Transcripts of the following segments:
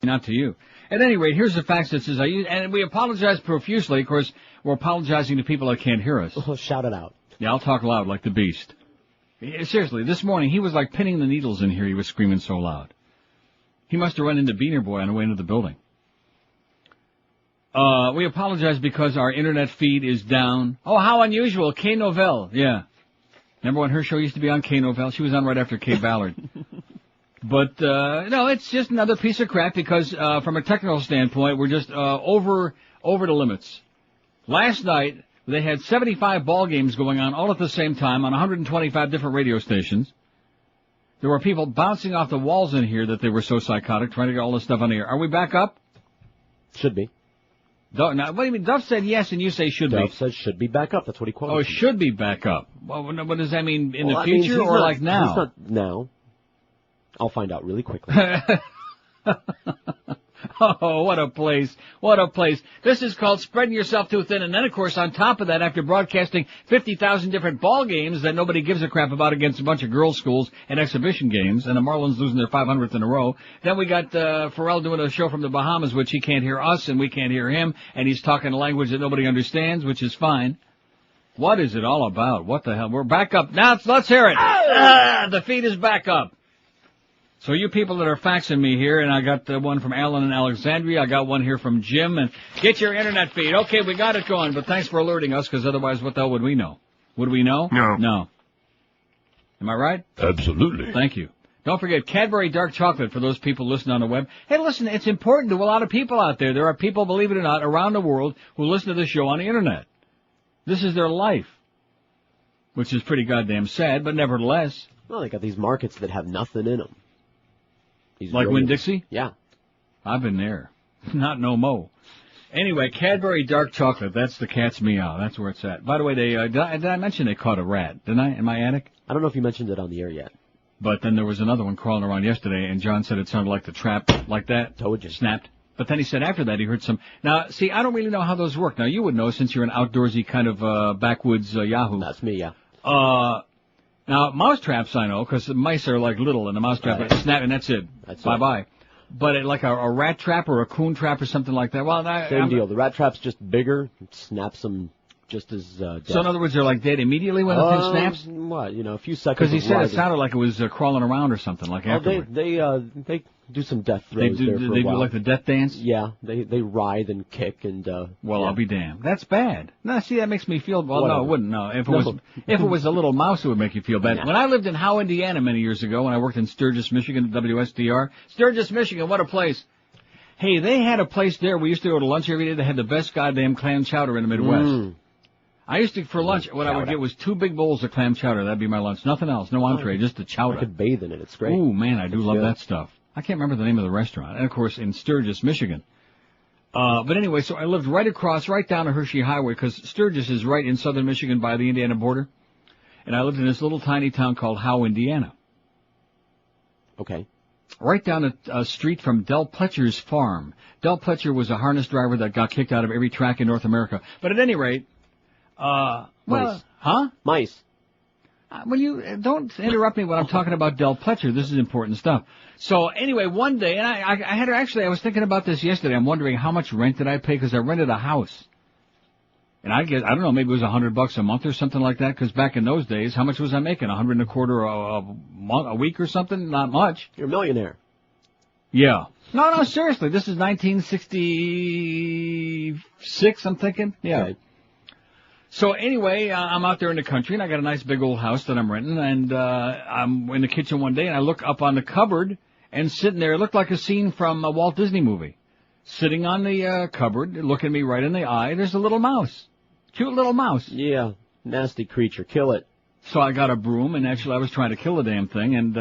Not to you. At any rate, here's the fax that says, and we apologize profusely. Of course, we're apologizing to people that can't hear us. Oh, shout it out. Yeah, I'll talk loud like the beast. Seriously, this morning, he was like pinning the needles in here. He was screaming so loud. He must have run into Beaner Boy on the way into the building. We apologize because our internet feed is down. Oh, how unusual. Kay Novell. Yeah. Remember when her show used to be on Kay Novell? She was on right after Kay Ballard. But, no, it's just another piece of crap because, from a technical standpoint, we're just, over the limits. Last night, they had 75 ball games going on all at the same time on 125 different radio stations. There were people bouncing off the walls in here that they were so psychotic trying to get all this stuff on the air. Are we back up? Should be. Now, what do you mean? Duff said yes and you say should be. Duff says should be back up. That's what he quoted. Oh, it should be back up. Well, what does that mean? In the future or like now? He's not now. I'll find out really quickly. Oh, what a place. What a place. This is called spreading yourself too thin. And then, of course, on top of that, after broadcasting 50,000 different ball games that nobody gives a crap about against a bunch of girls' schools and exhibition games, and the Marlins losing their 500th in a row, then we got Pharrell doing a show from the Bahamas, which he can't hear us and we can't hear him, and he's talking a language that nobody understands, which is fine. What is it all about? What the hell? We're back up. Now, let's hear it. The feed is back up. So you people that are faxing me here, and I got one from Alan in Alexandria, I got one here from Jim, and get your internet feed. Okay, we got it going, but thanks for alerting us, because otherwise what the hell would we know? Would we know? No. No. Am I right? Absolutely. Thank you. Don't forget Cadbury Dark Chocolate for those people listening on the web. Hey, listen, it's important to a lot of people out there. There are people, believe it or not, around the world who listen to this show on the internet. This is their life, which is pretty goddamn sad, but nevertheless. Well, they got these markets that have nothing in them. Like Winn-Dixie? Yeah. I've been there. Not no mo. Anyway, Cadbury Dark Chocolate, that's the cat's meow. That's where it's at. By the way, did I mention they caught a rat? Didn't I, in my attic? I don't know if you mentioned it on the air yet. But then there was another one crawling around yesterday, and John said it sounded like the trap, like that. Told you. Snapped. But then he said after that he heard some. Now, see, I don't really know how those work. Now, you would know since you're an outdoorsy kind of backwoods yahoo. That's me, yeah. Now, mouse traps I know, because the mice are like little, and the mouse trap snap, and that's it. Bye-bye. But like a rat trap or a coon trap or something like that. Well, Same deal. The rat trap's just bigger, snaps them just as dead. So in other words, they're like dead immediately when the thing snaps? What, a few seconds. Because he said it sounded like it was crawling around or something, like afterward. They do some death throws there for a while. They do like the death dance? Yeah, they writhe and kick and, Well, yeah. I'll be damned. That's bad. No, see, that makes me feel, well, Whatever. No, it wouldn't, no. If it was a little mouse, it would make you feel bad. Yeah. When I lived in Howe, Indiana many years ago, when I worked in Sturgis, Michigan, WSDR. Sturgis, Michigan, what a place. Hey, they had a place there. We used to go to lunch every day. They had the best goddamn clam chowder in the Midwest. I used to, for lunch, what I would get was 2 big bowls of clam chowder. That'd be my lunch. Nothing else. No entree, just the chowder. I could bathe in it. It's great. Ooh, man, I do love that stuff. I can't remember the name of the restaurant. And, of course, in Sturgis, Michigan. But anyway, so I lived right down to Hershey Highway, because Sturgis is right in southern Michigan by the Indiana border. And I lived in this little tiny town called Howe, Indiana. Okay. Right down a street from Del Pletcher's farm. Del Pletcher was a harness driver that got kicked out of every track in North America. But at any rate, Mice. Huh? Mice. Well, you don't interrupt me when I'm talking about Del Pletcher. This is important stuff. So anyway, one day, and I was thinking about this yesterday. I'm wondering how much rent did I pay, because I rented a house. And I don't know, maybe it was $100 a month or something like that, because back in those days, how much was I making? $125 a week or something? Not much. You're a millionaire. Yeah. No, seriously. This is 1966, I'm thinking. Yeah. Okay. So anyway, I'm out there in the country, and I got a nice big old house that I'm renting, and I'm in the kitchen one day, and I look up on the cupboard, and sitting there, it looked like a scene from a Walt Disney movie. Sitting on the cupboard, looking me right in the eye, there's a little mouse. Cute little mouse. Yeah, nasty creature. Kill it. So I got a broom, and actually I was trying to kill the damn thing, and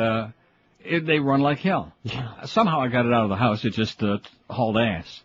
they run like hell. Yeah. Somehow I got it out of the house. It just hauled ass.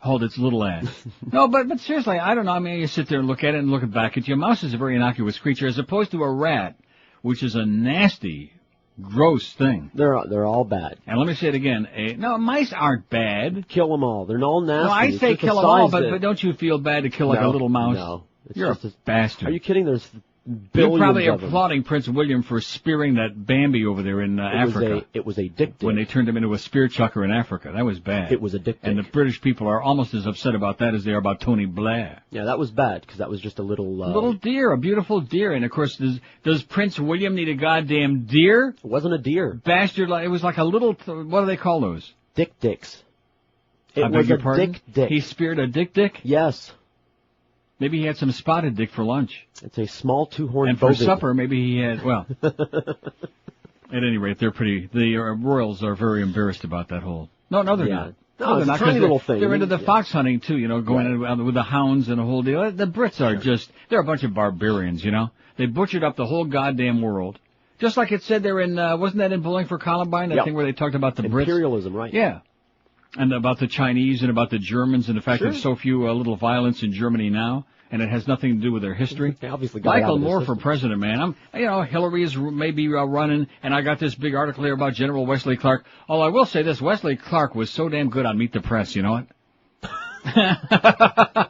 Hauled its little ass. No, but seriously, I don't know. I mean, you sit there and look at it and look back at you. A mouse is a very innocuous creature, as opposed to a rat, which is a nasty, gross thing. They're all bad. And let me say it again. No, mice aren't bad. Kill them all. They're all nasty. No, I say kill them all, but don't you feel bad to kill like a little mouse? No. You're a bastard. Are you kidding? There's You're probably of them. applauding Prince William for spearing that Bambi over there in Africa. It was a dick when they turned him into a spear chucker in Africa. That was bad. It was a dick. And the British people are almost as upset about that as they are about Tony Blair. Yeah, that was bad, because that was just a little... little deer, a beautiful deer. And, of course, does Prince William need a goddamn deer? It wasn't a deer. Bastard, it was like a little... what do they call those? Dicks. It I was beg your a pardon? dick. He speared a dick? Yes. Maybe he had some spotted dick for lunch. It's a small two-horned And for bovine. supper, maybe he had, well... At any rate, the royals are very embarrassed about that whole... No, they're not. No, they're it's not, a tiny little thing. They're into the fox hunting, too, going in with the hounds and the whole deal. The Brits are they're a bunch of barbarians, They butchered up the whole goddamn world. Just like it said there in, wasn't that in Bowling for Columbine, that thing where they talked about the Brits? Imperialism, right. Yeah. And about the Chinese and about the Germans and the fact there's so few little violence in Germany now. And it has nothing to do with their history. They obviously got Michael Moore for president, man. Hillary is maybe running, and I got this big article here about General Wesley Clark. Oh, I will say this: Wesley Clark was so damn good on Meet the Press. You know what?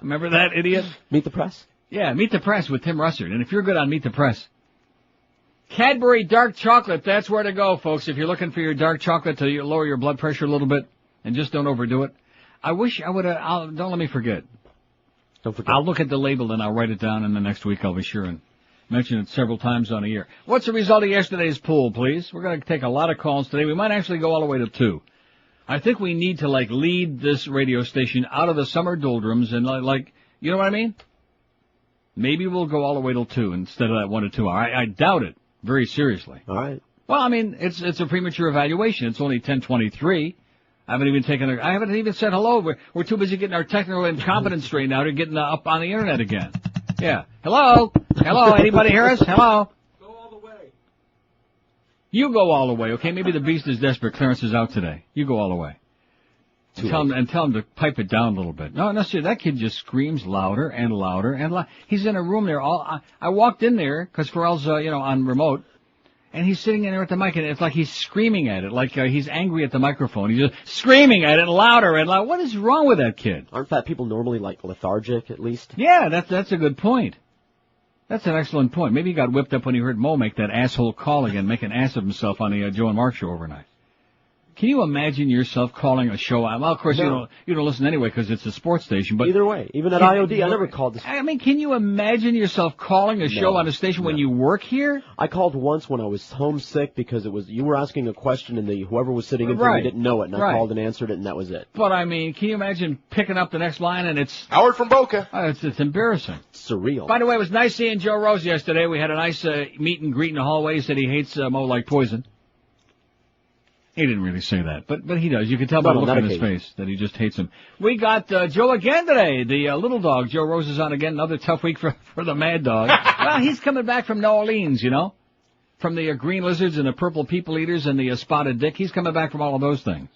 Remember that idiot? Meet the Press? Yeah, Meet the Press with Tim Russert. And if you're good on Meet the Press, Cadbury dark chocolate. That's where to go, folks. If you're looking for your dark chocolate to lower your blood pressure a little bit, and just don't overdo it. I wish I would have. Don't let me forget. Don't forget. I'll look at the label and I'll write it down, and the next week I'll be sure and mention it several times on a year. What's the result of yesterday's poll, please? We're going to take a lot of calls today. We might actually go all the way to 2. I think we need to, lead this radio station out of the summer doldrums and, you know what I mean? Maybe we'll go all the way till 2 instead of that 1 to 2 hour. I doubt it, very seriously. All right. Well, I mean, it's a premature evaluation. It's only 10:23. I haven't even said hello. We're too busy getting our technical incompetence straightened out and getting up on the internet again. Yeah. Hello? Anybody hear us? Hello? Go all the way. You go all the way, okay? Maybe the beast is desperate. Clarence is out today. You go all the way. Tell him to pipe it down a little bit. No, seriously, that kid just screams louder and louder and louder. He's in a room there. I walked in there because Pharrell's, on remote. And he's sitting in there at the mic, and it's like he's screaming at it, like he's angry at the microphone. He's just screaming at it louder and louder. What is wrong with that kid? Aren't fat people normally, lethargic, at least? Yeah, that's a good point. That's an excellent point. Maybe he got whipped up when he heard Mo make that asshole call again, make an ass of himself on the Joe and Mark show overnight. Can you imagine yourself calling a show out? Well, of course, no. you don't listen anyway because it's a sports station. But either way, even at IOD, I never called this. I mean, can you imagine yourself calling a show on a station when you work here? I called once when I was homesick because you were asking a question and whoever was sitting in front of me didn't know it, and I called and answered it, and that was it. But I mean, can you imagine picking up the next line and it's Howard from Boca? It's embarrassing. It's surreal. By the way, it was nice seeing Joe Rose yesterday. We had a nice meet and greet in the hallway. He said he hates Mo like poison. He didn't really say that, but he does. You can tell by the look on his face that he just hates him. We got Joe again today, the little dog. Joe Rose is on again. Another tough week for the mad dog. Well, he's coming back from New Orleans, from the green lizards and the purple people eaters and the spotted dick. He's coming back from all of those things.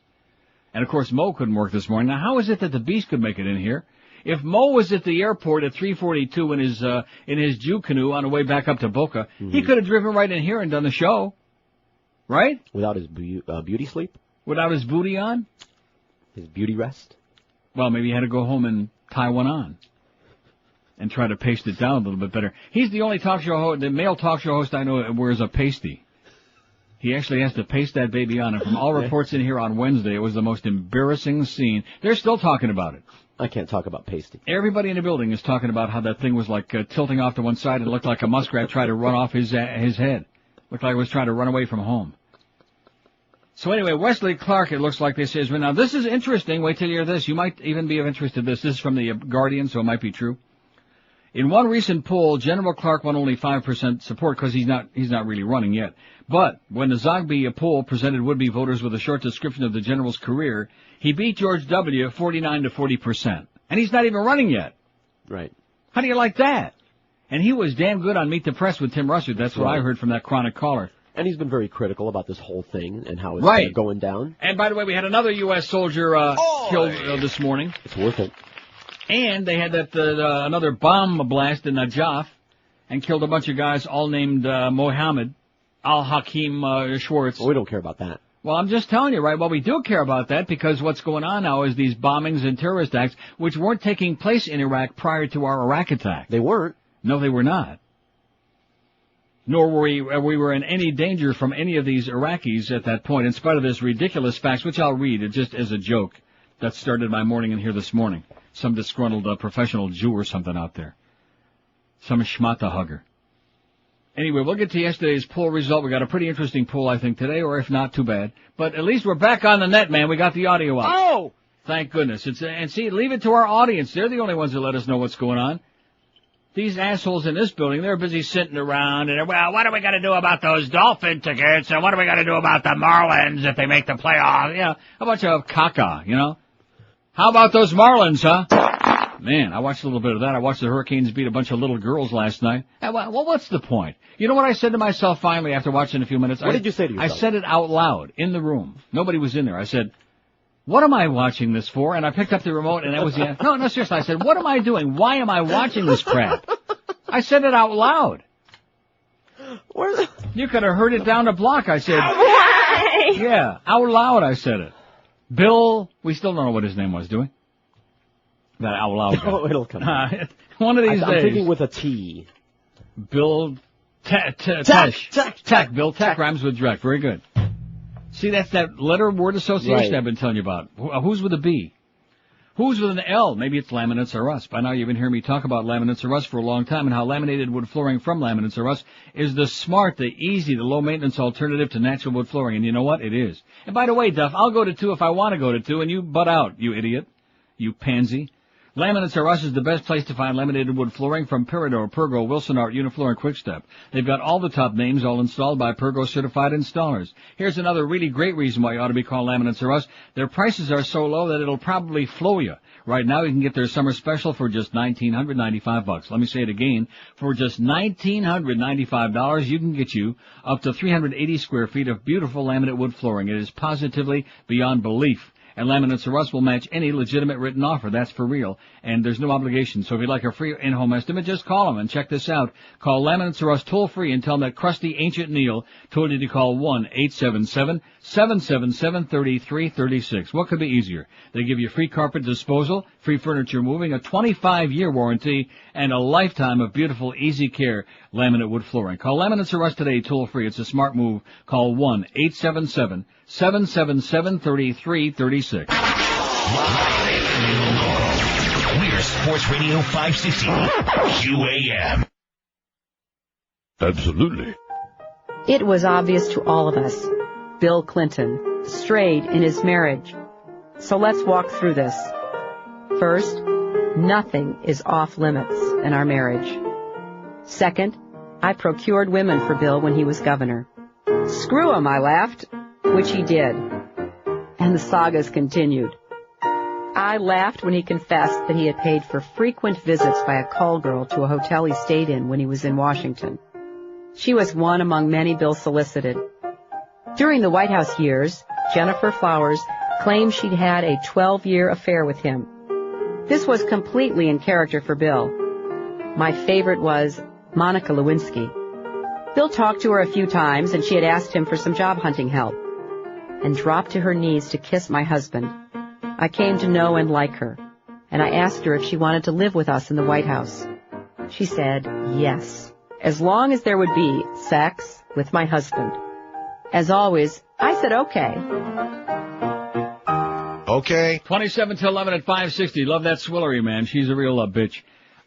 And of course, Mo couldn't work this morning. Now, how is it that the Beast could make it in here? If Mo was at the airport at 3:42 in his Jew canoe on the way back up to Boca, he could have driven right in here and done the show. Right? Without his beauty sleep? Without his booty on? His beauty rest? Well, maybe he had to go home and tie one on. And try to paste it down a little bit better. He's the only the male talk show host I know that wears a pasty. He actually has to paste that baby on. And from all reports in here on Wednesday, it was the most embarrassing scene. They're still talking about it. I can't talk about pasty. Everybody in the building is talking about how that thing was like tilting off to one side and looked like a muskrat tried to run off his head. Looked like he was trying to run away from home. So anyway, Wesley Clark, it looks like they say, now this is interesting. Wait till you hear this. You might even be of interest to this. This is from the Guardian, so it might be true. In one recent poll, General Clark won only 5% support because he's not really running yet. But when the Zogby poll presented would-be voters with a short description of the general's career, he beat George W. 49 to 40%. And he's not even running yet. Right. How do you like that? And he was damn good on Meet the Press with Tim Russert. That's what I heard from that chronic caller. And he's been very critical about this whole thing and how it's going down. And by the way, we had another U.S. soldier killed this morning. It's worth it. And they had that another bomb blast in Najaf and killed a bunch of guys all named Mohammed Al-Hakim Schwartz. Well, we don't care about that. Well, I'm just telling you, right? Well, we do care about that because what's going on now is these bombings and terrorist acts, which weren't taking place in Iraq prior to our Iraq attack. They weren't. No, they were not. Nor were we were in any danger from any of these Iraqis at that point, in spite of this ridiculous facts, which I'll read just as a joke. That started my morning in here this morning. Some disgruntled professional Jew or something out there. Some schmata hugger. Anyway, we'll get to yesterday's poll result. We got a pretty interesting poll, I think, today, or if not, too bad. But at least we're back on the net, man. We got the audio out. Oh! Thank goodness. And see, leave it to our audience. They're the only ones that let us know what's going on. These assholes in this building, they're busy sitting around and, well, what are we going to do about those Dolphin tickets? And what are we going to do about the Marlins if they make the playoffs? You know, a bunch of caca, you know? How about those Marlins, huh? Man, I watched a little bit of that. I watched the Hurricanes beat a bunch of little girls last night. Well, what's the point? You know what I said to myself finally after watching a few minutes? What did you say to yourself? I said it out loud in the room. Nobody was in there. I said, what am I watching this for? And I picked up the remote and that was the end. No, seriously. I said, what am I doing? Why am I watching this crap? I said it out loud. You could have heard it down the block. I said, why? Yeah, out loud I said it. Bill, we still don't know what his name was, do we? That out loud guy. Oh, it'll come. One of these days. I'm thinking with a T. Bill Tech. Bill Tech rhymes with Drek. Very good. See, that's that letter word association I've been telling you about. Who's with a B? Who's with an L? Maybe it's Laminates R Us. By now you've been hearing me talk about Laminates R Us for a long time and how laminated wood flooring from Laminates R Us is the smart, the easy, the low-maintenance alternative to natural wood flooring. And you know what? It is. And by the way, Duff, I'll go to 2 if I want to go to 2, and you butt out, you idiot. You pansy. Laminates R Us is the best place to find laminated wood flooring from Peridor, Pergo, Wilson Art, Unifloor, and Quickstep. They've got all the top names all installed by Pergo certified installers. Here's another really great reason why you ought to be called Laminates R Us. Their prices are so low that it'll probably flow you. Right now you can get their summer special for just $1,995. Let me say it again. For just $1,995, you can get you up to 380 square feet of beautiful laminate wood flooring. It is positively beyond belief. And Laminates R Us will match any legitimate written offer. That's for real. And there's no obligation. So if you'd like a free in-home estimate, just call them and check this out. Call Laminates R Us toll-free and tell them that crusty Ancient Neil told you to call 1-877-777-3336. What could be easier? They give you free carpet disposal, free furniture moving, a 25-year warranty, and a lifetime of beautiful, easy care laminate wood flooring. Call Laminates R Us today toll-free. It's a smart move. Call 1-877-777-3336. We're Sports Radio 560 QAM. Absolutely. It was obvious to all of us. Bill Clinton strayed in his marriage. So let's walk through this. First, nothing is off limits in our marriage. Second, I procured women for Bill when he was governor. Screw him, I laughed, which he did. And the sagas continued. I laughed when he confessed that he had paid for frequent visits by a call girl to a hotel he stayed in when he was in Washington. She was one among many Bill solicited. During the White House years, Jennifer Flowers claimed she'd had a 12-year affair with him. This was completely in character for Bill. My favorite was Monica Lewinsky. Bill talked to her a few times, and she had asked him for some job hunting help, and dropped to her knees to kiss my husband. I came to know and like her, and I asked her if she wanted to live with us in the White House. She said yes, as long as there would be sex with my husband. As always, I said okay. Okay. 27 to 11 at 560. Love that Swillery, man. She's a real bitch.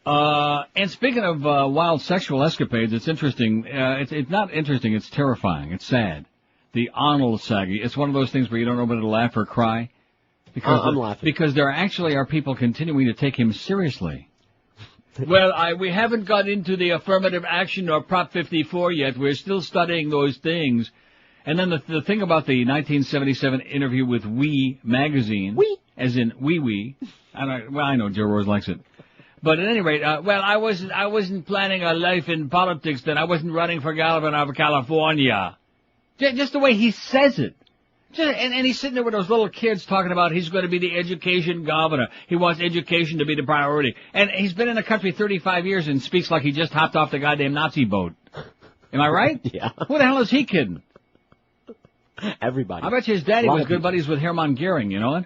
And speaking of wild sexual escapades, it's interesting. It's not interesting. It's terrifying. It's sad. The Arnold saga. It's one of those things where you don't know whether to laugh or cry. Because I'm laughing. Because there actually are people continuing to take him seriously. Well, we haven't got into the affirmative action or Prop 54 yet. We're still studying those things. And then the thing about the 1977 interview with We magazine, as in wee. I know Joe Rose likes it. But at any rate, I wasn't planning a life in politics then. I wasn't running for governor of California. Just the way he says it. And he's sitting there with those little kids talking about he's going to be the education governor. He wants education to be the priority. And he's been in the country 35 years and speaks like he just hopped off the goddamn Nazi boat. Am I right? Yeah. Who the hell is he kidding? Everybody. I bet you his daddy was good buddies with Hermann Goering, you know what?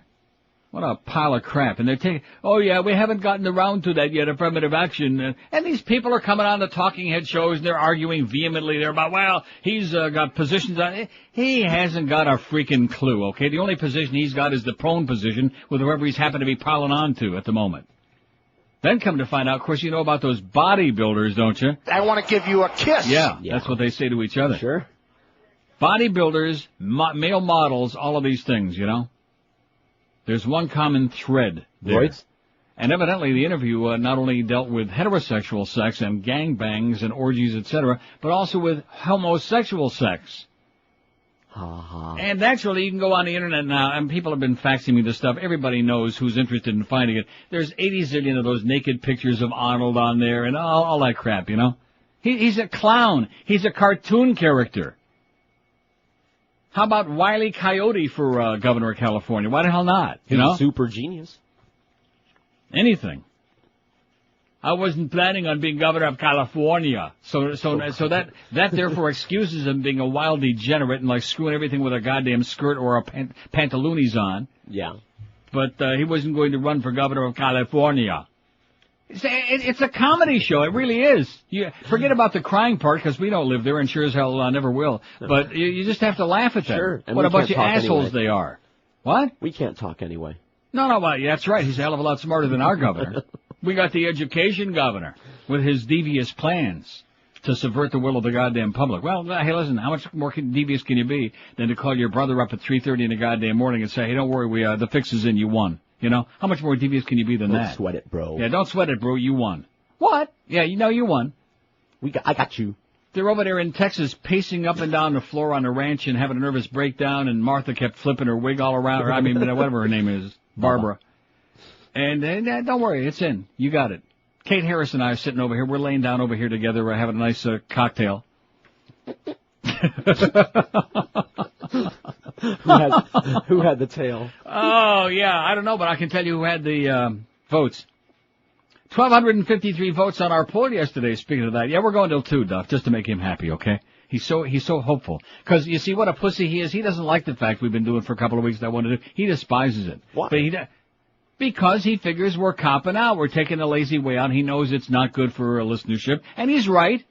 What a pile of crap. And they're taking, oh yeah, we haven't gotten around to that yet, affirmative action. And these people are coming on the talking head shows and they're arguing vehemently there about, well, he's got positions on it. He hasn't got a freaking clue, okay? The only position he's got is the prone position with whoever he's happened to be piling on to at the moment. Then come to find out, of course, you know about those bodybuilders, don't you? I want to give you a kiss. Yeah, that's what they say to each other. Sure. Bodybuilders, male models, all of these things, you know? There's one common thread there. Right. And evidently the interview not only dealt with heterosexual sex and gangbangs and orgies, etc., but also with homosexual sex. And naturally, you can go on the internet now, and people have been faxing me this stuff. Everybody knows who's interested in finding it. There's 80 zillion of those naked pictures of Arnold on there and all that crap, you know? He's a clown. He's a cartoon character. How about Wile E. Coyote for governor of California? Why the hell not? You know? Super genius. Anything. I wasn't planning on being governor of California. So that therefore excuses him being a wild degenerate and like screwing everything with a goddamn skirt or a pantaloonies on. Yeah. But he wasn't going to run for governor of California. It's a comedy show. It really is. You forget about the crying part because we don't live there and sure as hell never will. But you just have to laugh at them. Sure. And what a bunch of assholes they are. What? We can't talk anyway. No, that's right. He's a hell of a lot smarter than our governor. We got the education governor with his devious plans to subvert the will of the goddamn public. Well, hey, listen, how much more devious can you be than to call your brother up at 3:30 in the goddamn morning and say, hey, don't worry, the fix is in, you won. You know, how much more devious can you be than that? Don't sweat it, bro. Yeah, don't sweat it, bro. You won. What? Yeah, you know you won. I got you. They're over there in Texas pacing up and down the floor on the ranch and having a nervous breakdown, and Martha kept flipping her wig all around, whatever her name is, Barbara. And don't worry, it's in. You got it. Kate Harris and I are sitting over here. We're laying down over here together. We're having a nice cocktail. Who had the tail? Oh, yeah, I don't know, but I can tell you who had the votes. 1,253 votes on our poll yesterday, speaking of that. Yeah, we're going till 2, Duff, just to make him happy, okay? He's so hopeful. Because you see what a pussy he is. He doesn't like the fact we've been doing for a couple of weeks that I want to do. He despises it. Why? But because he figures we're copping out. We're taking the lazy way out. He knows it's not good for listenership. And he's right.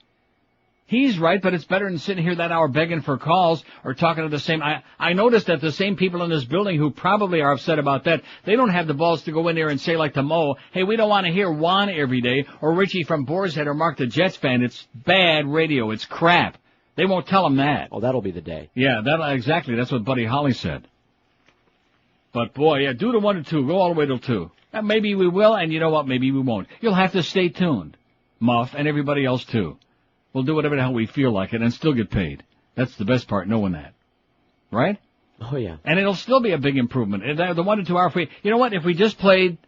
He's right, but it's better than sitting here that hour begging for calls or talking to the same. I noticed that the same people in this building who probably are upset about that, they don't have the balls to go in there and say like to Mo, hey, we don't want to hear Juan every day, or Richie from Boar's Head or Mark the Jets fan. It's bad radio. It's crap. They won't tell him that. Oh, that'll be the day. Yeah, exactly. That's what Buddy Holly said. But boy, yeah, do the 1 to 2. Go all the way till 2. Maybe we will, and you know what? Maybe we won't. You'll have to stay tuned. Muff, and everybody else too. We'll do whatever the hell we feel like it and still get paid. That's the best part, knowing that. Right? Oh, yeah. And it'll still be a big improvement. The 1 to 2 hour free. You know what? If we just played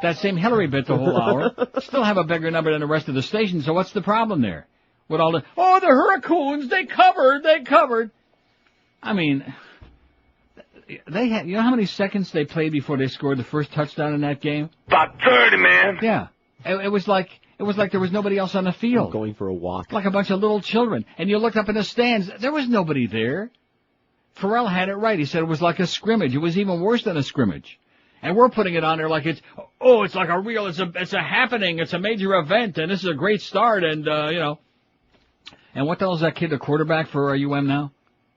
that same Hillary bit the whole hour, still have a bigger number than the rest of the station, so what's the problem there? With all the Hurricanes, they covered. I mean, they had, you know how many seconds they played before they scored the first touchdown in that game? About 30, man. Yeah. It was like there was nobody else on the field. Going for a walk. Like a bunch of little children. And you looked up in the stands, there was nobody there. Pharrell had it right. He said it was like a scrimmage. It was even worse than a scrimmage. And we're putting it on there like it's like it's a happening, it's a major event, and this is a great start, and, you know. And what the hell is that kid, the quarterback for UM now?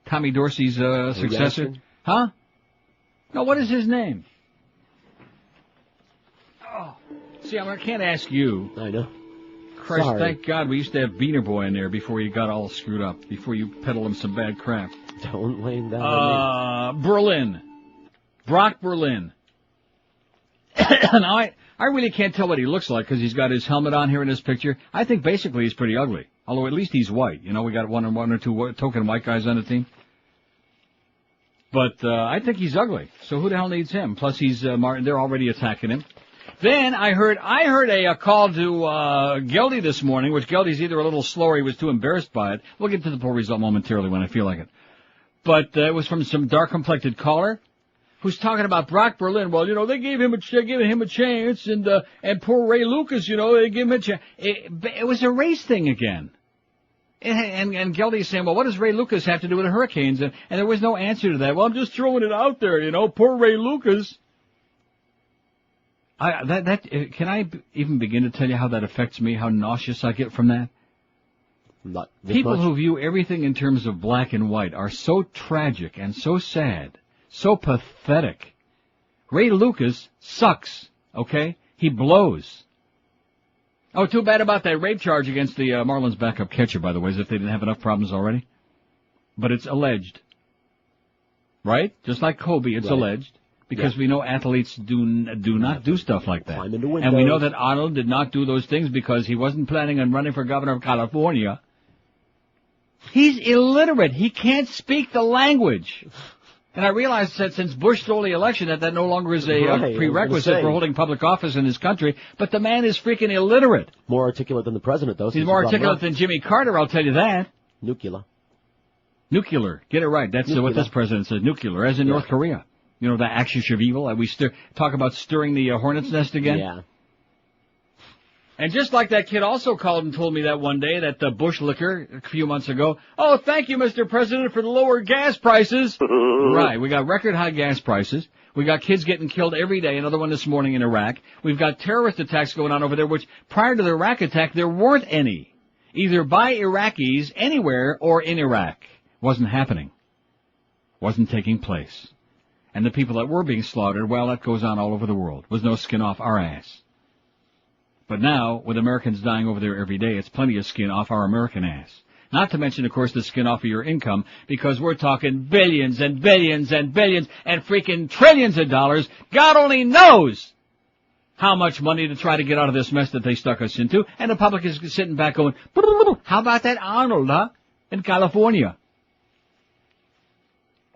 Tommy Dorsey's successor? Huh? No, what is his name? Oh. See, I can't ask you. I know. Christ, Sorry. Thank God we used to have Beaner Boy in there before you got all screwed up, before you peddled him some bad crap. Don't lay him down. Berlin. Brock Berlin. Now, I really can't tell what he looks like because he's got his helmet on here in this picture. I think basically he's pretty ugly. Although at least he's white. You know, we got one or two token white guys on the team. But I think he's ugly. So who the hell needs him? Plus he's Martin. They're already attacking him. Then I heard a call to Geldy this morning, which Geldy's either a little slow or he was too embarrassed by it. We'll get to the poll result momentarily when I feel like it. But it was from some dark-complected caller who's talking about Brock Berlin. Well, you know, they gave him a chance, and poor Ray Lucas, you know, they gave him a chance. It was a race thing again. And Geldy's saying, well, what does Ray Lucas have to do with the Hurricanes? And there was no answer to that. Well, I'm just throwing it out there, you know, poor Ray Lucas. Can I even begin to tell you how that affects me, how nauseous I get from that? Not People much. who view everything in terms of black and white are so tragic and so sad, so pathetic. Ray Lucas sucks, okay? He blows. Oh, too bad about that rape charge against the Marlins backup catcher, by the way, as if they didn't have enough problems already. But it's alleged. Right? Just like Kobe, it's alleged. Because we know athletes do not do stuff like that. Climb into windows. And we know that Arnold did not do those things because he wasn't planning on running for governor of California. He's illiterate. He can't speak the language. And I realized that since Bush stole the election that no longer is a prerequisite for holding public office in this country. But the man is freaking illiterate. More articulate than the president, though. He's more articulate than Jimmy Carter, I'll tell you that. Nuclear. Get it right. That's what this president said. Nuclear, as in North Korea. You know, the axis of evil. We talk about stirring the hornet's nest again. Yeah. And just like that kid also called and told me that one day, that Bush liquor a few months ago. Oh, thank you, Mr. President, for the lower gas prices. Right. We got record high gas prices. We got kids getting killed every day. Another one this morning in Iraq. We've got terrorist attacks going on over there, which prior to the Iraq attack, there weren't any. Either by Iraqis anywhere or in Iraq. Wasn't happening. Wasn't taking place. And the people that were being slaughtered, well, that goes on all over the world. Was no skin off our ass. But now, with Americans dying over there every day, it's plenty of skin off our American ass. Not to mention, of course, the skin off of your income, because we're talking billions and billions and billions and freaking trillions of dollars. God only knows how much money to try to get out of this mess that they stuck us into. And the public is sitting back going, how about that Arnold, huh? In California.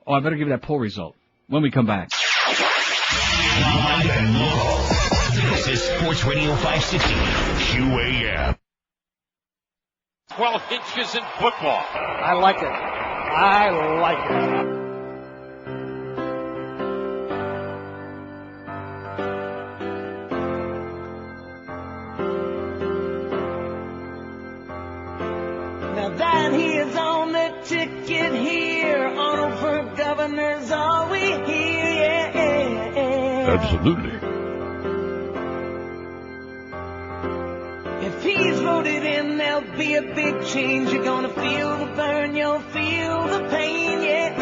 Oh, I better give you that poll result when we come back. Live and local. This is Sports Radio 560 QAM. 12 inches in football. I like it. I like it. Now that he is on the ticket here, Arnold for governor's all we hear, yeah. Absolutely. If he's voted in, there'll be a big change. You're gonna feel the burn, you'll feel the pain, yeah.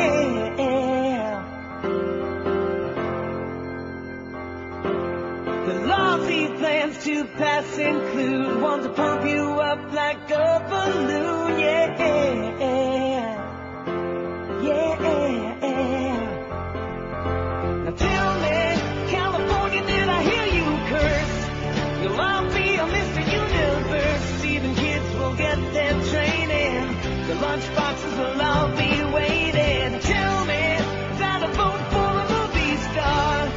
The laws he plans to pass include ones to pump you up like a balloon, yeah. Now tell me, California, did I hear you curse? You'll all be a Mr. Universe. Even kids will get their training. The lunchboxes will all be waiting. Tell me that a vote for a movie star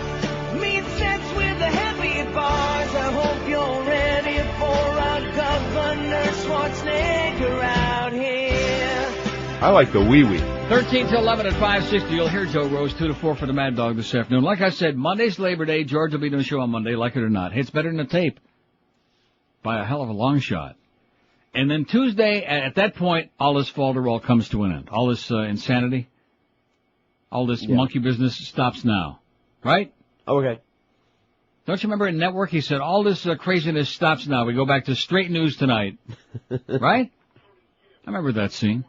means sets with the heavy bars. I hope you're ready for our Governor Schwarzenegger out here. I like the wee-wee. 13 to 11 at 560. You'll hear Joe Rose 2 to 4 for the Mad Dog this afternoon. Like I said, Monday's Labor Day. George will be doing a show on Monday, like it or not. It's better than a tape by a hell of a long shot. And then Tuesday, at that point, all this falderall comes to an end. All this insanity, all this monkey business stops now. Right? Okay. Don't you remember in Network he said, all this craziness stops now. We go back to straight news tonight. Right? I remember that scene.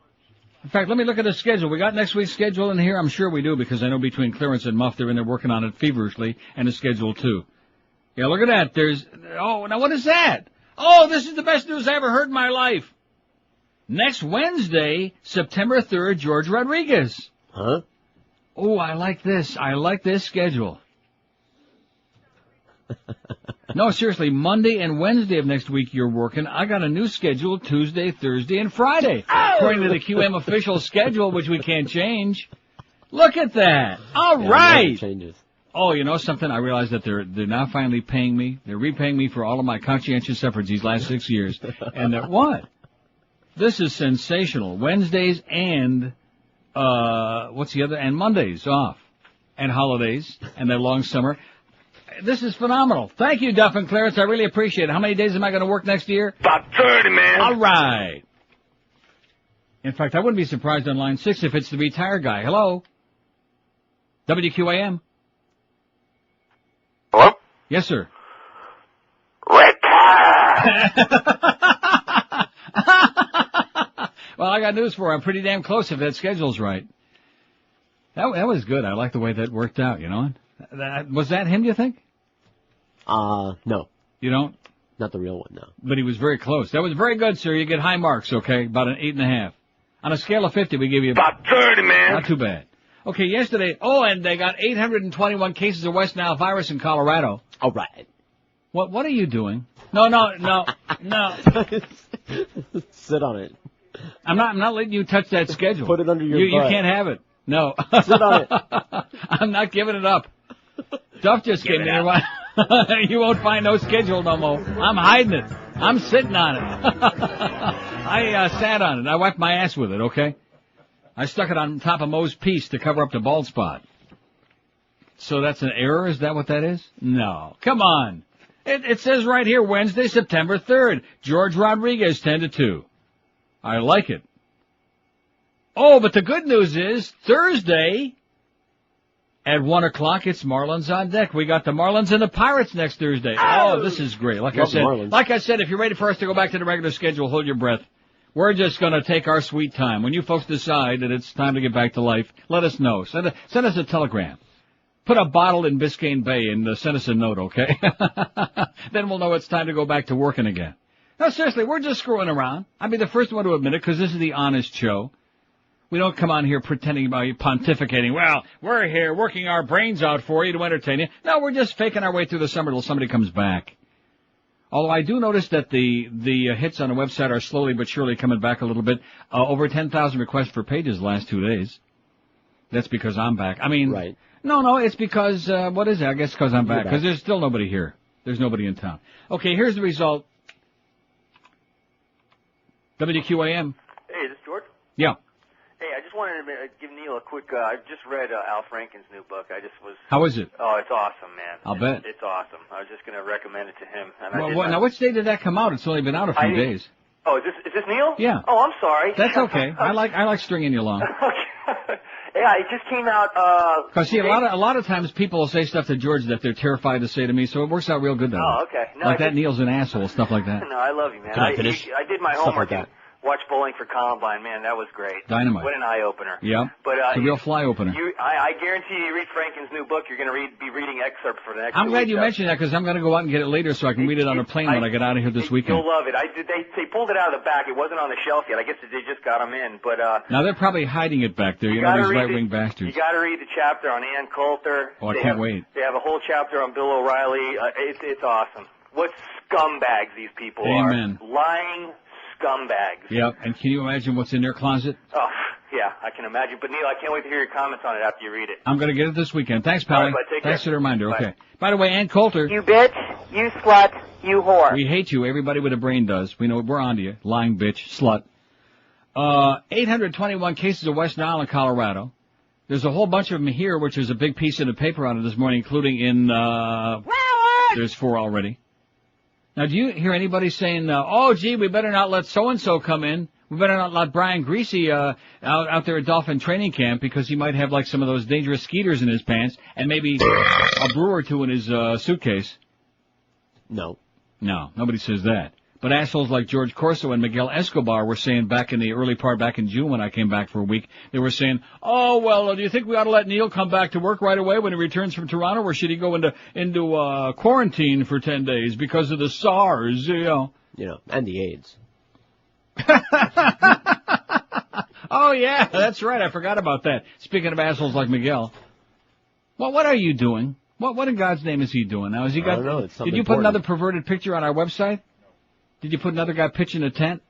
In fact, let me look at the schedule. We got next week's schedule in here? I'm sure we do, because I know between Clarence and Muff, they're in there working on it feverishly, and the schedule too. Yeah, look at that. Now what is that? Oh, this is the best news I ever heard in my life. Next Wednesday, September 3rd, George Rodriguez. Huh? Oh, I like this. I like this schedule. No, seriously, Monday and Wednesday of next week you're working. I got a new schedule Tuesday, Thursday, and Friday. According to the QM official schedule, which we can't change. Look at that. All right. Changes. Oh, you know something? I realize that they're now finally paying me. They're repaying me for all of my conscientious efforts these last 6 years. And that what? This is sensational. Wednesdays and, what's the other? And Mondays off. And holidays. And that long summer. This is phenomenal. Thank you, Duff and Clarence. I really appreciate it. How many days am I going to work next year? About 30, man. All right. In fact, I wouldn't be surprised on line 6 if it's the retired guy. Hello? WQAM? Hello? Yes, sir. Well, I got news for you. I'm pretty damn close if that schedule's right. That was good. I like the way that worked out, you know. Was that him, do you think? No. You don't? Not the real one, no. But he was very close. That was very good, sir. You get high marks, okay? About an 8.5. On a scale of 50, we give you about 30, man. Not too bad. Okay, yesterday, and they got 821 cases of West Nile virus in Colorado. All right. What are you doing? No. Sit on it. I'm not letting you touch that schedule. Put it under your butt. You can't have it. No. Sit on it. I'm not giving it up. Duff just gave me one. You won't find no schedule no more. I'm hiding it. I'm sitting on it. I sat on it. I wiped my ass with it, okay? I stuck it on top of Moe's piece to cover up the bald spot. So that's an error? Is that what that is? No. Come on. It says right here, Wednesday, September 3rd. George Rodriguez, 10-2. I like it. Oh, but the good news is, Thursday, at 1 o'clock, it's Marlins on deck. We got the Marlins and the Pirates next Thursday. Oh, this is great. Like I said, if you're ready for us to go back to the regular schedule, hold your breath. We're just going to take our sweet time. When you folks decide that it's time to get back to life, let us know. Send us a telegram. Put a bottle in Biscayne Bay and send us a note, okay? Then we'll know it's time to go back to working again. No, seriously, we're just screwing around. I'll be the first one to admit it because this is the honest show. We don't come on here pretending about pontificating. Well, we're here working our brains out for you to entertain you. No, we're just faking our way through the summer till somebody comes back. Although I do notice that the hits on the website are slowly but surely coming back a little bit. Over 10,000 requests for pages the last 2 days. That's because I'm back. I mean, right. No, it's because, what is it? I guess because I'm back. Because there's still nobody here. There's nobody in town. Okay, here's the result. WQAM. Hey, is this George? Yeah. Hey, I just wanted to give Neil a quick, I just read Al Franken's new book. How is it? Oh, it's awesome, man. I'll bet. It's awesome. I was just going to recommend it to him. And now, which day did that come out? It's only been out a few days. Oh, is this Neil? Yeah. Oh, I'm sorry. That's okay. I like stringing you along. Yeah, it just came out, Because see, a lot of times people will say stuff to George that they're terrified to say to me, so it works out real good that way. Oh, okay. No, like that Neil's an asshole, stuff like that. No, I love you, man. Can I finish? I did my homework. Watch Bowling for Columbine, man, that was great. Dynamite. What an eye-opener. Yeah, but, it's a real fly-opener. I guarantee you read Franken's new book, you're going to be reading excerpts for the next I'm glad you mentioned that, because I'm going to go out and get it later so I can read it on a plane when I get out of here this weekend. You'll love it. They pulled it out of the back. It wasn't on the shelf yet. I guess they just got them in. But now they're probably hiding it back there, these right-wing bastards. You got to read the chapter on Ann Coulter. Oh, I can't wait. They have a whole chapter on Bill O'Reilly. It's awesome. What scumbags these people Amen. are. Lying scumbags. Yep, and can you imagine what's in their closet? Oh, yeah, I can imagine. But, Neil, I can't wait to hear your comments on it after you read it. I'm going to get it this weekend. Thanks, Pally. Right, thanks for the reminder. Bye. Okay. By the way, Ann Coulter. You bitch, you slut, you whore. We hate you. Everybody with a brain does. We know we're on to you. Lying bitch, slut. 821 cases of West Nile in Colorado. There's a whole bunch of them here, which is a big piece in the paper on it this morning, including in, there's 4 already. Now, do you hear anybody saying, oh, gee, we better not let so-and-so come in. We better not let Brian Greasy out there at Dolphin training camp because he might have, like, some of those dangerous skeeters in his pants and maybe a brew or two in his suitcase. No. No, nobody says that. But assholes like George Corso and Miguel Escobar were saying back in the early part, back in June when I came back for a week, they were saying, oh, well, do you think we ought to let Neil come back to work right away when he returns from Toronto, or should he go into quarantine for 10 days because of the SARS, you know? You know, and the AIDS. Oh, yeah, that's right. I forgot about that. Speaking of assholes like Miguel. Well, what are you doing? What in God's name is he doing? Now, has he got, I don't know. It's did you important. put another perverted picture on our website? Did you put another guy pitching a tent?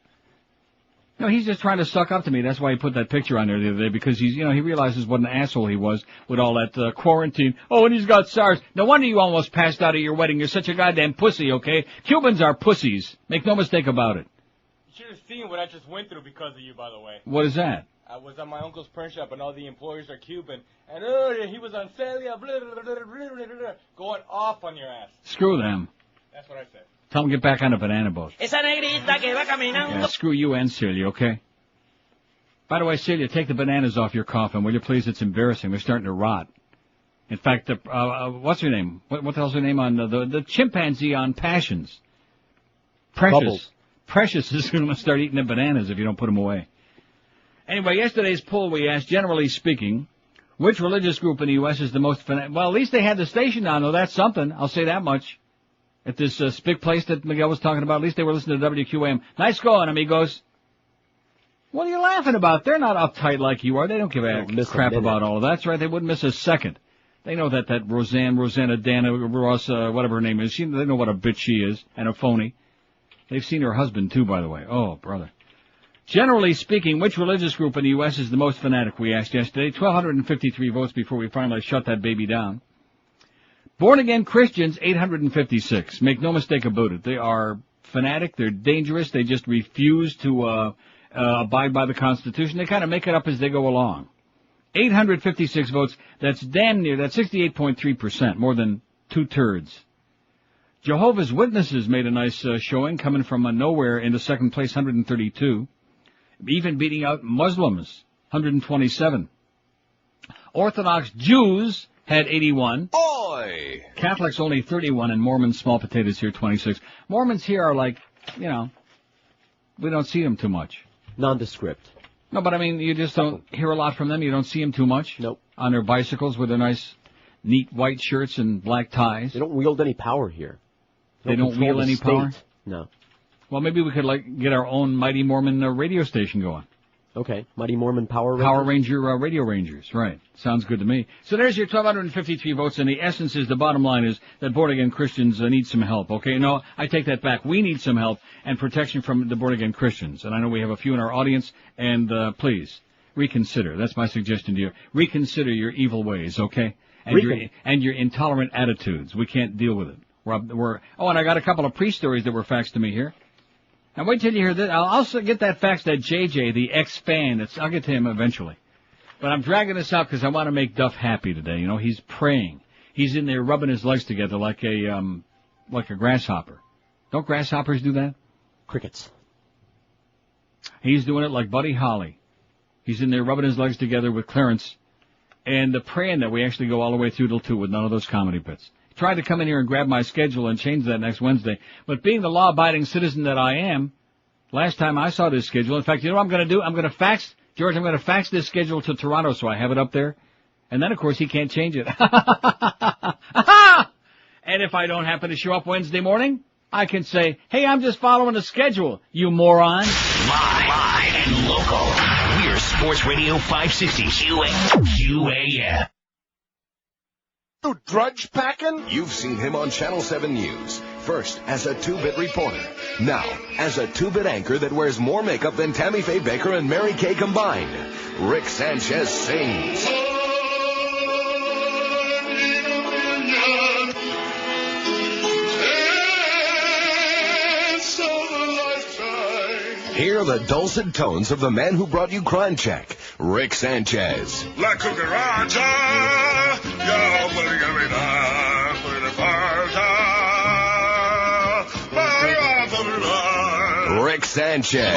No, he's just trying to suck up to me. That's why he put that picture on there the other day, because he realizes what an asshole he was with all that quarantine. Oh, and he's got SARS. No wonder you almost passed out at your wedding. You're such a goddamn pussy, okay? Cubans are pussies. Make no mistake about it. You should have seen what I just went through because of you, by the way. What is that? I was at my uncle's print shop, and all the employees are Cuban. And he was on Celia, going off on your ass. Screw them. That's what I said. Tell them to get back on a banana boat. Yeah, screw you and Celia, okay? By the way, Celia, take the bananas off your coffin, will you please? It's embarrassing. They're starting to rot. In fact, what's her name? What the hell's her name on the chimpanzee on Passions? Precious is going to start eating the bananas if you don't put them away. Anyway, yesterday's poll we asked, generally speaking, which religious group in the U.S. is the most well, at least they had the station on, though. That's something. I'll say that much. At this big place that Miguel was talking about, at least they were listening to WQAM. Nice going, amigos. What are you laughing about? They're not uptight like you are. They don't give a crap about all of that. That's right. They wouldn't miss a second. They know that Rosanna Dana Ross, whatever her name is, they know what a bitch she is and a phony. They've seen her husband, too, by the way. Oh, brother. Generally speaking, which religious group in the U.S. is the most fanatic, we asked yesterday. 1,253 votes before we finally shut that baby down. Born-again Christians, 856. Make no mistake about it. They are fanatic. They're dangerous. They just refuse to abide by the Constitution. They kind of make it up as they go along. 856 votes. That's damn near. That's 68.3%, more than two-thirds. Jehovah's Witnesses made a nice showing, coming from nowhere into second place, 132. Even beating out Muslims, 127. Orthodox Jews had 81. Oi! Catholics only 31, and Mormons, small potatoes here, 26. Mormons here are like, we don't see them too much. Nondescript. No, but I mean, you just don't hear a lot from them. You don't see them too much. Nope. On their bicycles with their nice, neat white shirts and black ties. They don't wield any power here. They don't wield any power? No. Well, maybe we could get our own Mighty Mormon radio station going. Okay, Mighty Mormon Power Rangers. Power Ranger Radio Rangers, right. Sounds good to me. So there's your 1,253 votes, and the essence is, the bottom line is that born-again Christians need some help, okay? No, I take that back. We need some help and protection from the born-again Christians. And I know we have a few in our audience, and please, reconsider. That's my suggestion to you. Reconsider your evil ways, okay? And your intolerant attitudes. We can't deal with it. And I got a couple of pre-stories that were faxed to me here. Now wait till you hear this. I'll also get that fax, that JJ, the ex-fan. I'll get to him eventually. But I'm dragging this out because I want to make Duff happy today. You know, he's praying. He's in there rubbing his legs together like a grasshopper. Don't grasshoppers do that? Crickets. He's doing it like Buddy Holly. He's in there rubbing his legs together with Clarence. And praying that we actually go all the way through till 2 with none of those comedy bits. Tried to come in here and grab my schedule and change that next Wednesday. But being the law-abiding citizen that I am, last time I saw this schedule, in fact, you know what I'm going to do? I'm going to fax this schedule to Toronto so I have it up there. And then, of course, he can't change it. And if I don't happen to show up Wednesday morning, I can say, hey, I'm just following the schedule, you moron. Live and local. We're Sports Radio 560 QAM. Drudge packing? You've seen him on Channel 7 News. First, as a two-bit reporter. Now, as a two-bit anchor that wears more makeup than Tammy Faye Baker and Mary Kay combined. Rick Sanchez sings. Hear the dulcet tones of the man who brought you Crime Check, Rick Sanchez. La cucaracha, yo Rick Sanchez.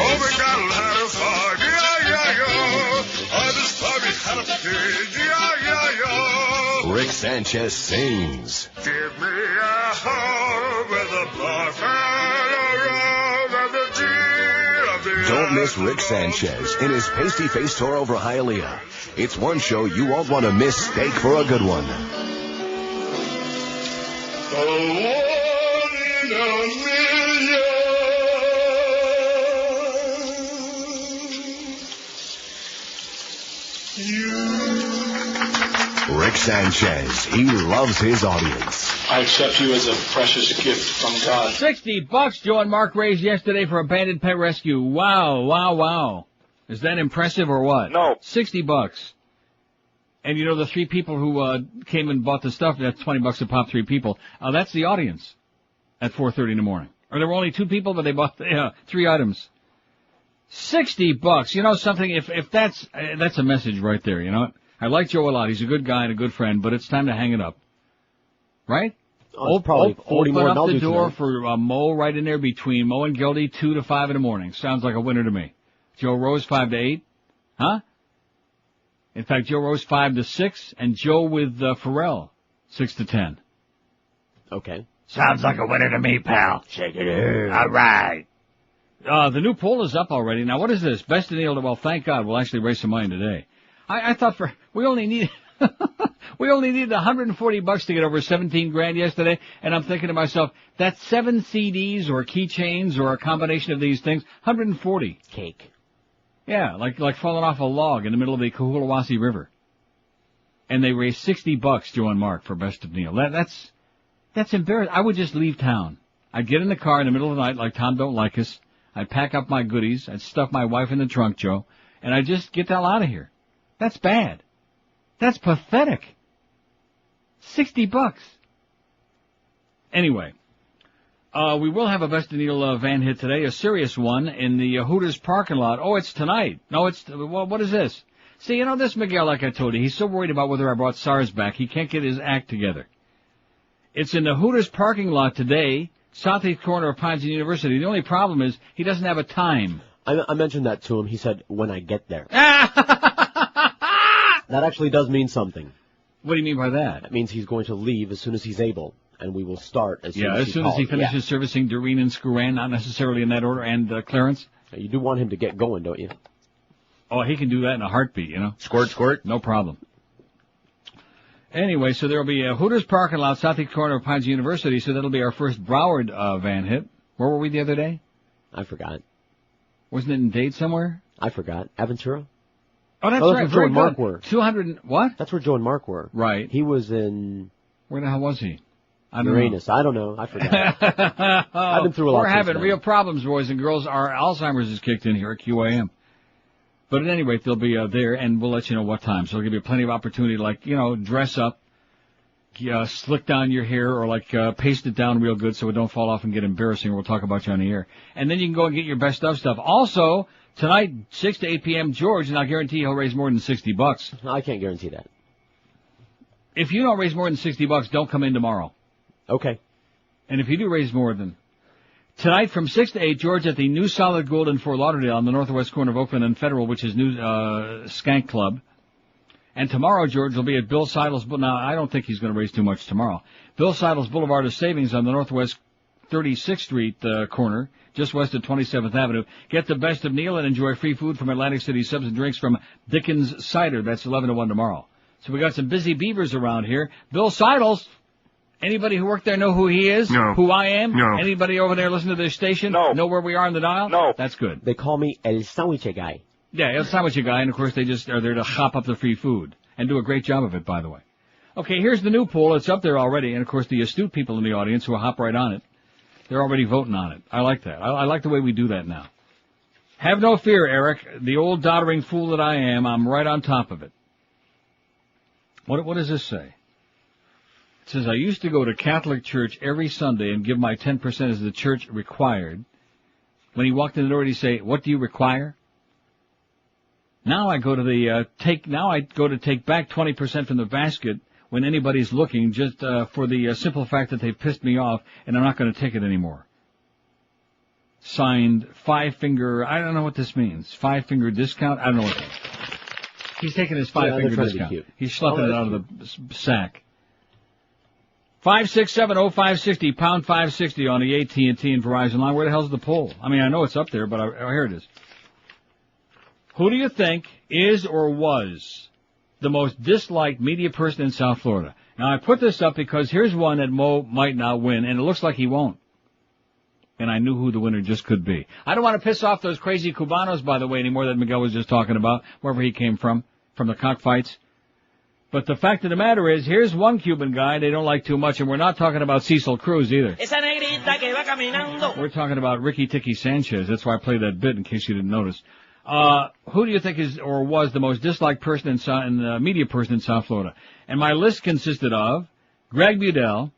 Rick Sanchez sings. Give me a home with a Don't miss Rick Sanchez in his pasty-faced tour over Hialeah. It's one show you won't want to miss. Steak for a good one. Rick Sanchez, he loves his audience. I accept you as a precious gift from God. $60 Joe and Mark raised yesterday for abandoned pet rescue. Wow. Is that impressive or what? No. $60. And you know the 3 people who came and bought the stuff, that's $20 a pop, 3 people. That's the audience at 4:30 in the morning. Or there were only 2 people, but they bought 3 items. $60. You know something? If that's a message right there, you know? I like Joe a lot. He's a good guy and a good friend, but it's time to hang it up. Right? Probably 40 more open up the door tonight. for Mo right in there between Mo and Gildy, 2 to 5 in the morning. Sounds like a winner to me. Joe Rose, 5 to 8. Huh? In fact, Joe Rose, 5 to 6, and Joe with Pharrell, 6 to 10. Okay. Sounds like a winner to me, pal. Check it out. All right. The new poll is up already. Now, what is this? Best in Neil. Well, thank God we'll actually raise some money today. I thought we only needed $140 to get over 17 grand yesterday, and I'm thinking to myself, that's 7 CDs or keychains or a combination of these things, 140. Cake. Yeah, like falling off a log in the middle of the Coolawasi River. And they raised $60, Joe and Mark, for Best of Neil. That's embarrassing. I would just leave town. I'd get in the car in the middle of the night like Tom Don't Like Us. I'd pack up my goodies. I'd stuff my wife in the trunk, Joe. And I'd just get the hell out of here. That's bad. That's pathetic. $60. Anyway, we will have a Best of Neil van hit today, a serious one, in the Hooters parking lot. Oh, it's tonight. No, what is this? See, you know this Miguel, like I told you, he's so worried about whether I brought SARS back, he can't get his act together. It's in the Hooters parking lot today, southeast corner of Pines University. The only problem is he doesn't have a time. I mentioned that to him. He said, when I get there. That actually does mean something. What do you mean by that? That means he's going to leave as soon as he's able, and we will start as soon as he as soon as he finishes servicing Doreen and Scrouan, not necessarily in that order, and Clarence. You do want him to get going, don't you? Oh, he can do that in a heartbeat, you know. Squirt, squirt. No problem. Anyway, so there will be a Hooters parking lot, southeast corner of Pines University, so that'll be our first Broward van hit. Where were we the other day? I forgot. Wasn't it in Dade somewhere? I forgot. Aventura? Oh, that's right. That's where Joe and Mark were. 200 what? That's where Joe and Mark were. Right. He was in... Where the hell was he? Uranus. I don't know. I forgot. I've been through a lot. We're having real problems, boys and girls. Our Alzheimer's is kicked in here at QAM. But at any rate, they'll be there, and we'll let you know what time. So it'll give you plenty of opportunity, like, dress up, slick down your hair, or paste it down real good so it don't fall off and get embarrassing, or we'll talk about you on the air. And then you can go and get your best of stuff. Also, tonight, 6 to 8 p.m., George, and I'll guarantee he'll raise more than $60. I can't guarantee that. If you don't raise more than $60, don't come in tomorrow. Okay. And if you do raise more than... Tonight from 6 to 8, George, at the New Solid Gold in Fort Lauderdale on the northwest corner of Oakland and Federal, which is new Skank Club. And tomorrow, George, will be at Bill Seidel's... Now, I don't think he's going to raise too much tomorrow. Bill Seidel's Boulevard of Savings on the northwest 36th Street corner, just west of 27th Avenue. Get the Best of Neil and enjoy free food from Atlantic City Subs and drinks from Dickens Cider. That's 11 to 1 tomorrow. So we got some busy beavers around here. Bill Seidel's... Anybody who worked there know who he is? No. Who I am? No. Anybody over there listen to this station? No. Know where we are in the dial? No. That's good. They call me El Sandwich Guy. Yeah, El Sandwich Guy, and of course they just are there to hop up the free food. And do a great job of it, by the way. Okay, here's the new poll. It's up there already, and of course the astute people in the audience who will hop right on it, they're already voting on it. I like that. I like the way we do that now. Have no fear, Eric. The old doddering fool that I am, I'm right on top of it. What does this say? It says, I used to go to Catholic church every Sunday and give my 10% as the church required. When he walked in the door, he'd say, what do you require? Now I go to take back 20% from the basket when anybody's looking, just for the simple fact that they've pissed me off, and I'm not going to take it anymore. Signed, Five Finger, I don't know what this means. 5-finger discount? I don't know what that is. He's taking his 5-finger discount. He's schlepping it out of the sack. 5670560, pound 560 on the AT&T and Verizon line. Where the hell's the poll? I mean, I know it's up there, but here it is. Who do you think is or was the most disliked media person in South Florida? Now, I put this up because here's one that Mo might not win, and it looks like he won't. And I knew who the winner just could be. I don't want to piss off those crazy Cubanos, by the way, anymore, that Miguel was just talking about, wherever he came from the cockfights. But the fact of the matter is, here's one Cuban guy they don't like too much, and we're not talking about Cecil Cruz either. We're talking about Ricky Tiki Sanchez. That's why I played that bit, in case you didn't notice. Who do you think is or was the most disliked person in media person in South Florida? And my list consisted of Greg Budell,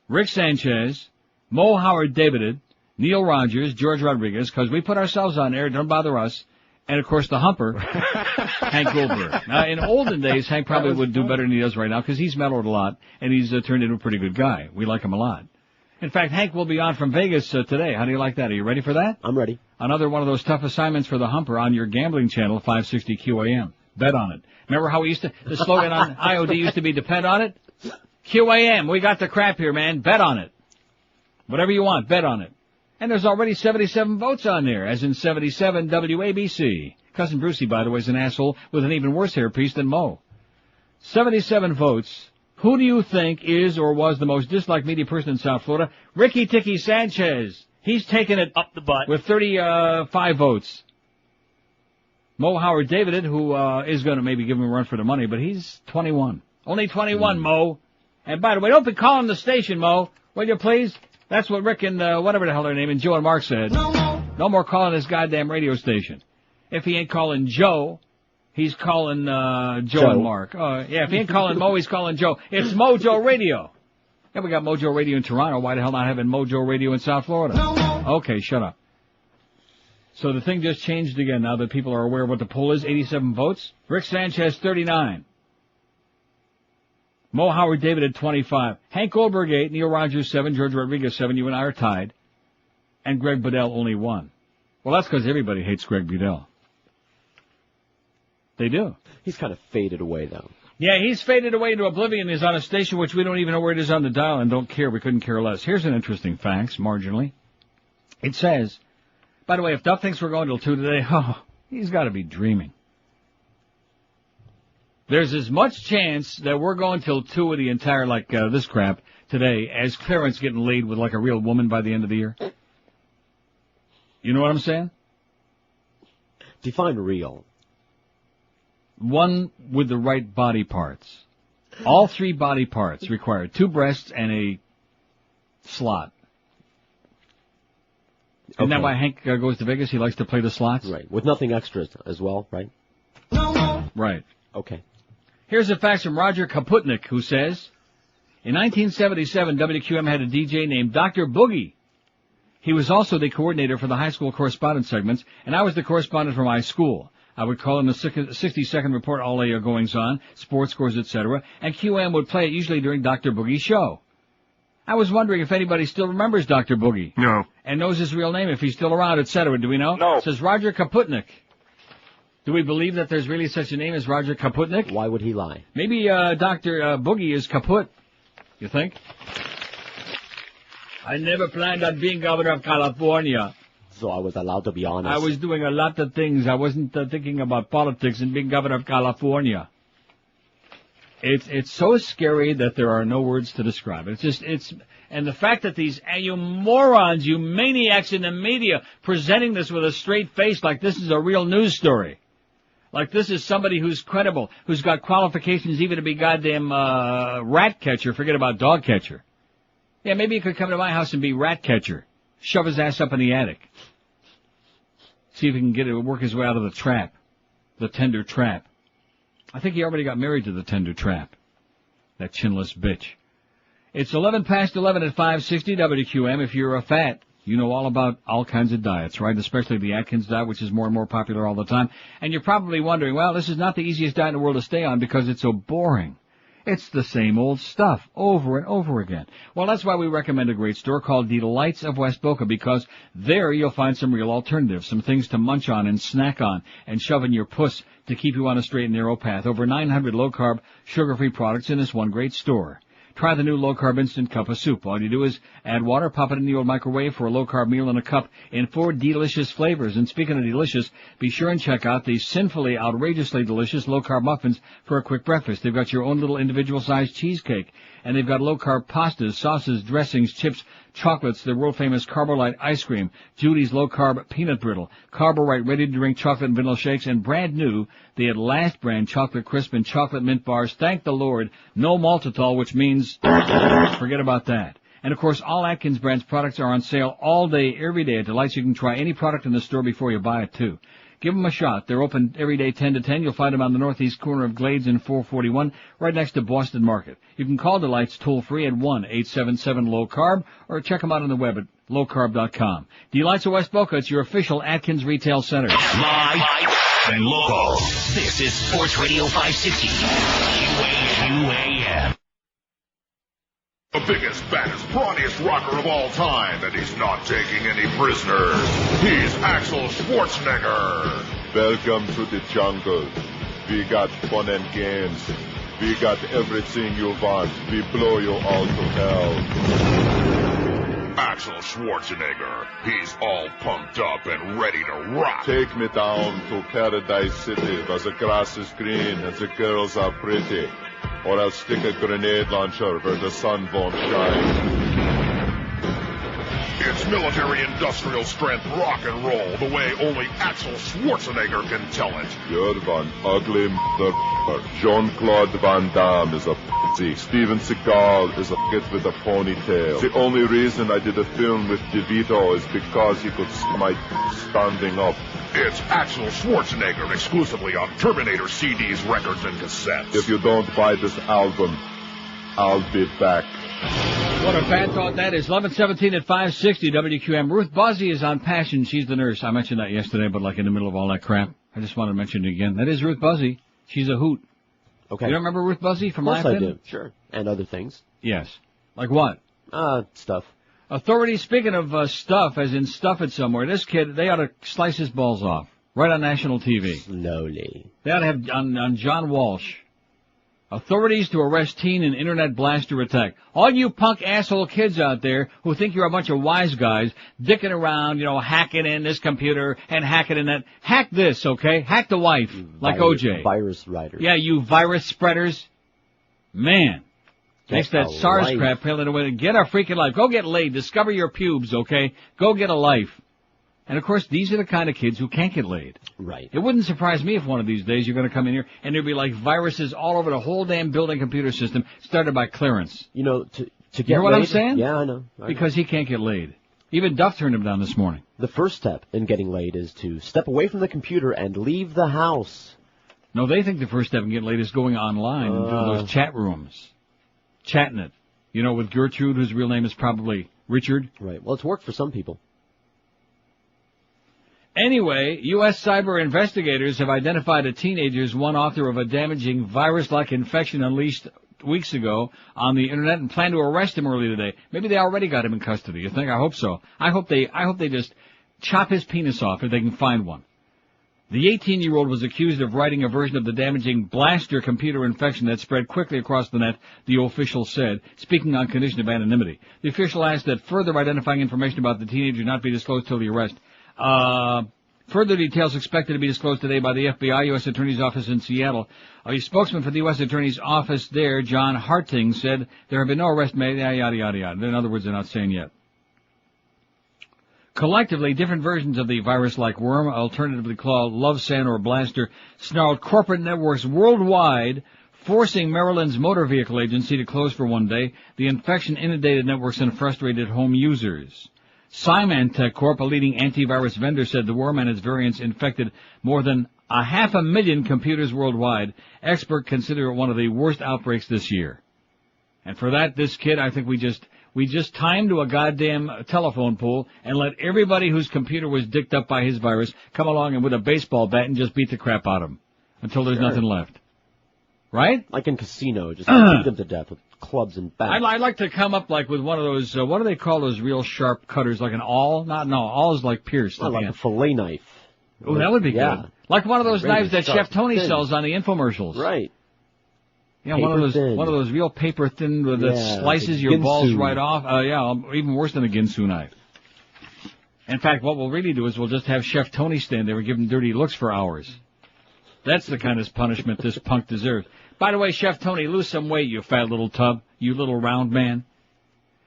Rick Sanchez, Mo Howard Davided, Neil Rogers, George Rodriguez, because we put ourselves on air, don't bother us. And, of course, the humper, Hank Goldberg. Now, in olden days, Hank probably would do better than he does right now because he's mellowed a lot, and he's turned into a pretty good guy. We like him a lot. In fact, Hank will be on from Vegas today. How do you like that? Are you ready for that? I'm ready. Another one of those tough assignments for the humper on your gambling channel, 560 QAM. Bet on it. Remember how the slogan on IOD used to be, depend on it? QAM, we got the crap here, man. Bet on it. Whatever you want, bet on it. And there's already 77 votes on there, as in 77 WABC. Cousin Brucey, by the way, is an asshole with an even worse hairpiece than Mo. 77 votes. Who do you think is or was the most disliked media person in South Florida? Ricky Ticky Sanchez. He's taken it up the butt with 35 votes. Mo Howard David, who is going to maybe give him a run for the money, but he's 21. Only 21, Mo. And by the way, don't be calling the station, Mo. Will you please? That's what Rick and whatever the hell their name and Joe and Mark said. No more calling this goddamn radio station. If he ain't calling Joe, he's calling Joe and Mark. Yeah, if he ain't calling Mo, he's calling Joe. It's Mojo Radio. Yeah, we got Mojo Radio in Toronto. Why the hell not having Mojo Radio in South Florida? Okay, shut up. So the thing just changed again now that people are aware of what the poll is. 87 votes. Rick Sanchez, 39. Mo Howard David at 25. Hank Goldberg 8. Neil Rogers 7. George Rodriguez 7. You and I are tied. And Greg Bedell only 1. Well, that's because everybody hates Greg Bedell. They do. He's kind of faded away, though. Yeah, he's faded away into oblivion. He's on a station which we don't even know where it is on the dial and don't care. We couldn't care less. Here's an interesting fact, marginally. It says, by the way, if Duff thinks we're going till 2 today, he's got to be dreaming. There's as much chance that we're going till 2 of the entire, this crap today as Clarence getting laid with like a real woman by the end of the year. You know what I'm saying? Define real. One with the right body parts. All 3 body parts require 2 breasts and a slot. Isn't that why Hank goes to Vegas? He likes to play the slots? Right. With nothing extra as well, right? Right. Okay. Here's a fax from Roger Kaputnik, who says, in 1977, WQM had a DJ named Dr. Boogie. He was also the coordinator for the high school correspondence segments, and I was the correspondent for my school. I would call in the 60-second report all the goings-on, sports scores, etc., and QM would play it usually during Dr. Boogie's show. I was wondering if anybody still remembers Dr. Boogie. No. And knows his real name, if he's still around, etc. Do we know? No. It says Roger Kaputnik. Do we believe that there's really such a name as Roger Kaputnik? Why would he lie? Maybe Dr. Boogie is kaput. You think? I never planned on being governor of California. So I was allowed to be honest. I was doing a lot of things. I wasn't thinking about politics and being governor of California. It's so scary that there are no words to describe it. And the fact that these, you morons, you maniacs in the media presenting this with a straight face like this is a real news story. Like this is somebody who's credible, who's got qualifications even to be goddamn, rat catcher, forget about dog catcher. Yeah, maybe he could come to my house and be rat catcher. Shove his ass up in the attic. See if he can work his way out of the trap. The tender trap. I think he already got married to the tender trap. That chinless bitch. It's 11 past 11 at 560 WQM. If you're a fat, you know all about all kinds of diets, right? Especially the Atkins diet, which is more and more popular all the time. And you're probably wondering, well, this is not the easiest diet in the world to stay on because it's so boring. It's the same old stuff over and over again. Well, that's why we recommend a great store called Delights of West Boca, because there you'll find some real alternatives, some things to munch on and snack on and shove in your puss to keep you on a straight and narrow path. Over 900 low-carb, sugar-free products in this one great store. Try the new low-carb instant cup of soup. All you do is add water, pop it in the old microwave for a low-carb meal in a cup in 4 delicious flavors. And speaking of delicious, be sure and check out the sinfully, outrageously delicious low-carb muffins for a quick breakfast. They've got your own little individual-sized cheesecake. And they've got low-carb pastas, sauces, dressings, chips, chocolates, their world-famous Carbolite ice cream, Judy's low-carb peanut brittle, Carbolite ready-to-drink chocolate and vanilla shakes, and brand new, the At Last brand chocolate crisp and chocolate mint bars. Thank the Lord, no maltitol, which means forget about that. And of course, all Atkins brand's products are on sale all day, every day at Delights. You can try any product in the store before you buy it too. Give them a shot. They're open every day 10 to 10. You'll find them on the northeast corner of Glades and 441, right next to Boston Market. You can call Delights toll-free at 1-877-LOW-CARB, or check them out on the web at lowcarb.com. Delights of West Boca, it's your official Atkins retail center. Live and local. This is Sports Radio 560. QAM. The biggest, baddest, brawniest rocker of all time, and he's not taking any prisoners. He's Axel Schwarzenegger. Welcome to the jungle. We got fun and games. We got everything you want. We blow you all to hell. Axel Axel Schwarzenegger. He's all pumped up and ready to rock. Take me down to Paradise City where the grass is green and the girls are pretty. Or I'll stick a grenade launcher where the sun won't shine. It's military-industrial strength rock and roll the way only Axel Schwarzenegger can tell it. You're one ugly motherfucker. Jean-Claude Van Damme is a pussy. Steven Seagal is a kid with a ponytail. The only reason I did a film with DeVito is because he could see my standing up. It's Axel Schwarzenegger exclusively on Terminator CDs, records, and cassettes. If you don't buy this album, I'll be back. What a fan thought that is. 11:17 at 560 WQM. Ruth Buzzy is on Passion. She's the nurse. I mentioned that yesterday, but like in the middle of all that crap. I just wanted to mention it again. That is Ruth Buzzy. She's a hoot. Okay. You don't remember Ruth Buzzy from Life? Life? I do. Sure. And other things. Yes. Like what? Stuff. Authorities, speaking of stuff, as in stuff it somewhere, this kid, they ought to slice his balls off. Right on national TV. Slowly. They ought to have on John Walsh. Authorities to arrest teen in internet blaster attack. All you punk asshole kids out there who think you're a bunch of wise guys dicking around, hacking in this computer and hacking in that. Hack this, okay? Hack the wife, like OJ. Virus writer. Yeah, you virus spreaders. Man. Makes that SARS life. crap pale in a way. Get a freaking life. Go get laid. Discover your pubes, okay? Go get a life. And, of course, these are the kind of kids who can't get laid. Right. It wouldn't surprise me if one of these days you're going to come in here and there'd be like viruses all over the whole damn building computer system started by Clarence. To get You hear what laid? I'm saying? Yeah, I know. Because he can't get laid. Even Duff turned him down this morning. The first step in getting laid is to step away from the computer and leave the house. No, they think the first step in getting laid is going online and doing those chat rooms. Chatting it. With Gertrude, whose real name is probably Richard. Right. Well, it's worked for some people. Anyway, U.S. cyber investigators have identified a teenager as one author of a damaging virus-like infection unleashed weeks ago on the internet and plan to arrest him early today. Maybe they already got him in custody. You think? I hope so. I hope they just chop his penis off if they can find one. The 18-year-old was accused of writing a version of the damaging blaster computer infection that spread quickly across the net, the official said, speaking on condition of anonymity. The official asked that further identifying information about the teenager not be disclosed till the arrest. Further details expected to be disclosed today by the FBI, U.S. Attorney's Office in Seattle. A spokesman for the U.S. Attorney's Office there, John Harting, said there have been no arrests made, yada, yada, yada. In other words, they're not saying yet. Collectively, different versions of the virus-like worm, alternatively called Lovesan or Blaster, snarled corporate networks worldwide, forcing Maryland's motor vehicle agency to close for one day. The infection inundated networks and frustrated home users. Symantec Corp, a leading antivirus vendor, said the worm and its variants infected more than 500,000 computers worldwide. Experts consider it one of the worst outbreaks this year. And for that, this kid, I think we just tie him to a goddamn telephone pole and let everybody whose computer was dicked up by his virus come along and with a baseball bat and just beat the crap out of him until there's nothing left. Right? Like in Casino, just beat them to death with clubs and bats. I'd like to come up like with one of those, what do they call those real sharp cutters, like an awl? Awl is like pierced. Like a fillet knife. Oh, that would be good. Like one of those knives that Chef Tony sells on the infomercials. Right. Yeah, one of those real paper thin that slices your balls right off. Even worse than a Ginsu knife. In fact, what we'll really do is we'll just have Chef Tony stand there and give him dirty looks for hours. That's the kind of punishment this punk deserves. By the way, Chef Tony, lose some weight, you fat little tub, you little round man.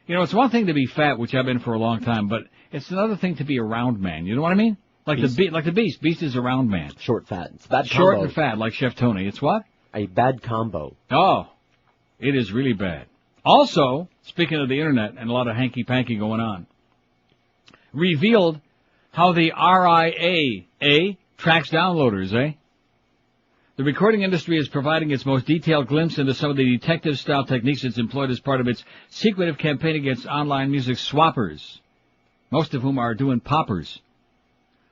It's one thing to be fat, which I've been for a long time, but it's another thing to be a round man. You know what I mean? Like the Beast. Beast is a round man. Short, fat. It's bad Short combo. and fat, like Chef Tony. It's what? A bad combo. Oh, it is really bad. Also, speaking of the internet and a lot of hanky-panky going on, revealed how the RIAA tracks downloaders, eh? The recording industry is providing its most detailed glimpse into some of the detective-style techniques it's employed as part of its secretive campaign against online music swappers, most of whom are doing poppers.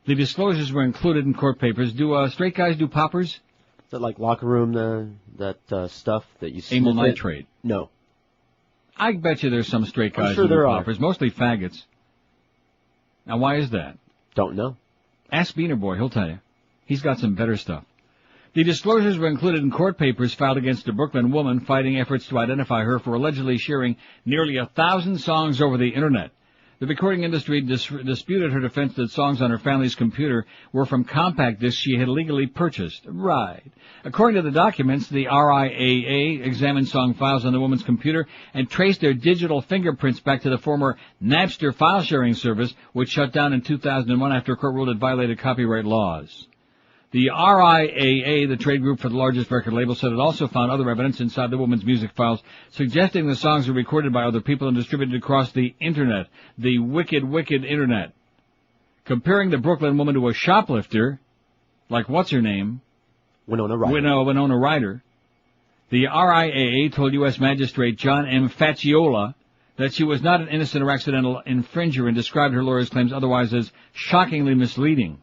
The disclosures were included in court papers. Do straight guys do poppers? Is that like locker room, that stuff that you see? Amyl nitrate. No. I bet you there's some straight guys sure who do there poppers, are. mostly faggots. Now, why is that? Don't know. Ask Beaner Boy, he'll tell you. He's got some better stuff. The disclosures were included in court papers filed against a Brooklyn woman fighting efforts to identify her for allegedly sharing nearly 1,000 songs over the internet. The recording industry disputed her defense that songs on her family's computer were from compact discs she had illegally purchased. Right. According to the documents, the RIAA examined song files on the woman's computer and traced their digital fingerprints back to the former Napster file-sharing service, which shut down in 2001 after a court ruled it violated copyright laws. The RIAA, the trade group for the largest record label, said it also found other evidence inside the woman's music files suggesting the songs were recorded by other people and distributed across the Internet, the wicked, wicked Internet. Comparing the Brooklyn woman to a shoplifter, like what's her name? Winona Ryder. Winona Ryder. The RIAA told U.S. Magistrate John M. Facciola that she was not an innocent or accidental infringer and described her lawyer's claims otherwise as shockingly misleading.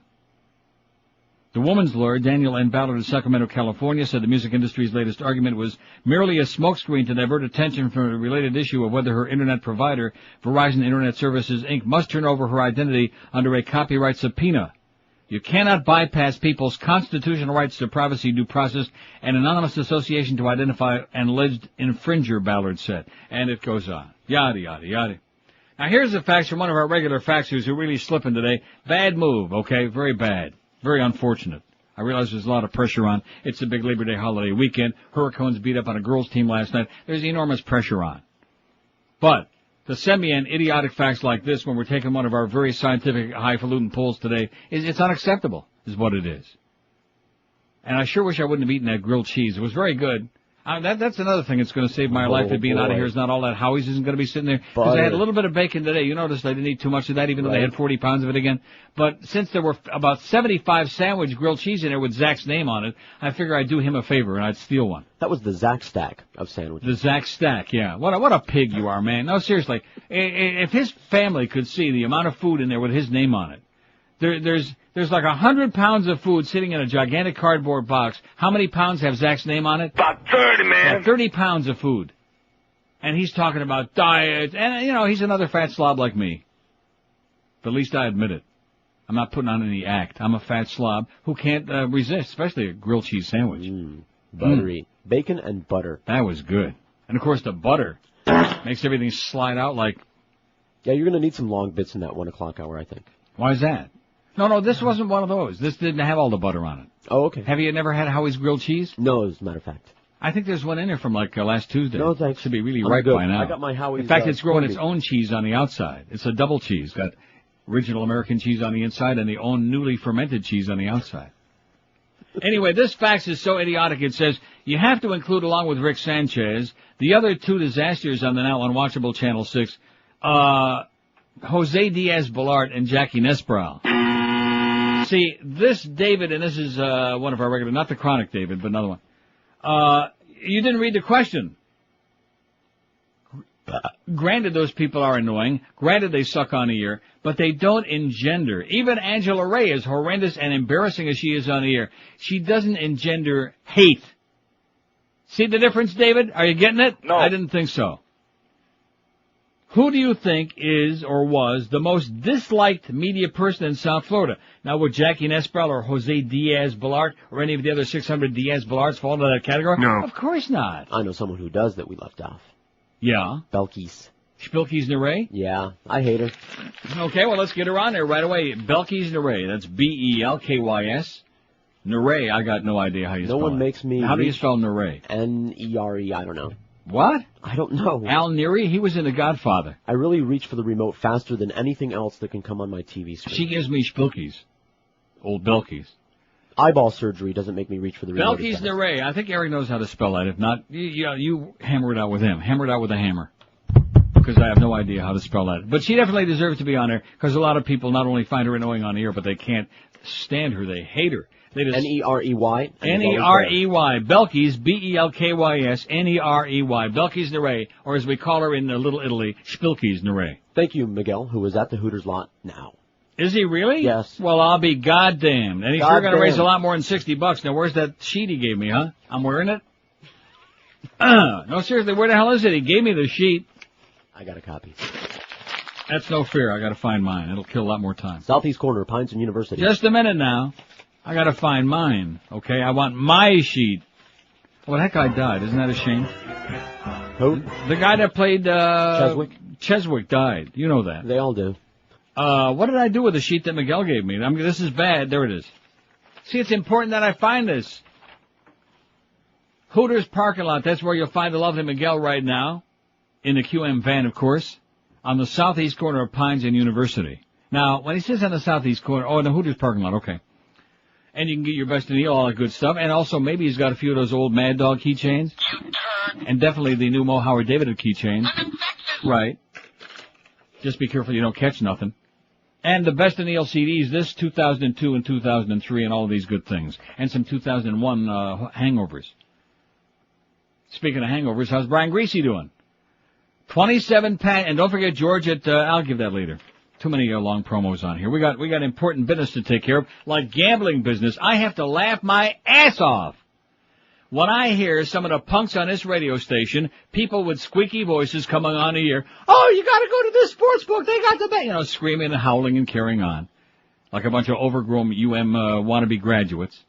The woman's lawyer, Daniel N. Ballard of Sacramento, California, said the music industry's latest argument was merely a smokescreen to divert attention from the related issue of whether her Internet provider, Verizon Internet Services, Inc., must turn over her identity under a copyright subpoena. You cannot bypass people's constitutional rights to privacy, due process, and anonymous association to identify an alleged infringer, Ballard said. And it goes on. Yada, yada, yada. Now here's the facts from one of our regular faxers who really slipping today. Bad move, okay? Very bad. Very unfortunate. I realize there's a lot of pressure on. It's a big Labor Day holiday weekend. Hurricanes beat up on a girls' team last night. There's enormous pressure on. But to send me an idiotic facts like this when we're taking one of our very scientific, highfalutin polls today, it's unacceptable, is what it is. And I sure wish I wouldn't have eaten that grilled cheese. It was very good. That's another thing that's going to save my life. That being out of here is not all that Howie's isn't going to be sitting there. Because I had a little bit of bacon today. You noticed I didn't eat too much of that, even though they had 40 pounds of it again. But since there were about 75 sandwich grilled cheese in there with Zach's name on it, I figure I'd do him a favor and I'd steal one. That was the Zach stack of sandwiches. The Zach stack, yeah. What a pig you are, man. No, seriously. If his family could see the amount of food in there with his name on it, there's like 100 pounds of food sitting in a gigantic cardboard box. How many pounds have Zach's name on it? About 30, man. Yeah, 30 pounds of food. And he's talking about diet, and, you know, he's another fat slob like me. But at least I admit it. I'm not putting on any act. I'm a fat slob who can't resist, especially a grilled cheese sandwich. Buttery. Bacon and butter. That was good. And, of course, the butter makes everything slide out like... Yeah, you're going to need some long bits in that 1 o'clock hour, I think. Why is that? No, this wasn't one of those. This didn't have all the butter on it. Oh, okay. Have you never had Howie's grilled cheese? No, as a matter of fact. I think there's one in there from like last Tuesday. No, thanks. Should be really ripe by now. I got my Howie's. In fact, it's growing its own cheese on the outside. It's a double cheese. Got original American cheese on the inside and the own newly fermented cheese on the outside. Anyway, this fax is so idiotic it says, you have to include, along with Rick Sanchez, the other two disasters on the now unwatchable Channel 6, Jose Diaz-Balart and Jackie Nesbrow. See, this David, and this is one of our regular, not the Chronic David, but another one. You didn't read the question. Granted, those people are annoying. Granted, they suck on the ear, but they don't engender. Even Angela Ray, as horrendous and embarrassing as she is on the air, she doesn't engender hate. See the difference, David? Are you getting it? No. I didn't think so. Who do you think is or was the most disliked media person in South Florida? Now, would Jackie Nesbrow or Jose Diaz-Balart or any of the other 600 Diaz-Balarts fall into that category? No. Of course not. I know someone who does that we left off. Yeah? Belkis. Spilkes Neray? Yeah, I hate her. Okay, well, let's get her on there right away. Belkis Neray. That's B-E-L-K-Y-S. Neray, I got no idea how you spell it. No one makes me... How do you spell Neray? N-E-R-E, I don't know. What? I don't know. Al Neary? He was in The Godfather. I really reach for the remote faster than anything else that can come on my TV screen. She gives me Spilkes. Old Belkis. Eyeball surgery doesn't make me reach for the remote. Belkis Neray. I think Eric knows how to spell that. If not, you hammer it out with him. Hammer it out with a hammer. Because I have no idea how to spell that. But she definitely deserves to be on there, because a lot of people not only find her annoying on the air, but they can't stand her. They hate her. N-E-R-E-Y? N-E-R-E-Y. Belkis, B-E-L-K-Y-S, N-E-R-E-Y. Belkis Neray, or as we call her in Little Italy, Spilkes Neray. Thank you, Miguel, who is at the Hooters lot now. Is he really? Yes. Well, I'll be goddamned. And he's sure going to raise a lot more than $60. Now, where's that sheet he gave me, huh? I'm wearing it? No, seriously, where the hell is it? He gave me the sheet. I got a copy. That's no fair. I got to find mine. It'll kill a lot more time. Southeast corner, Princeton University. Just a minute now. I got to find mine. Okay, I want my sheet. Well, that guy died. Isn't that a shame? Who? The guy that played, Cheswick? Cheswick died. You know that. They all do. What did I do with the sheet that Miguel gave me? This is bad. There it is. See, it's important that I find this. Hooters parking lot. That's where you'll find the lovely Miguel right now. In the QM van, of course. On the southeast corner of Pines and University. Now, when he says on the southeast corner, in the Hooters parking lot, okay. And you can get your best in the all that good stuff. And also, maybe he's got a few of those old Mad Dog keychains. And definitely the new Mo Howard David keychains. Right. Just be careful you don't catch nothing. And the best in the LCDs, this 2002 and 2003 and all of these good things. And some 2001 hangovers. Speaking of hangovers, how's Brian Greasy doing? 27 and don't forget George I'll give that later. Too many long promos on here. We got important business to take care of, like gambling business. I have to laugh my ass off when I hear some of the punks on this radio station, people with squeaky voices coming on here. Oh, you got to go to this sports book. They got the bet. Screaming and howling and carrying on like a bunch of overgrown wannabe graduates.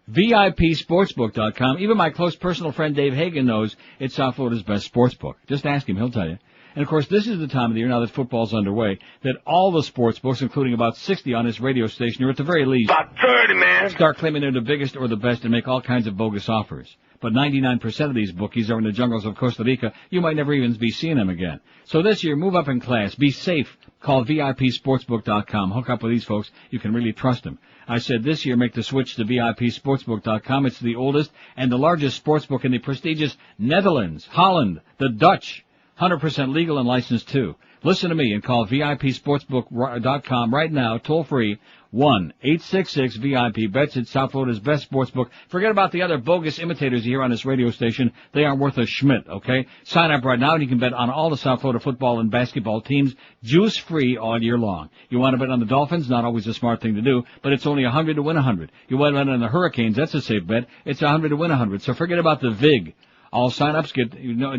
VIPSportsbook.com. Even my close personal friend Dave Hagan knows it's South Florida's best sportsbook. Just ask him, he'll tell you. And of course, this is the time of the year, now that football's underway, that all the sports books, including about 60 on this radio station, or at the very least, about 30, man, start claiming they're the biggest or the best and make all kinds of bogus offers. But 99% of these bookies are in the jungles of Costa Rica. You might never even be seeing them again. So this year, move up in class. Be safe. Call VIPSportsbook.com. Hook up with these folks. You can really trust them. I said this year, make the switch to VIPSportsbook.com. It's the oldest and the largest sportsbook in the prestigious Netherlands, Holland, the Dutch. 100% legal and licensed too. Listen to me and call VIPSportsbook.com right now, toll free, 1-866-VIP-BETS. It's South Florida's best sportsbook. Forget about the other bogus imitators you hear on this radio station. They aren't worth a schmidt, okay? Sign up right now and you can bet on all the South Florida football and basketball teams, juice-free all year long. You want to bet on the Dolphins? Not always a smart thing to do, but it's only 100 to win 100. You want to bet on the Hurricanes? That's a safe bet. It's 100 to win 100. So forget about the VIG. All sign-ups get, do you know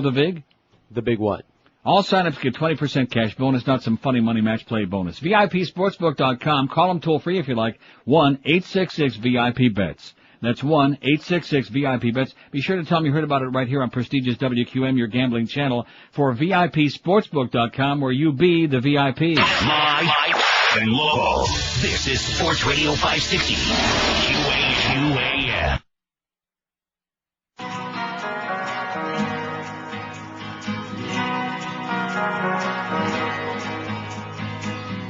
the VIG? The big what? All sign-ups get 20% cash bonus, not some funny money match play bonus. VIPSportsbook.com. Call them toll-free if you like. 1-866-VIP-BETS. That's 1-866-VIP-BETS. Be sure to tell them you heard about it right here on prestigious WQM, your gambling channel, for VIPSportsbook.com, where you be the VIP. Live and local. This is Sports Radio 560. QAM.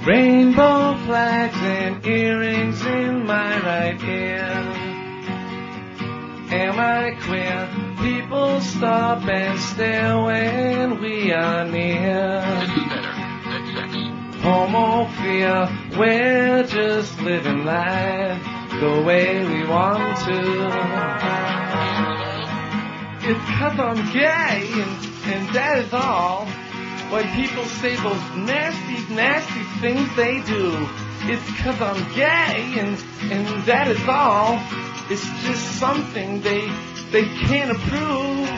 Rainbow flags and earrings in my right ear. Am I queer? People stop and stare when we are near. Homophobia, we're just living life the way we want to. It's 'cause I'm gay and that is all. When people say those nasty, nasty things they do, it's 'cause I'm gay and that is all. It's just something they can't approve.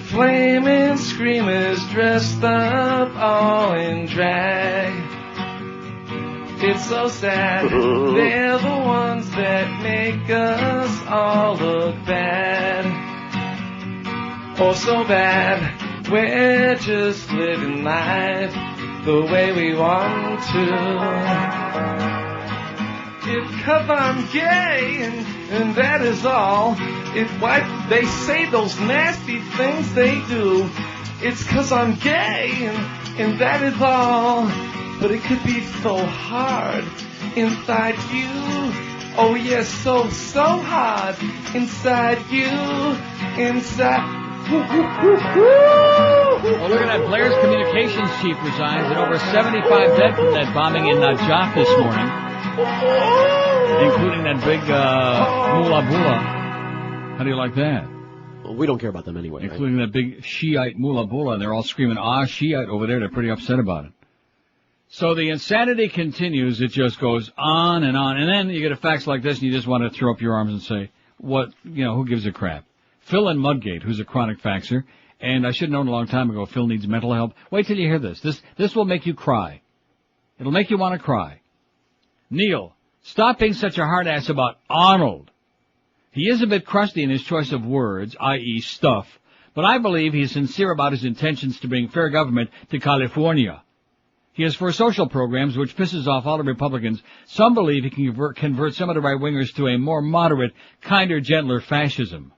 Flaming screamers dressed up all in drag. It's so sad. They're the ones that make us all look bad. Oh, so bad. We're just living life the way we want to. It's 'cause I'm gay and that is all. It's why they say those nasty things they do. It's 'cause I'm gay and that is all. But it could be so hard inside you. Oh yes, so hard inside you, inside. Well, look at that. Blair's communications chief resigns, and over 75 dead from that bombing in Najaf this morning, including that big Mullah Bula. How do you like that? Well, we don't care about them anyway. Including that big Shiite Mullah Bula. They're all screaming, Shiite over there. They're pretty upset about it. So the insanity continues. It just goes on. And then you get a fax like this, and you just want to throw up your arms and say, who gives a crap? Phil in Mudgate, who's a chronic faxer, and I should have known a long time ago Phil needs mental help. Wait till you hear this. This will make you cry. It'll make you want to cry. Neil, stop being such a hard ass about Arnold. He is a bit crusty in his choice of words, i.e. stuff, But I believe he's sincere about his intentions to bring fair government to California. He is for social programs, which pisses off all the Republicans. Some believe he can convert some of the right-wingers to a more moderate, kinder, gentler fascism.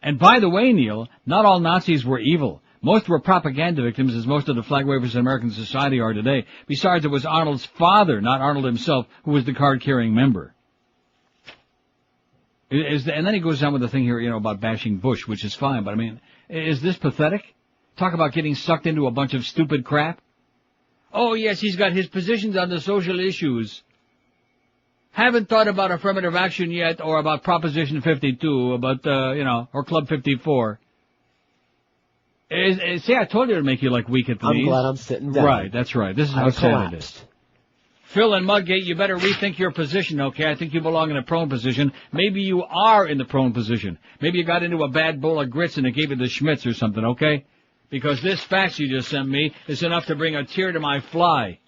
And by the way, Neil, not all Nazis were evil. Most were propaganda victims, as most of the flag wavers in American society are today. Besides, it was Arnold's father, not Arnold himself, who was the card-carrying member. And then he goes on with the thing here, about bashing Bush, which is fine, but I mean, is this pathetic? Talk about getting sucked into a bunch of stupid crap. Oh, yes, he's got his positions on the social issues. Haven't thought about affirmative action yet, or about Proposition 52, about, or Club 54. See, I told you to make you, weak at the knees. I'm glad I'm sitting down. Right, that's right. This is how sad it is. Phil and Mudgate, you better rethink your position, okay? I think you belong in a prone position. Maybe you are in the prone position. Maybe you got into a bad bowl of grits and it gave you the schmitz or something, okay? Because this fax you just sent me is enough to bring a tear to my fly.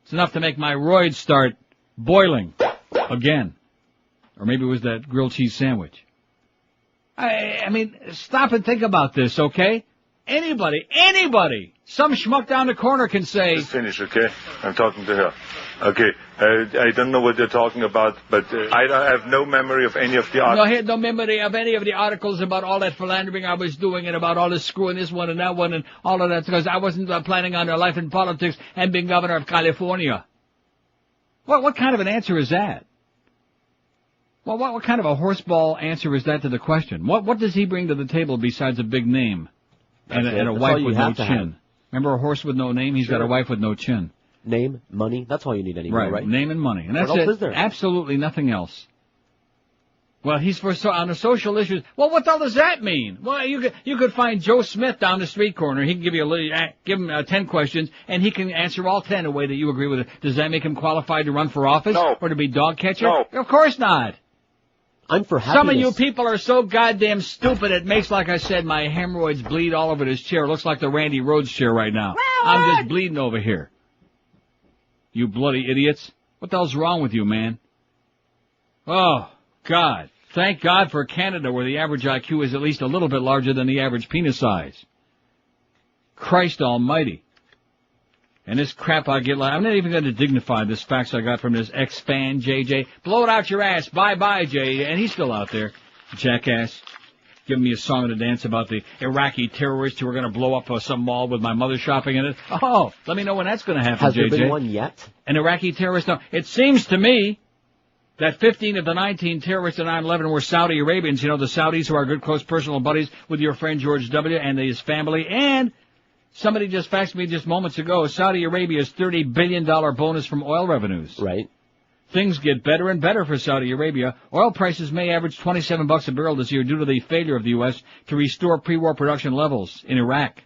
It's enough to make my roids start boiling again. Or maybe it was that grilled cheese sandwich. I mean, stop and think about this, okay? Anybody, some schmuck down the corner can say... Just finish, okay? I'm talking to her. Okay, I don't know what you're talking about, but I have no memory of any of the articles. No, I had no memory of any of the articles about all that philandering I was doing and about all this screwing this one and that one and all of that, because I wasn't planning on their life in politics and being governor of California. What kind of an answer is that? Well, what kind of a horseball answer is that to the question? What does he bring to the table besides a big name? And a wife with no chin. Remember a horse with no name? He's got a wife with no chin. Name, money, that's all you need anymore, right? Name and money. And that's what else it. Is there? Absolutely nothing else. Well, he's on the social issues. Well, what the hell does that mean? Well, you could find Joe Smith down the street corner. He can give you give him 10 questions, and he can answer all 10 in a way that you agree with it. Does that make him qualified to run for office? No. Or to be dog catcher? No. Of course not. I'm for happiness. Some of you people are so goddamn stupid it makes, like I said, my hemorrhoids bleed all over this chair. It looks like the Randy Rhoads chair right now. I'm just bleeding over here. You bloody idiots. What the hell's wrong with you, man? Oh, God. Thank God for Canada, where the average IQ is at least a little bit larger than the average penis size. Christ almighty. And this crap I get, I'm not even going to dignify this fax I got from this ex-fan, JJ. Blow it out your ass. Bye-bye, Jay. And he's still out there. Jackass. Giving me a song and a dance about the Iraqi terrorists who are going to blow up some mall with my mother shopping in it. Oh, let me know when that's going to happen, Has JJ. there been one yet? An Iraqi terrorist? No. It seems to me that 15 of the 19 terrorists in 9/11 were Saudi Arabians. You know, the Saudis who are good, close personal buddies with your friend George W. and his family. And somebody just faxed me just moments ago, Saudi Arabia's $30 billion bonus from oil revenues. Right. Things get better and better for Saudi Arabia. Oil prices may average $27 a barrel this year due to the failure of the U.S. to restore pre-war production levels in Iraq,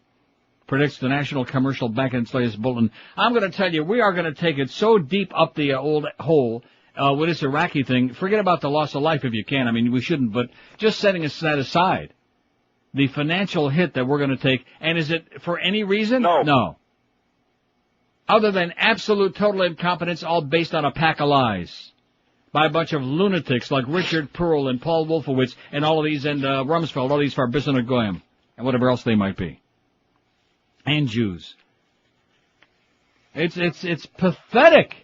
predicts the National Commercial Bank in its latest bulletin. I'm going to tell you, we are going to take it so deep up the old hole with this Iraqi thing. Forget about the loss of life if you can. I mean, we shouldn't, but just setting that aside. The financial hit that we're going to take, and is it for any reason? No. Other than absolute total incompetence, all based on a pack of lies by a bunch of lunatics like Richard Pearl and Paul Wolfowitz and all of these, and Rumsfeld, all these Farbissina Goyim, and whatever else they might be. And Jews. It's pathetic.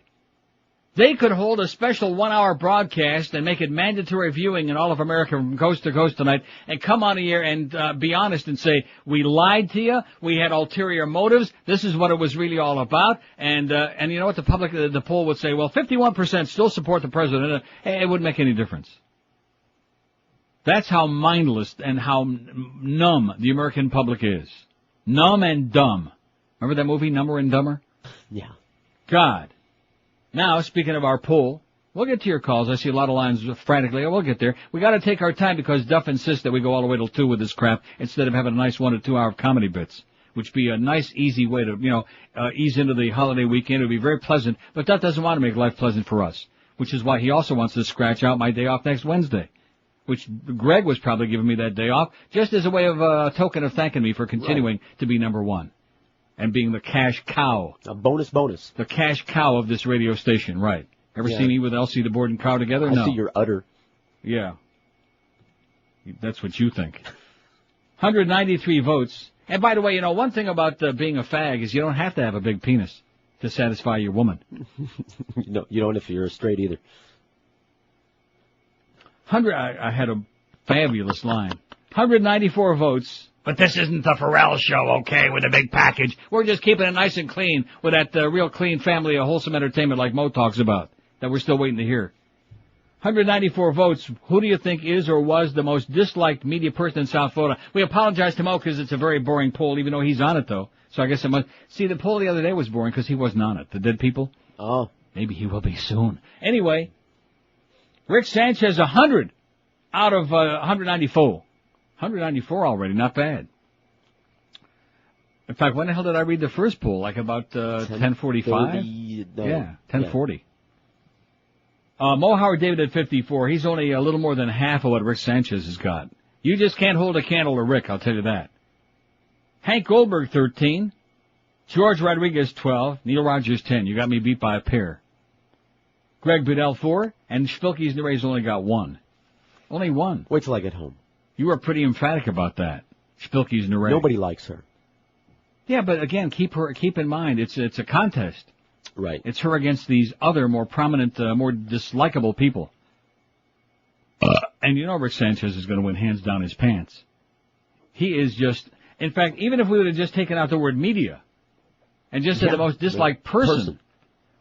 They could hold a special 1-hour broadcast and make it mandatory viewing in all of America from coast to coast tonight and come on here and be honest and say, we lied to you, we had ulterior motives, this is what it was really all about, and you know what, the poll would say, well, 51% still support the president. It wouldn't make any difference. That's how mindless and how numb the American public is. Numb and dumb. Remember that movie, Dumber and Dumber? Yeah. God. Now, speaking of our poll, we'll get to your calls. I see a lot of lines frantically. We'll get there. We got to take our time because Duff insists that we go all the way till 2 with this crap instead of having a nice 1 to 2 hour comedy bits, which be a nice, easy way to, ease into the holiday weekend. It would be very pleasant, but Duff doesn't want to make life pleasant for us, which is why he also wants to scratch out my day off next Wednesday, which Greg was probably giving me that day off just as a way of a token of thanking me for continuing to be number one. And being the cash cow. A bonus. The cash cow of this radio station, right. Ever see me with Elsie the Board and Cow together? No. I see your udder. Yeah. That's what you think. 193 votes. And by the way, one thing about being a fag is you don't have to have a big penis to satisfy your woman. No, you don't if you're straight either. I had a fabulous line. 194 votes. But this isn't the Pharrell show, okay, with a big package. We're just keeping it nice and clean with that real clean family of wholesome entertainment like Mo talks about, that we're still waiting to hear. 194 votes. Who do you think is or was the most disliked media person in South Florida? We apologize to Mo because it's a very boring poll, even though he's on it, though. So I guess it must... See, the poll the other day was boring because he wasn't on it. The dead people? Oh. Maybe he will be soon. Anyway, Rick Sanchez, 100 out of 194. 194 already, not bad. In fact, when the hell did I read the first poll? Like about 10:45? No. Yeah, 10:40. Mo Howard David at 54. He's only a little more than half of what Rick Sanchez has got. You just can't hold a candle to Rick, I'll tell you that. Hank Goldberg, 13. George Rodriguez, 12. Neil Rogers, 10. You got me beat by a pair. Greg Bedell, 4. And Spilky's Neray's only got 1. Only 1. Wait till I get home. You were pretty emphatic about that. Spilky's Neray. Nobody likes her. Yeah, but again, keep in mind, it's a contest. Right. It's her against these other more prominent, more dislikable people. And Rick Sanchez is going to win hands down his pants. He is just, in fact, even if we would have just taken out the word media and just said the most disliked person,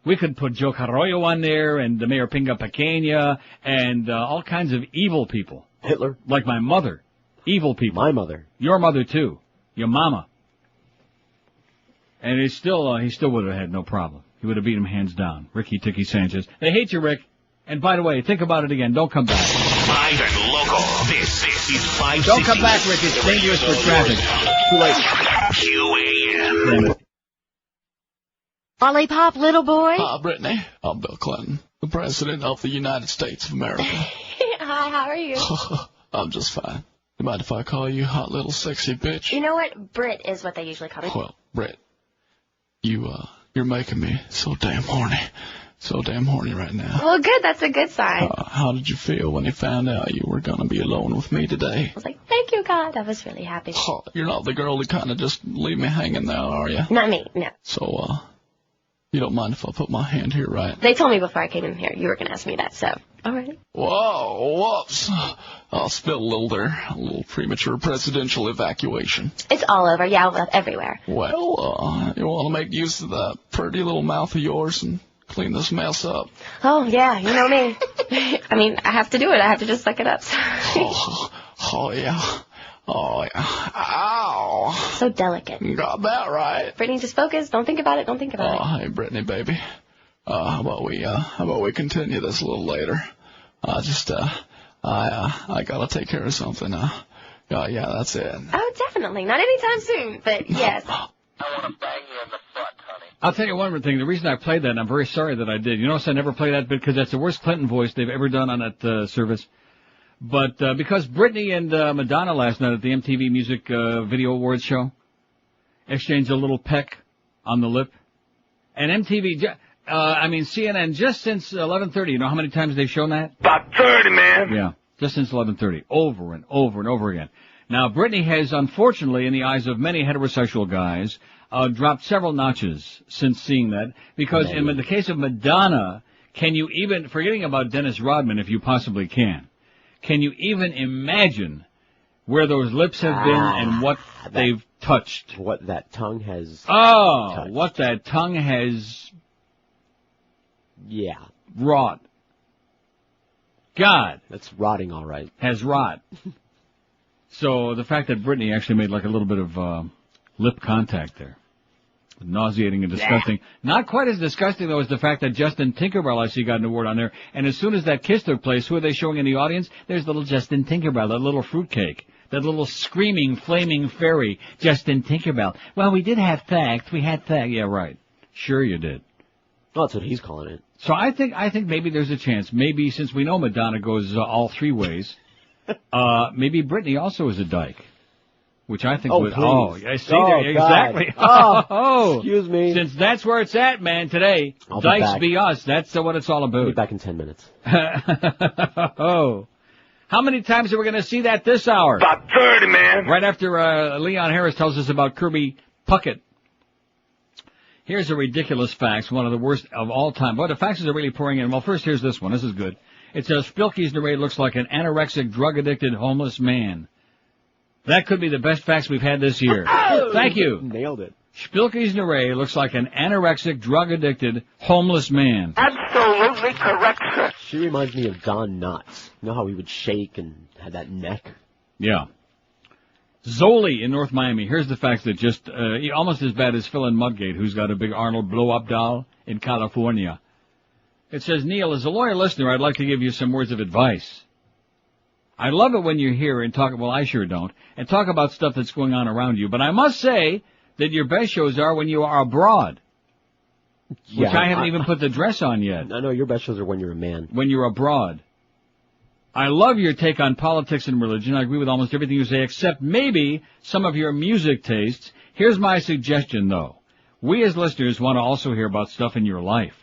we could put Joe Carollo on there and the Mayor Pinga Pequeña and all kinds of evil people. Hitler. Like my mother. Evil people. My mother. Your mother, too. Your mama. And he still would have had no problem. He would have beat him hands down. Ricky Ticky Sanchez. They hate you, Rick. And by the way, think about it again. Don't come back. Live and local. This is 560. Don't come back, Rick. It's dangerous for traffic. Too late. QAM. Lollipop, little boy. Hi, Brittany. I'm Bill Clinton, the President of the United States of America. Hi, how are you? I'm just fine. You mind if I call you hot little sexy bitch? You know what? Brit is what they usually call me. Well, Britt, you're making me so damn horny. So damn horny right now. Well, good. That's a good sign. How did you feel when you found out you were going to be alone with me today? I was like, thank you, God. I was really happy. Oh, you're not the girl that kind of just leave me hanging now, are you? Not me, no. So, you don't mind if I put my hand here, right? They told me before I came in here you were going to ask me that, so, all right. Whoa, whoops. I'll spill a little there. A little premature presidential evacuation. It's all over, yeah, everywhere. Well, you want to make use of that pretty little mouth of yours and clean this mess up? Oh, yeah, you know me. I mean, I have to do it. I have to just suck it up. Oh, yeah. Oh, yeah. Ow. So delicate. Got that right. Brittany, just focus. Don't think about it. Don't think about it. Hey, Brittany, baby. How about we continue this a little later? I gotta take care of something. Yeah, that's it. Oh, definitely. Not anytime soon, but yes. I want to bang you in the butt, honey. I'll tell you one more thing. The reason I played that, and I'm very sorry that I did. You notice I never play that bit because that's the worst Clinton voice they've ever done on that service. But because Britney and Madonna last night at the MTV Music Video Awards show exchanged a little peck on the lip. And CNN just since 11:30, you know how many times they've shown that? About 30, man. Yeah, just since 11:30, over and over and over again. Now, Britney has, unfortunately, in the eyes of many heterosexual guys, dropped several notches since seeing that. Because in the case of Madonna, can you even, forgetting about Dennis Rodman if you possibly can you even imagine where those lips have been and what they've touched? What that tongue has touched. What that tongue has... Yeah. Rot. God. That's rotting all right. Has rot. So the fact that Britney actually made like a little bit of lip contact there. Nauseating and disgusting. Yeah. Not quite as disgusting, though, as the fact that Justin Tinkerbell, I see, got an award on there. And as soon as that kiss took place, who are they showing in the audience? There's little Justin Tinkerbell, that little fruitcake. That little screaming, flaming fairy, Justin Tinkerbell. Well, we did have facts. We had facts. Yeah, right. Sure you did. Well, that's what he's calling it. So I think maybe there's a chance. Maybe since we know Madonna goes all three ways, maybe Britney also is a dyke. Which I think would... Please. Oh, I see there. Exactly. Oh, excuse me. Since that's where it's at, man, today. Dykes be us. That's what it's all about. I'll be back in 10 minutes. How many times are we going to see that this hour? About 30, man. Right after Leon Harris tells us about Kirby Puckett. Here's a ridiculous fax, one of the worst of all time. Boy, the faxes are really pouring in. Well, first, here's this one. This is good. It says, Spilky's Narade looks like an anorexic, drug-addicted, homeless man. That could be the best fax we've had this year. Oh! Thank you. Nailed it. Spilky's Narade looks like an anorexic, drug-addicted, homeless man. Absolutely correct, sir. She reminds me of Don Knotts. You know how he would shake and had that neck? Yeah. Zoli in North Miami. Here's the fact that just almost as bad as Phil in Mudgate, who's got a big Arnold blow-up doll in California. It says, Neil, as a loyal listener, I'd like to give you some words of advice. I love it when you're here and talk, well, I sure don't, and talk about stuff that's going on around you. But I must say that your best shows are when you are abroad. Which I haven't even put the dress on yet. I know your best shows are when you're a man. When you're abroad. I love your take on politics and religion. I agree with almost everything you say, except maybe some of your music tastes. Here's my suggestion, though. We as listeners want to also hear about stuff in your life.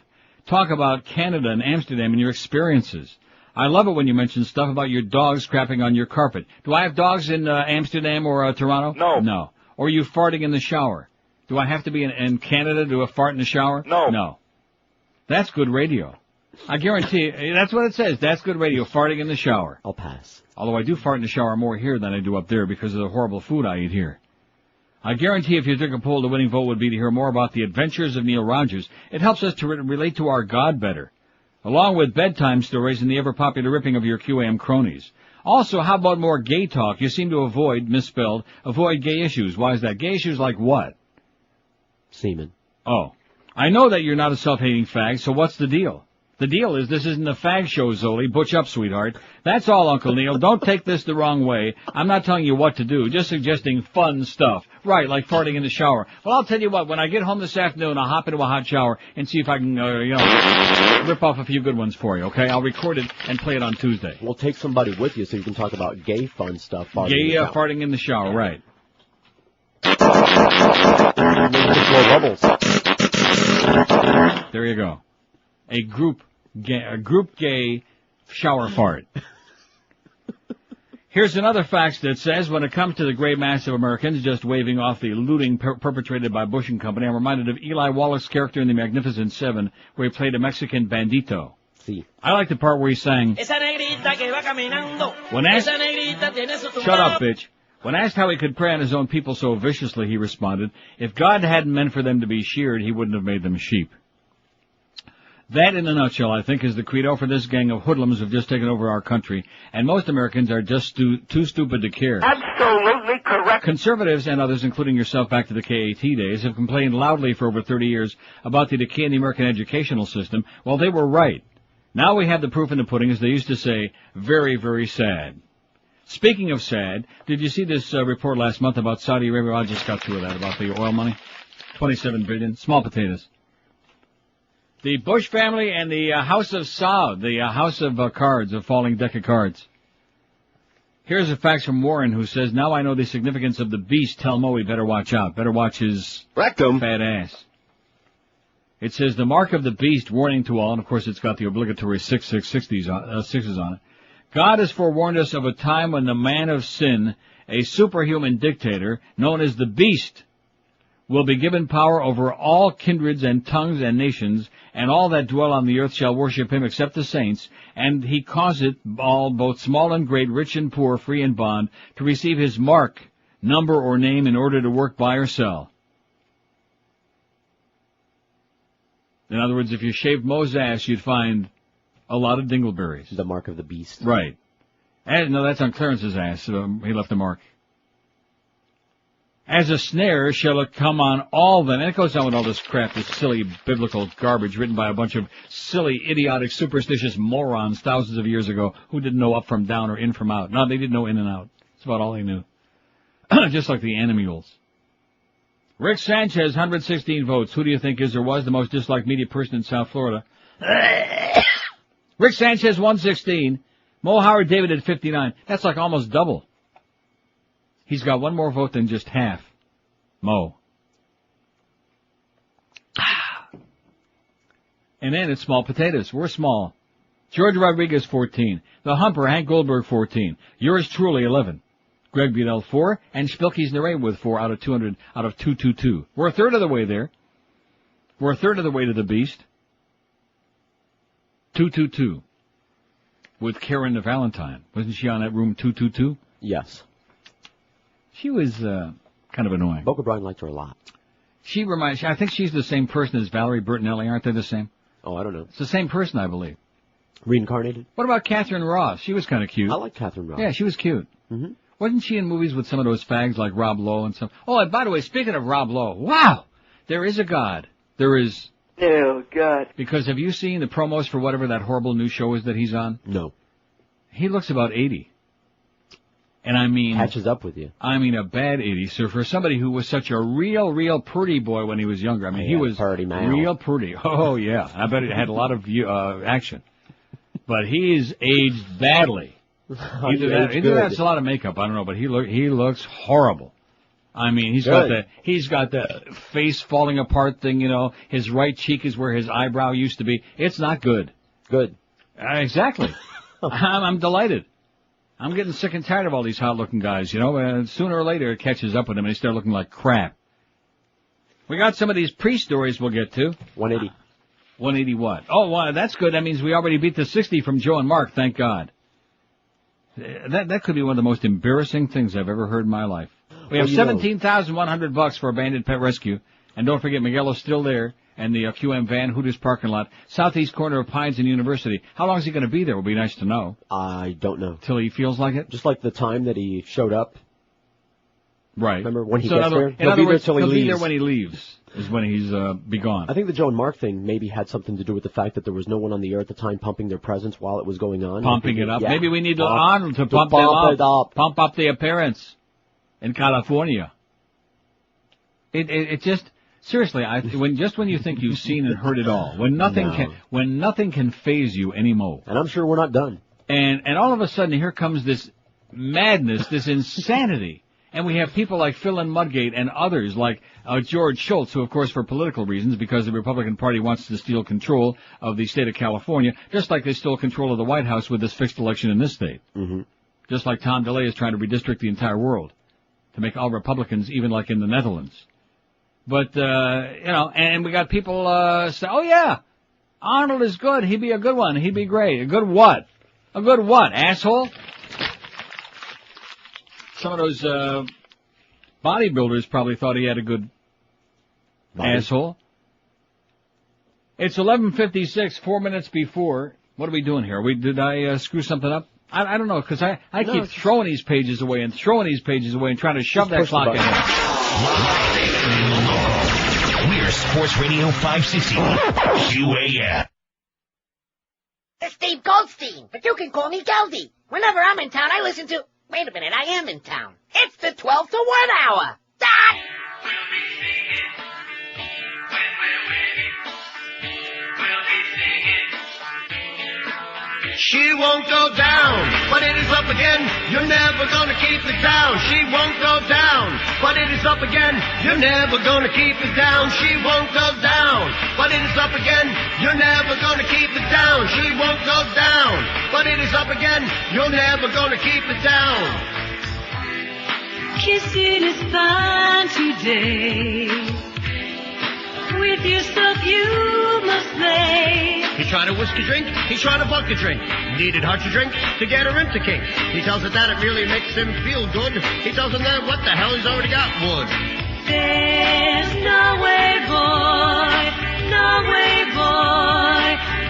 Talk about Canada and Amsterdam and your experiences. I love it when you mention stuff about your dogs crapping on your carpet. Do I have dogs in Amsterdam or Toronto? No. No. Or you farting in the shower? Do I have to be in Canada to fart in the shower? No. No. That's good radio. I guarantee that's what it says. That's good radio, farting in the shower. I'll pass. Although I do fart in the shower more here than I do up there because of the horrible food I eat here. I guarantee if you took a poll, the winning vote would be to hear more about the adventures of Neil Rogers. It helps us to relate to our God better, along with bedtime stories and the ever-popular ripping of your QAM cronies. Also, how about more gay talk? You seem to avoid gay issues. Why is that? Gay issues like what? Semen. Oh. I know that you're not a self-hating fag, so what's the deal? The deal is this isn't a fag show, Zoli. Butch up, sweetheart. That's all, Uncle Neil. Don't take this the wrong way. I'm not telling you what to do, just suggesting fun stuff. Right, like farting in the shower. Well, I'll tell you what, when I get home this afternoon, I'll hop into a hot shower and see if I can, rip off a few good ones for you, okay? I'll record it and play it on Tuesday. We'll take somebody with you so you can talk about gay fun stuff. Farting in the shower, right. There you go. A group gay shower fart. Here's another fact that says, when it comes to the great mass of Americans just waving off the looting perpetrated by Bush and Company, I'm reminded of Eli Wallach's character in The Magnificent Seven, where he played a Mexican bandito. See. I like the part where he sang, shut up, bitch. When asked how he could prey on his own people so viciously, he responded, if God hadn't meant for them to be sheared, he wouldn't have made them sheep. That, in a nutshell, I think, is the credo for this gang of hoodlums who've just taken over our country, and most Americans are just too stupid to care. Absolutely correct. Conservatives and others, including yourself back to the KAT days, have complained loudly for over 30 years about the decay in the American educational system. Well, they were right. Now we have the proof in the pudding, as they used to say, very, very sad. Speaking of sad, did you see this report last month about Saudi Arabia? I just got through that, about the oil money. $27 billion. Small potatoes. The Bush family and the House of Saud, the House of Cards, a falling deck of cards. Here's a fax from Warren, who says, now I know the significance of the beast. Tell Mo he better watch out. Better watch his rectum. Fat ass. It says, the mark of the beast, warning to all, and of course it's got the obligatory 666 sixes on it. God has forewarned us of a time when the man of sin, a superhuman dictator, known as the beast, will be given power over all kindreds and tongues and nations, and all that dwell on the earth shall worship him except the saints, and he causeth all, both small and great, rich and poor, free and bond, to receive his mark, number, or name in order to work, buy, or sell. In other words, if you shaved Mo's ass, you'd find a lot of dingleberries. The mark of the beast. Right. And, no, that's on Clarence's ass. He left a mark. As a snare shall it come on all them. And it goes on with all this crap, this silly biblical garbage written by a bunch of silly, idiotic, superstitious morons thousands of years ago who didn't know up from down or in from out. No, they didn't know in and out. That's about all they knew. Just like the animals. Rick Sanchez, 116 votes. Who do you think is or was the most disliked media person in South Florida? Rick Sanchez, 116. Mo Howard David at 59. That's like almost double. He's got one more vote than just half. Mo. And then it's small potatoes. We're small. George Rodriguez, 14. The Humper, Hank Goldberg, 14. Yours truly, 11. Greg Budell, 4. And Spilky's Narray with 4 out of 222. We're a third of the way there. We're a third of the way to the beast. 222. With Karen Valentine. Wasn't she on that room 222? Yes. She was kind of annoying. Boca Brian liked her a lot. I think she's the same person as Valerie Bertinelli. Aren't they the same? Oh, I don't know. It's the same person, I believe. Reincarnated? What about Catherine Ross? She was kind of cute. I like Catherine Ross. Yeah, she was cute. Mm-hmm. Wasn't she in movies with some of those fags like Rob Lowe and stuff? Oh, and by the way, speaking of Rob Lowe, wow! There is a God. There is. Oh, God. Because have you seen the promos for whatever that horrible new show is that he's on? No. He looks about 80. And I mean... Catches up with you. I mean a bad 80, sir. For somebody who was such a real pretty boy when he was younger. I mean, he was real pretty. Oh, yeah. I bet it had a lot of action. But he's aged badly. Either that's a lot of makeup, I don't know, but he looks horrible. I mean, he's got the face falling apart thing, you know. His right cheek is where his eyebrow used to be. It's not good. Good. Exactly. I'm delighted. I'm getting sick and tired of all these hot-looking guys, you know, and sooner or later it catches up with them and they start looking like crap. We got some of these pre-stories we'll get to. 180. 180 what? Oh, well, that's good. That means we already beat the 60 from Joe and Mark, thank God. That could be one of the most embarrassing things I've ever heard in my life. We have $17,100 for Abandoned Pet Rescue. And don't forget, Miguelo's still there. And the QM van, Hooters parking lot, southeast corner of Pines and University. How long is he going to be there? Would be nice to know. I don't know. Till he feels like it? Just like the time that he showed up. Right. Remember when he gets there? He'll be there till he leaves. He'll be there when he leaves, is when he's be gone. I think the Joe and Mark thing maybe had something to do with the fact that there was no one on the air at the time pumping their presence while it was going on. Pumping it up. Yeah. Maybe we need Arnold to pump them up. Pump up the appearance in California. It just... Seriously, when you think you've seen and heard it all, when nothing can faze you anymore. And I'm sure we're not done. And all of a sudden here comes this madness, this insanity. And we have people like Phil and Mudgate and others like George Shultz, who of course for political reasons, because the Republican Party wants to steal control of the state of California, just like they stole control of the White House with this fixed election in this state. Mm-hmm. Just like Tom DeLay is trying to redistrict the entire world to make all Republicans even like in the Netherlands. But, and we got people, say, oh yeah, Arnold is good. He'd be a good one. He'd be great. A good what? A good what, asshole? Some of those, bodybuilders probably thought he had a good asshole. It's 11:56, 4 minutes before. What are we doing here? Did I screw something up? I don't know, because I keep throwing these pages away and trying to shove that clock ahead. We're Sports Radio 560 QAM. It's Steve Goldstein, but you can call me Geldy. Whenever I'm in town, I listen to... Wait a minute, I am in town. It's the 12 to 1 hour. Dot! She won't go down, but it is up again. You're never gonna keep it down. She won't go down, but it is up again. You're never gonna keep it down. She won't go down, but it is up again. You're never gonna keep it down. She won't go down, but it is up again. You're never gonna keep it down. Kissing is fine today. With your stuff you must play. He tried a whiskey drink, he tried a vodka drink. Needed her to drink to get her into kink. He tells her that it really makes him feel good. He tells her that what the hell, he's already got wood. There's no way, boy,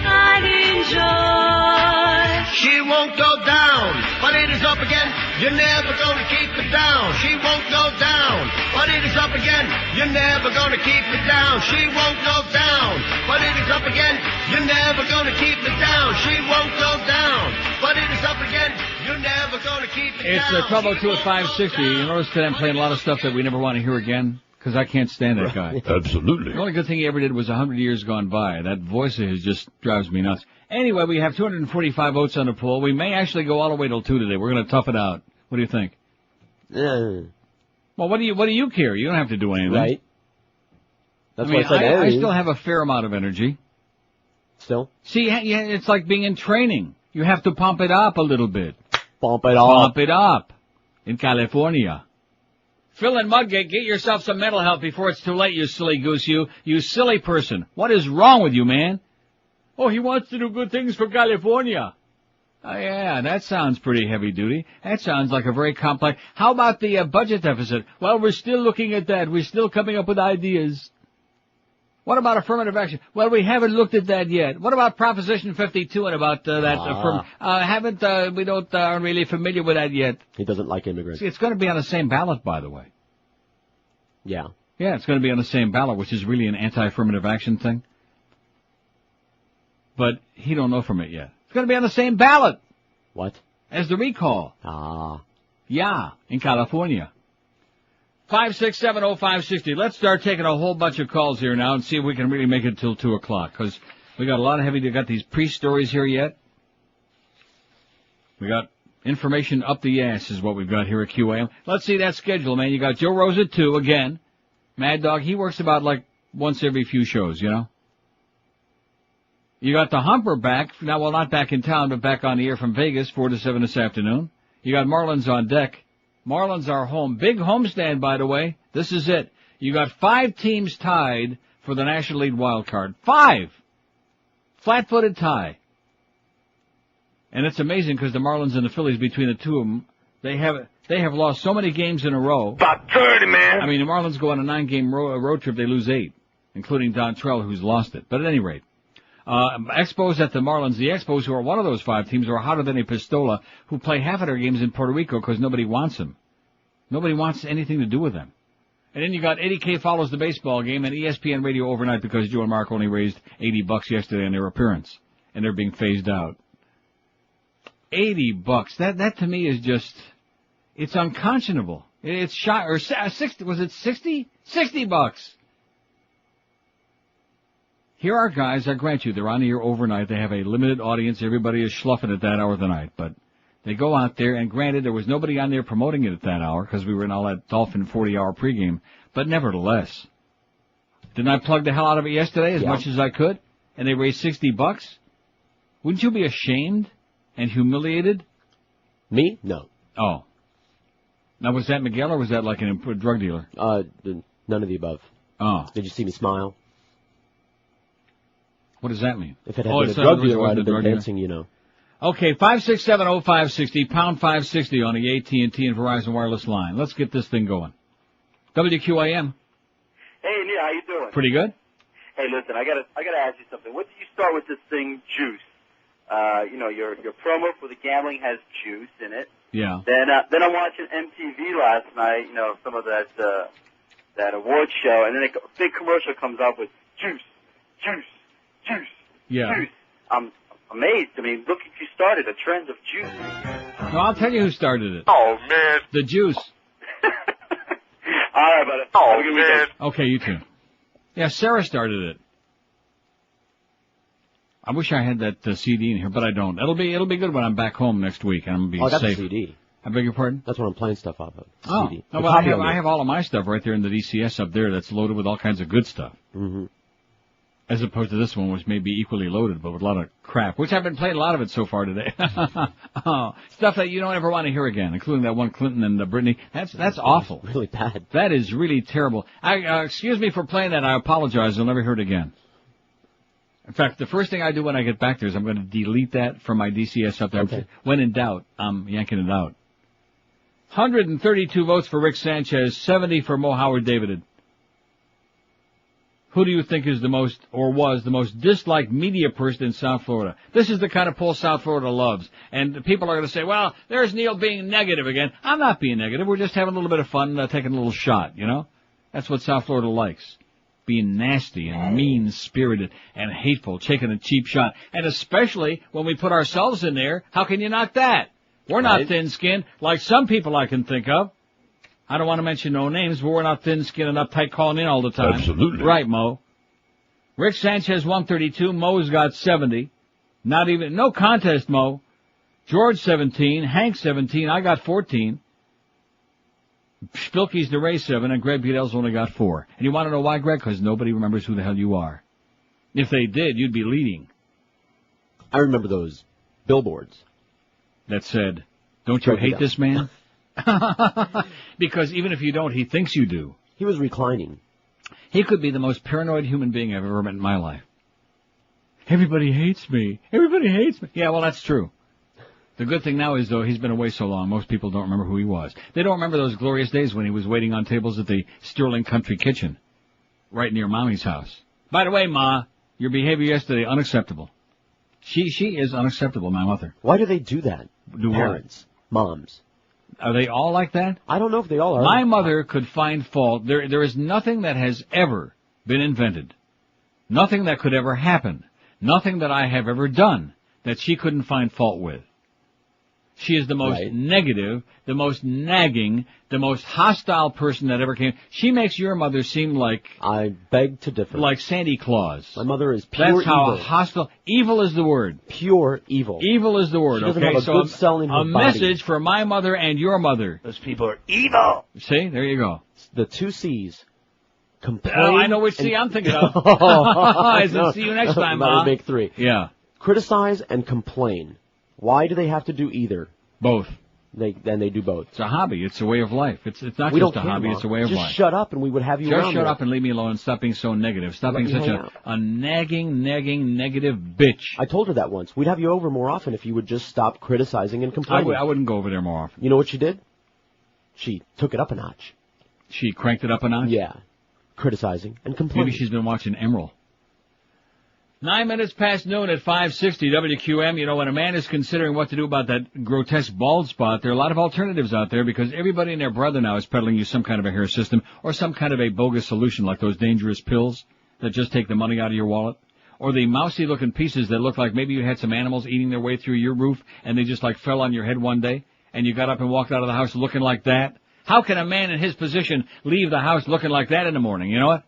I'd enjoy. She won't go down, but it is up again. You're never gonna keep it down. She won't go down, but it is up again. You're never gonna keep it down. She won't go down, but it is up again. You're never gonna keep it down. She won't go down, but it is up again. You're never gonna keep it down. It's 12:02 at 560. You notice that I'm playing a lot of stuff that we never want to hear again? Because I can't stand that guy. Absolutely. The only good thing he ever did was 100 years gone by. That voice of his just drives me nuts. Anyway, we have 245 votes on the poll. We may actually go all the way till 2 today. We're going to tough it out. What do you think? Well, what do you care? You don't have to do anything. Right. That's why I said I still have a fair amount of energy. Still? See, yeah, it's like being in training. You have to pump it up a little bit. Pump it up. Pump it up. In California. Phil and Mudgate, get yourself some mental health before it's too late, you silly goose, you silly person. What is wrong with you, man? Oh, he wants to do good things for California. Oh, yeah, that sounds pretty heavy duty. That sounds like a very complex. How about the budget deficit? Well, we're still looking at that. We're still coming up with ideas. What about affirmative action? Well, we haven't looked at that yet. What about Proposition 52 and about that we aren't really familiar with that yet. He doesn't like immigrants. See, it's going to be on the same ballot, by the way. Yeah. Yeah, it's going to be on the same ballot, which is really an anti-affirmative action thing. But he don't know from it yet. It's going to be on the same ballot. What? As the recall. Yeah, in California. 5670560. Let's start taking a whole bunch of calls here now and see if we can really make it till 2 o'clock. Because we got a lot of we got these pre-stories here yet. We got information up the ass is what we've got here at QAM. Let's see that schedule, man. You got Joe Rose at 2 again. Mad Dog, he works about like once every few shows, you know. You got the Humper back, now, well, not back in town, but back on the air from Vegas, 4 to 7 this afternoon. You got Marlins on deck. Marlins are home. Big homestand, by the way. This is it. You got 5 teams tied for the National League wild card. 5! Flat-footed tie. And it's amazing because the Marlins and the Phillies, between the two of them, they have lost so many games in a row. About 30, man. I mean, the Marlins go on a 9-game road trip, they lose 8, including Don Trell, who's lost it. But at any rate. Expos at the Marlins. The Expos, who are one of those 5 teams, are hotter than a pistola, who play half of their games in Puerto Rico because nobody wants them. Nobody wants anything to do with them. And then you got Eddie K follows the baseball game and ESPN Radio overnight because Joe and Mark only raised $80 yesterday on their appearance, and they're being phased out. $80. That to me is just, it's unconscionable. It's shot, or 60, was it 60? $60. Here are guys, I grant you, they're on the air overnight. They have a limited audience. Everybody is schluffing at that hour of the night. But they go out there, and granted, there was nobody on there promoting it at that hour because we were in all that Dolphin 40-hour pregame. But nevertheless, didn't I plug the hell out of it yesterday as much as I could? And they raised $60? Wouldn't you be ashamed and humiliated? Me? No. Oh. Now, was that Miguel or was that like a drug dealer? None of the above. Oh. Did you see me smile? What does that mean? If it had been a drug dealer, I'd have been dancing, you know. Okay, 5670560, pound 560 on the AT&T and Verizon wireless line. Let's get this thing going. WQAM. Hey, Neil, how you doing? Pretty good. Hey, listen, I gotta ask you something. What did you start with this thing, Juice? Your promo for the gambling has juice in it. Yeah. Then I'm watching MTV last night. You know, some of that award show, and then a big commercial comes up with juice. Yeah. Juice. I'm amazed. I mean, look, if you started a trend of juice. No, I'll tell you who started it. Oh, man. The Juice. All right, buddy. Oh, man. Okay, you too. Yeah, Sarah started it. I wish I had that CD in here, but I don't. It'll be good when I'm back home next week, and I'm gonna be that's safe. a CD. I beg your pardon? That's what I'm playing stuff off of. Oh, CD. no, well, I have all of my stuff right there in the DCS up there that's loaded with all kinds of good stuff. Mm-hmm. As opposed to this one, which may be equally loaded, but with a lot of crap, which I've been playing a lot of it so far today. Stuff that you don't ever want to hear again, including that one Clinton and Britney. That's awful. Really bad. That is really terrible. Excuse me for playing that. I apologize. I'll never hear it again. In fact, the first thing I do when I get back there is I'm going to delete that from my DCS up there. Okay. When in doubt, I'm yanking it out. 132 votes for Rick Sanchez, 70 for Mo Howard Davided. Who do you think is the most, or was the most disliked media person in South Florida? This is the kind of poll South Florida loves. And people are going to say, well, there's Neil being negative again. I'm not being negative. We're just having a little bit of fun, taking a little shot, you know? That's what South Florida likes. Being nasty and mean-spirited and hateful, taking a cheap shot. And especially when we put ourselves in there, how can you knock that? We're not thin-skinned like some people I can think of. I don't want to mention no names, but we're not thin-skinned and uptight calling in all the time. Absolutely. Right, Mo. Rick Sanchez, 132. Mo's got 70. No contest, Mo. George, 17. Hank, 17. I got 14. Spilky's the Ray, 7. And Greg Budel's only got 4. And you want to know why, Greg? Because nobody remembers who the hell you are. If they did, you'd be leading. I remember those billboards that said, "Don't you hate this man?" Because even if you don't, he thinks you do. He was reclining. He could be the most paranoid human being I've ever met in my life. Everybody hates me. Everybody hates me. Yeah, well, that's true. The good thing now is, though, he's been away so long, most people don't remember who he was. They don't remember those glorious days when he was waiting on tables at the Sterling Country Kitchen, right near Mommy's house. By the way, Ma, your behavior yesterday, unacceptable. She is unacceptable, my mother. Why do they do that? Parents, moms. Are they all like that? I don't know if they all are. My mother could find fault. There is nothing that has ever been invented, nothing that could ever happen, nothing that I have ever done that she couldn't find fault with. She is the most negative, the most nagging, the most hostile person that ever came. She makes your mother seem like... I beg to differ. Like Santa Claus. My mother is pure evil. That's how hostile... Evil is the word. Pure evil. Evil is the word, she doesn't have a good cell in her body. Message for my mother and your mother. Those people are evil. See? There you go. The 2 C's. Complain. Oh, I know which C I'm thinking of. I said, see you next time, Ma. Make 3. Yeah. Criticize and complain. Why do they have to do either? Both. They do both. It's a hobby. It's a way of life. It's not just a hobby. It's a way of life. Just shut up and we would have you around. Just shut up and leave me alone and stop being so negative. Stop being such a nagging, negative bitch. I told her that once. We'd have you over more often if you would just stop criticizing and complaining. I wouldn't go over there more often. You know what she did? She took it up a notch. She cranked it up a notch? Yeah. Criticizing and complaining. Maybe she's been watching Emerald. 9 minutes past noon at 560 WQM. You know, when a man is considering what to do about that grotesque bald spot, there are a lot of alternatives out there because everybody and their brother now is peddling you some kind of a hair system or some kind of a bogus solution like those dangerous pills that just take the money out of your wallet. Or the mousy-looking pieces that look like maybe you had some animals eating their way through your roof and they just like fell on your head one day and you got up and walked out of the house looking like that. How can a man in his position leave the house looking like that in the morning? You know what?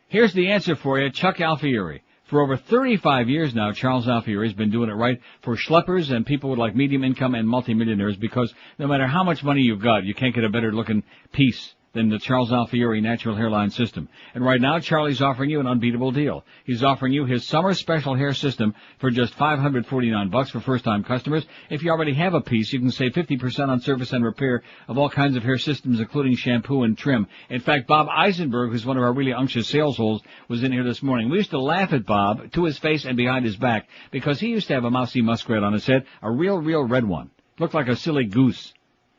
Here's the answer for you, Chuck Alfieri. For over 35 years now, Charles Alfieri has been doing it right for schleppers and people with like medium income and multimillionaires because no matter how much money you've got, you can't get a better looking piece than the Charles Alfieri natural hairline system. And right now, Charlie's offering you an unbeatable deal. He's offering you his summer special hair system for just $549 for first-time customers. If you already have a piece, you can save 50% on service and repair of all kinds of hair systems, including shampoo and trim. In fact, Bob Eisenberg, who's one of our really unctuous sales holes, was in here this morning. We used to laugh at Bob to his face and behind his back because he used to have a mousy muskrat on his head, a real red one. Looked like a silly goose.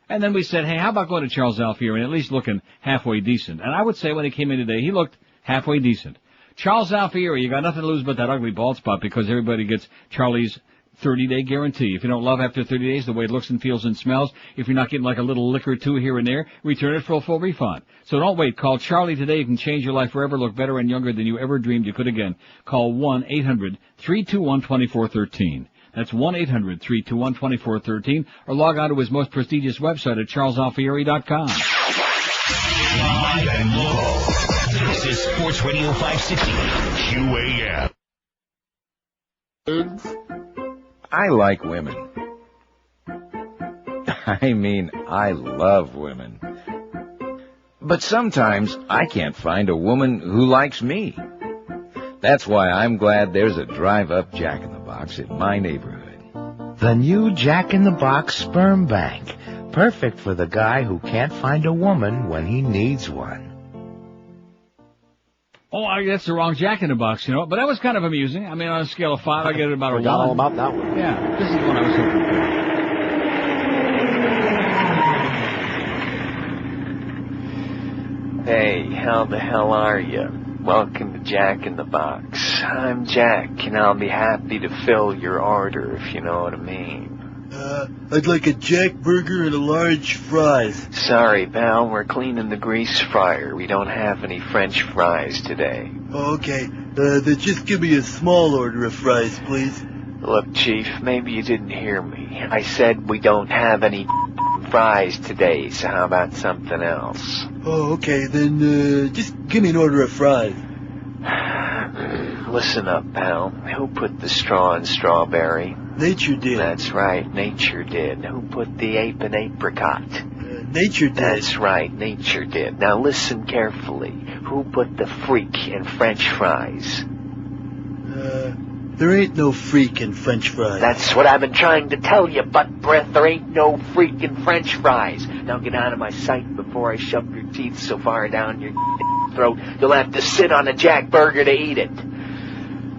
And then we said, hey, how about going to Charles Alfieri and at least looking halfway decent? And I would say when he came in today, he looked halfway decent. Charles Alfieri, you got nothing to lose but that ugly bald spot because everybody gets Charlie's 30-day guarantee. If you don't love after 30 days the way it looks and feels and smells, if you're not getting like a little lick or two here and there, return it for a full refund. So don't wait. Call Charlie today. You can change your life forever, look better and younger than you ever dreamed you could again. Call 1-800-321-2413. That's 1-800-321-2413, or log on to his most prestigious website at charlesalfieri.com. Live and local. This is Sports Radio 560 QAM. I like women. I mean, I love women. But sometimes I can't find a woman who likes me. That's why I'm glad there's a drive-up Jack in the Box in my neighborhood. The new Jack in the Box Sperm Bank. Perfect for the guy who can't find a woman when he needs one. Oh, that's the wrong Jack in the Box, you know. But that was kind of amusing. I mean, on a scale of 5, I get it about a 1. Forgot all about that one. Yeah, this is the one I was hoping for. Hey, how the hell are you? Welcome to Jack in the Box. I'm Jack, and I'll be happy to fill your order, if you know what I mean. I'd like a Jack burger and a large fries. Sorry, pal, we're cleaning the grease fryer. We don't have any French fries today. Oh, okay. Then just give me a small order of fries, please. Look, Chief, maybe you didn't hear me. I said we don't have any fries today, so how about something else? Oh, okay, then just give me an order of fries. Listen up, pal. Who put the straw in strawberry? Nature did. That's right, nature did. Who put the ape in apricot? Nature did. That's right, nature did. Now listen carefully. Who put the freak in French fries? There ain't no freaking French fries. That's what I've been trying to tell you, butt breath. There ain't no freaking French fries. Now get out of my sight before I shove your teeth so far down your throat you'll have to sit on a Jack Burger to eat it.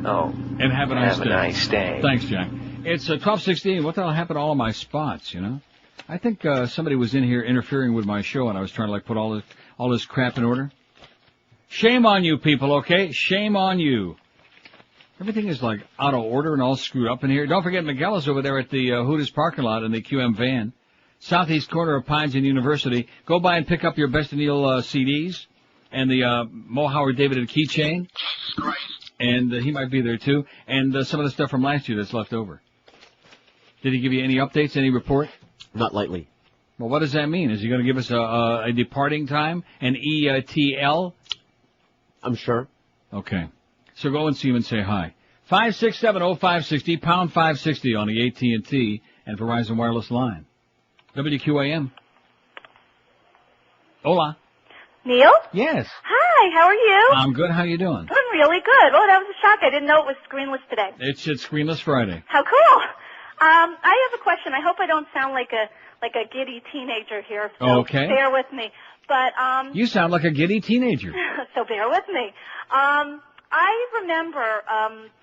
Oh. And have a nice day. Have a nice day. Thanks, Jack. It's 12:16. What the hell happened to all of my spots, you know? I think somebody was in here interfering with my show, and I was trying to, like, put all this crap in order. Shame on you, people, okay? Shame on you. Everything is, like, out of order and all screwed up in here. Don't forget, Miguel is over there at the Hooters parking lot in the QM van. Southeast corner of Pines and University. Go by and pick up your Best of Neil CDs and the Mo Howard David keychain. And he might be there, too. And some of the stuff from last year that's left over. Did he give you any updates, any report? Not lately. Well, what does that mean? Is he going to give us a departing time? An ETL? I'm sure. Okay. So go and see him and say hi. 5670560, pound 560 on the AT&T and Verizon Wireless line. WQAM. Hola. Neil? Yes. Hi, how are you? I'm good. How you doing? I'm really good. Oh, that was a shock. I didn't know it was Screenless today. It's Screenless Friday. How cool. I have a question. I hope I don't sound like a giddy teenager here. So okay. Bear with me. But you sound like a giddy teenager. So bear with me. I remember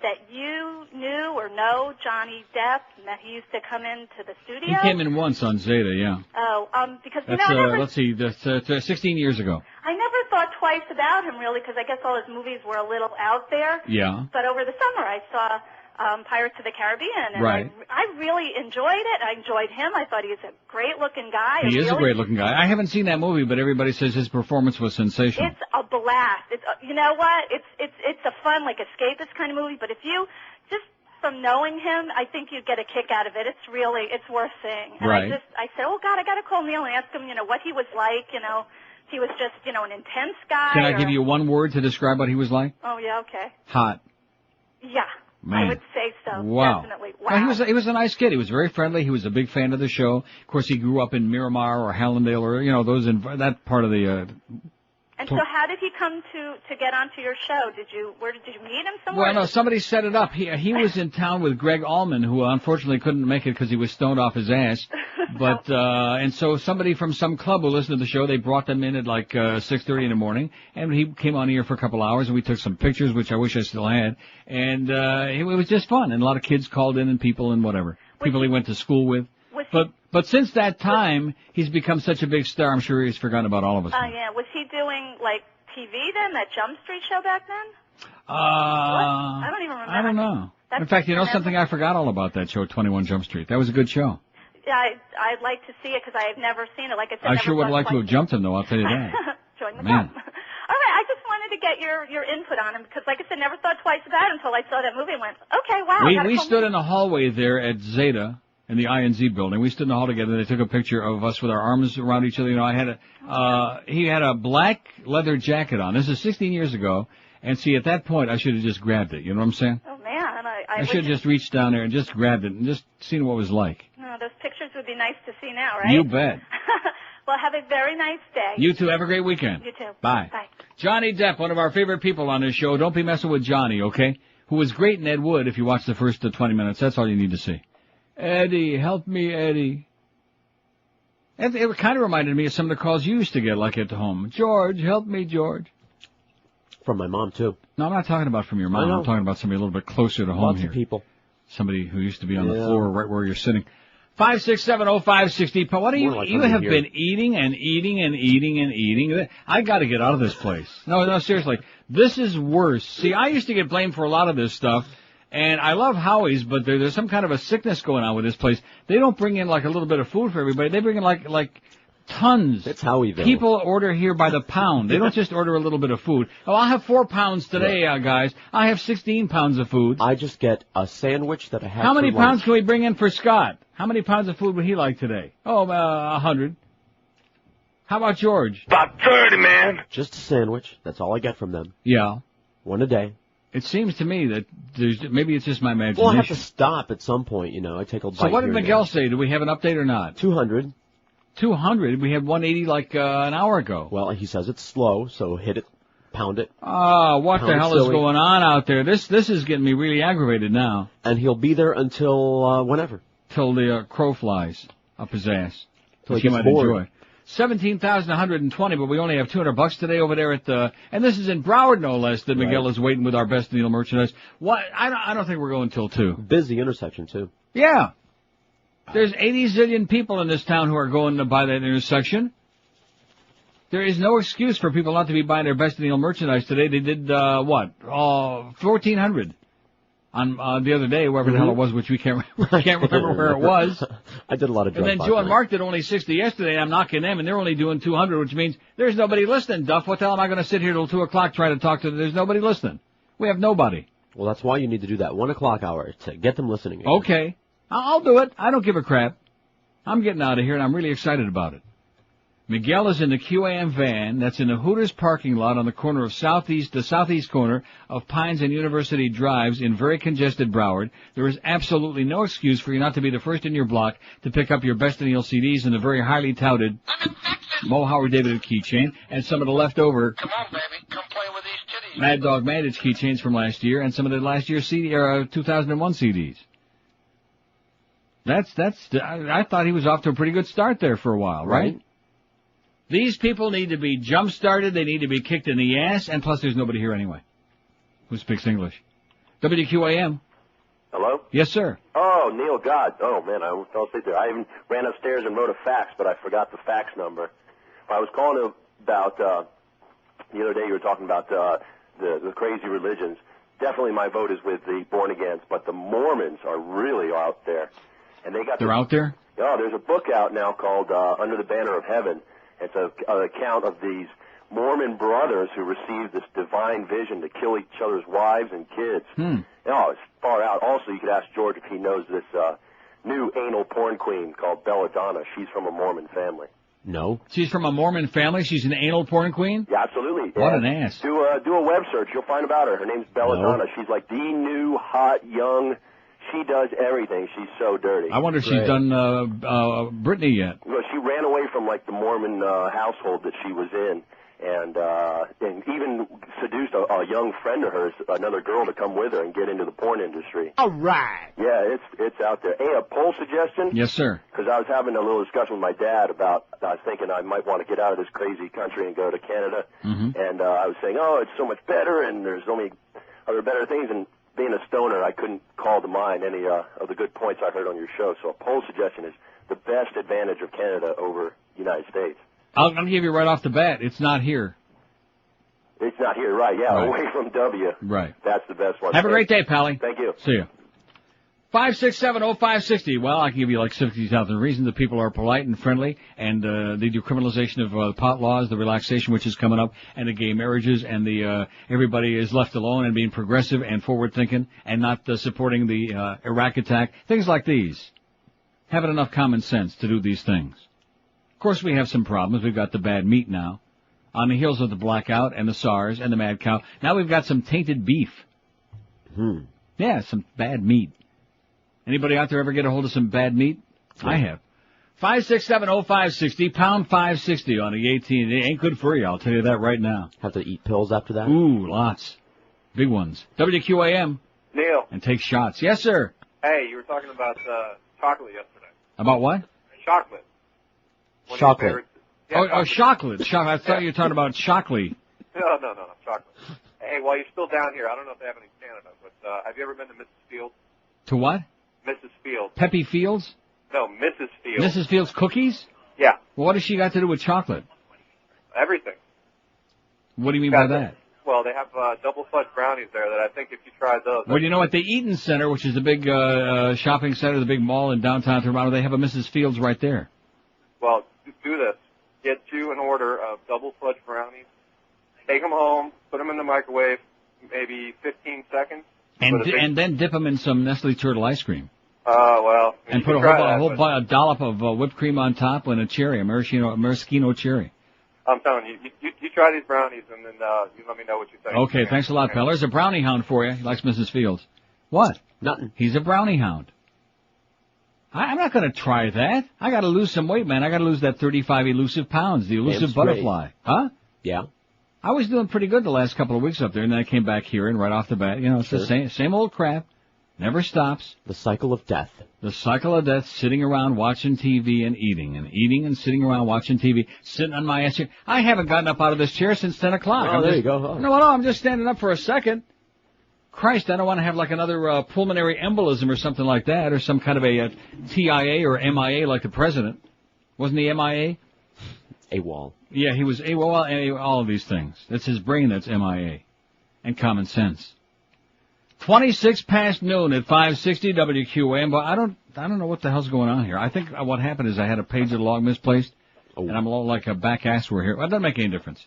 that you knew or know Johnny Depp, and that he used to come into the studio. He came in once on Zeta, yeah. Oh, because you that's, know, let's see, that's 16 years ago. I never thought twice about him really, because I guess all his movies were a little out there. Yeah. But over the summer, I saw Pirates of the Caribbean, and right. I really enjoyed it. I enjoyed him. I thought he was a great-looking guy. He is a great-looking guy. I haven't seen that movie, but everybody says his performance was sensational. It's a blast. It's you know what? It's a fun, like, escapist kind of movie. But if you just from knowing him, I think you'd get a kick out of it. It's worth seeing. And right. I said, oh God, I got to call Neil and ask him, what he was like. If he was just, an intense guy. Can I give you one word to describe what he was like? Oh yeah, okay. Hot. Yeah. Man. I would say so. Wow. Definitely. Wow. No, he was a nice kid. He was very friendly. He was a big fan of the show. Of course, he grew up in Miramar or Hallandale or, those in that part of the, And so how did he come to get onto your show? Did you meet him somewhere? Well, no, somebody set it up. He was in town with Greg Allman, who unfortunately couldn't make it because he was stoned off his ass. But, and so somebody from some club who listened to the show, they brought them in at like, 6:30 in the morning, and he came on here for a couple hours, and we took some pictures, which I wish I still had, and, it was just fun, and a lot of kids called in and people and whatever. People he went to school with. But since that time, he's become such a big star, I'm sure he's forgotten about all of us. Yeah. Was he doing, like, TV then, that Jump Street show back then? I don't even remember. I don't know. In fact, something? I forgot all about that show, 21 Jump Street. That was a good show. Yeah, I'd like to see it because I have never seen it. Like I said, I sure would like to have jumped him, though, I'll tell you that. Join the club. All right, I just wanted to get your input on him because, like I said, never thought twice about him until I saw that movie and went, okay, wow. We stood in the hallway there at Zeta in the INZ building. We stood in the hall together. They took a picture of us with our arms around each other. He had a black leather jacket on. This is 16 years ago. And see, at that point, I should have just grabbed it. You know what I'm saying? Oh, man. I should have just reached down there and just grabbed it and just seen what it was like. No, those pictures would be nice to see now, right? You bet. Well, have a very nice day. You too. Have a great weekend. You too. Bye. Bye. Johnny Depp, one of our favorite people on this show. Don't be messing with Johnny, okay? Who was great in Ed Wood if you watch the first 20 minutes. That's all you need to see. Eddie, help me, Eddie. It kind of reminded me of some of the calls you used to get, like at home. George, help me, George. From my mom, too. No, I'm not talking about from your mom. I'm talking about somebody a little bit closer to home Lots here. Of people. Somebody who used to be on the floor right where you're sitting. 5670560. What are you have been eating and eating and eating and eating. I got to get out of this place. No, seriously. This is worse. See, I used to get blamed for a lot of this stuff. And I love Howie's, but there's some kind of a sickness going on with this place. They don't bring in like a little bit of food for everybody. They bring in like tons. It's Howieville. People order here by the pound. They don't just order a little bit of food. Oh, I'll have 4 pounds today, guys. I have 16 pounds of food. I just get a sandwich that I have. How many for pounds lunch. can we bring in for Scott? How many pounds of food would he like today? Oh, 100. How about George? About 30, man. Just a sandwich. That's all I get from them. Yeah. One a day. It seems to me that maybe it's just my imagination. Well, I have to stop at some point, I take a bite. So what did Miguel say? Do we have an update or not? 200. 200? We had 180 like an hour ago. Well, he says it's slow, so hit it pound it. Oh, what Pound the hell silly. is going on out there? This is getting me really aggravated now. And he'll be there until whenever. Till the crow flies up his ass. Till Which he you gets might bored. enjoy. 17,120, but we only have $200 today over there at the, and this is in Broward no less, that Miguel is waiting with our best deal merchandise. What? I don't think we're going till 2. Busy intersection too. Yeah. There's 80 zillion people in this town who are going to buy that intersection. There is no excuse for people not to be buying their best deal merchandise today. They did, 1,400 on, the other day, wherever the hell it was, which we can't remember where it was. I did a lot of And then Joe and Mark did only 60 yesterday. I'm knocking them, and they're only doing 200, which means there's nobody listening, Duff. What the hell am I going to sit here till 2 o'clock trying to talk to them? There's nobody listening. We have nobody. Well, that's why you need to do that 1 o'clock hour to get them listening again. Okay. I'll do it. I don't give a crap. I'm getting out of here, and I'm really excited about it. Miguel is in the QAM van that's in the Hooters parking lot on the corner of the southeast corner of Pines and University Drives in very congested Broward. There is absolutely no excuse for you not to be the first in your block to pick up your Best of Neil CDs and the very highly touted Mo Howard David keychain and some of the leftover Mad Dog Mandage keychains from last year and some of the last year's 2001 CDs. I thought he was off to a pretty good start there for a while, right? These people need to be jump-started, they need to be kicked in the ass, and plus there's nobody here anyway who speaks English. WQAM. Hello? Yes, sir. Oh, Neil, God. Oh, man, I fell asleep there. I even ran upstairs and wrote a fax, but I forgot the fax number. I was calling about, the other day you were talking about the crazy religions. Definitely my vote is with the born against, but the Mormons are really out there. And They're out there? Oh, there's a book out now called Under the Banner of Heaven. It's an account of these Mormon brothers who received this divine vision to kill each other's wives and kids. Oh, it's far out. Also, you could ask George if he knows this new anal porn queen called Belladonna. She's from a Mormon family. No. She's from a Mormon family? She's an anal porn queen? Yeah, absolutely. What an ass. Do a web search. You'll find about her. Her name's Belladonna. She's like the new, hot, young... She does everything. She's so dirty. I wonder if she's done Britney yet. Well, she ran away from like the Mormon household that she was in, and even seduced a young friend of hers, another girl, to come with her and get into the porn industry. All right. Yeah, it's out there. Hey, a poll suggestion? Yes, sir. Because I was having a little discussion with my dad about, I was thinking I might want to get out of this crazy country and go to Canada, and I was saying, oh, it's so much better, and there's so many other better things, and being a stoner, I couldn't call to mind any of the good points I heard on your show. So a poll suggestion is the best advantage of Canada over the United States. I'll give you right off the bat. It's not here. It's not here, right? Yeah, Right. away from W. Right. That's the best one. Have a great day, Pally. Thank you. See you. 5670560. Well, I can give you like 60,000 reasons that people are polite and friendly, and the decriminalization of pot laws, the relaxation which is coming up, and the gay marriages, and the everybody is left alone and being progressive and forward-thinking and not supporting the Iraq attack. Things like these. Having enough common sense to do these things. Of course, we have some problems. We've got the bad meat now. On the heels of the blackout and the SARS and the mad cow, now we've got some tainted beef. Yeah, some bad meat. Anybody out there ever get a hold of some bad meat? Yeah. I have. 5670560, pound 560 on the 18. It ain't good for you, I'll tell you that right now. Have to eat pills after that? Ooh, lots. Big ones. WQAM. Neil. And take shots. Yes, sir. Hey, you were talking about chocolate yesterday. About what? Chocolate. Chocolate. Yeah, chocolate. I thought you were talking about Shockley. No, chocolate. Hey, while you're still down here, I don't know if they have any in Canada, but have you ever been to Mrs. Fields? To what? Mrs. Fields. Peppy Fields? No, Mrs. Fields. Mrs. Fields cookies? Yeah. Well, what has she got to do with chocolate? Everything. What do you mean by that? Well, they have double fudge brownies there that I think if you tried those... Well, you know, at the Eaton Center, which is the big shopping center, the big mall in downtown Toronto, they have a Mrs. Fields right there. Well, do this. Get you an order of double fudge brownies. Take them home, put them in the microwave, maybe 15 seconds. And then dip them in some Nestle Turtle ice cream. Well. And put a whole dollop of whipped cream on top and a cherry, a maraschino cherry. I'm telling you, you try these brownies and then you let me know what you think. Okay, thanks a lot, pal. There's a brownie hound for you. He likes Mrs. Fields. What? Nothing. He's a brownie hound. I'm not going to try that. I got to lose some weight, man. I got to lose that 35 elusive pounds, the elusive butterfly. Huh? Yeah. I was doing pretty good the last couple of weeks up there, and then I came back here, and right off the bat, it's the same old crap. Never stops. The cycle of death. The cycle of death, sitting around watching TV and eating and sitting around watching TV, sitting on my ass here. I haven't gotten up out of this chair since 10 o'clock. Oh, there you go. Oh. No, I'm just standing up for a second. Christ, I don't want to have like another pulmonary embolism or something like that, or some kind of a TIA or MIA like the president. Wasn't he MIA? AWOL. Yeah, he was AWOL, all of these things. That's his brain that's MIA. And common sense. 26 past noon at 560 WQAM, but I don't know what the hell's going on here. I think what happened is I had a page of the log misplaced, and I'm a little like a back ass we're here. Well, it doesn't make any difference.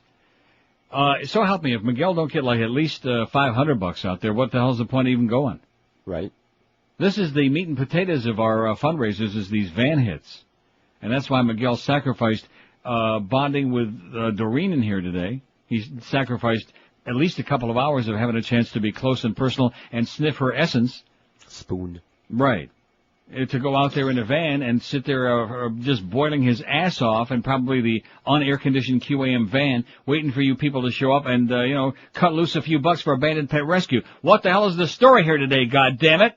So help me, if Miguel don't get like at least $500 out there, what the hell's the point of even going? Right. This is the meat and potatoes of our fundraisers, is these van hits. And that's why Miguel sacrificed bonding with Doreen in here today. He sacrificed at least a couple of hours of having a chance to be close and personal and sniff her essence. Spoon. Right. To go out there in a van and sit there just boiling his ass off, and probably the unair-conditioned QAM van waiting for you people to show up and, cut loose a few bucks for abandoned pet rescue. What the hell is the story here today, goddammit?